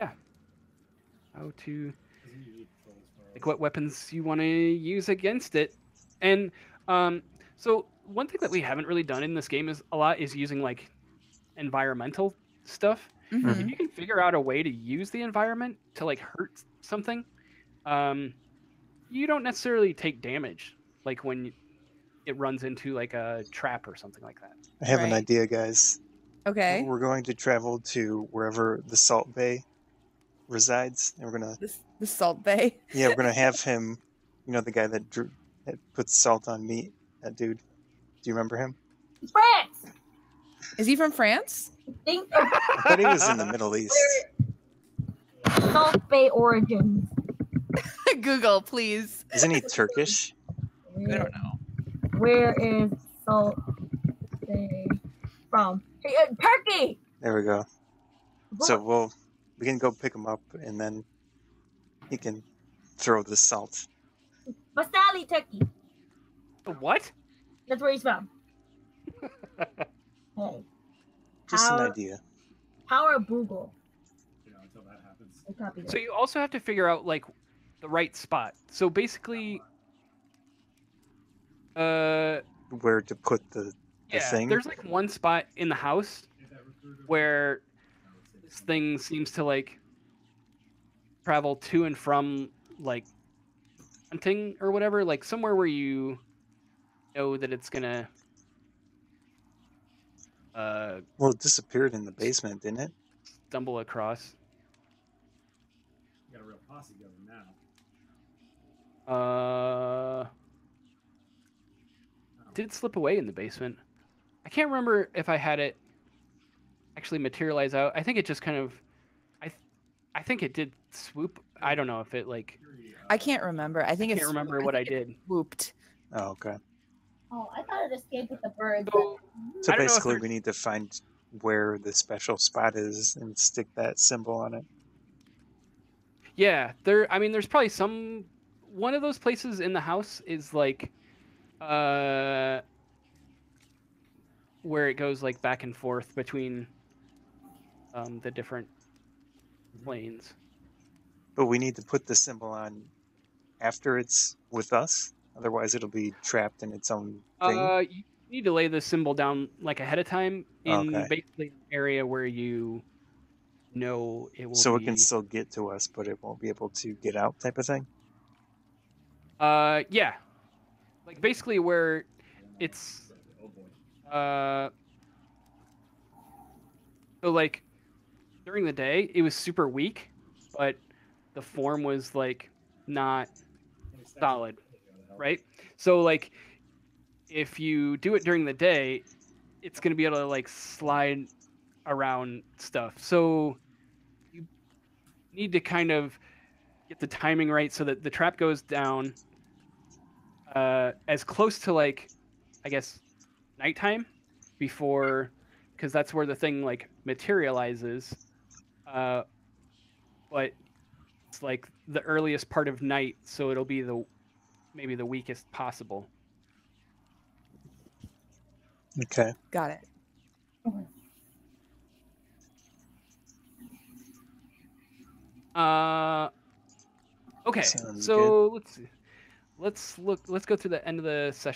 [SPEAKER 6] yeah, how to like what weapons you want to use against it, and so one thing that we haven't really done in this game is using like environmental stuff.
[SPEAKER 3] Mhm.
[SPEAKER 6] If you can figure out a way to use the environment to like hurt something, you don't necessarily take damage like when it runs into like a trap or something like that.
[SPEAKER 2] I have an
[SPEAKER 3] Right.
[SPEAKER 2] idea, guys.
[SPEAKER 3] Okay.
[SPEAKER 2] We're going to travel to wherever the Salt Bay resides, and we're gonna
[SPEAKER 3] The Salt Bay.
[SPEAKER 2] we're gonna have him. You know, the guy that puts salt on meat. That dude. Do you remember him?
[SPEAKER 4] France.
[SPEAKER 3] Is he from France?
[SPEAKER 4] Think
[SPEAKER 2] I thought he was in the Middle East.
[SPEAKER 4] Salt Bay origins.
[SPEAKER 3] Google, please.
[SPEAKER 2] Isn't he Turkish?
[SPEAKER 3] I don't know.
[SPEAKER 4] Where is Salt Bay from? Turkey.
[SPEAKER 2] There we go. So we can go pick him up, and then he can throw the salt.
[SPEAKER 4] Masali, Turkey.
[SPEAKER 6] What?
[SPEAKER 4] That's where he's from. Hey.
[SPEAKER 2] Just an
[SPEAKER 4] Power-
[SPEAKER 2] idea.
[SPEAKER 4] Power Google.
[SPEAKER 7] Until that happens.
[SPEAKER 4] I copied
[SPEAKER 6] So
[SPEAKER 4] it.
[SPEAKER 6] you also have to figure out like the right spot. So basically,
[SPEAKER 2] Where to put the thing?
[SPEAKER 6] there's like one spot in the house where this thing seems to like travel to and from like hunting or whatever, like somewhere where you know that it's gonna
[SPEAKER 2] Well, it disappeared in the basement, didn't it?
[SPEAKER 6] stumble across.
[SPEAKER 7] You got a real posse going now.
[SPEAKER 6] Did it slip away in the basement? I can't remember if I had it actually materialize out. I think it just kind of, I think it did swoop. I don't know if it like.
[SPEAKER 3] I can't remember. I think
[SPEAKER 6] I
[SPEAKER 3] it's.
[SPEAKER 6] can't remember what I did.
[SPEAKER 3] Whooped.
[SPEAKER 2] Oh, okay.
[SPEAKER 4] Oh, I thought it escaped with the birds.
[SPEAKER 6] So,
[SPEAKER 2] So
[SPEAKER 6] I don't know if
[SPEAKER 2] basically,
[SPEAKER 6] there's-
[SPEAKER 2] we need to find where the special spot is and stick that symbol on it.
[SPEAKER 6] yeah, there. I mean, there's probably some. One of those places in the house is like, where it goes like back and forth between, the different planes.
[SPEAKER 2] But we need to put the symbol on after it's with us. Otherwise, it'll be trapped in its own thing.
[SPEAKER 6] You need to lay the symbol down like ahead of time in
[SPEAKER 2] Okay.
[SPEAKER 6] basically an area where you know it will.
[SPEAKER 2] So
[SPEAKER 6] be...
[SPEAKER 2] it can still get to us, but it won't be able to get out, type of thing.
[SPEAKER 6] Yeah, like basically where it's.
[SPEAKER 7] Oh boy.
[SPEAKER 6] So like during the day it was super weak, but the form was like not solid, right? So like if you do it during the day, it's gonna be able to like slide around stuff. So you need to kind of get the timing right so that the trap goes down as close to like, I guess, nighttime before, because that's where the thing like materializes. But it's like the earliest part of night, so it'll be maybe the weakest possible.
[SPEAKER 2] Okay.
[SPEAKER 3] Got it.
[SPEAKER 6] Okay,
[SPEAKER 2] Sounds
[SPEAKER 6] so let's see. Let's go through the end of the session.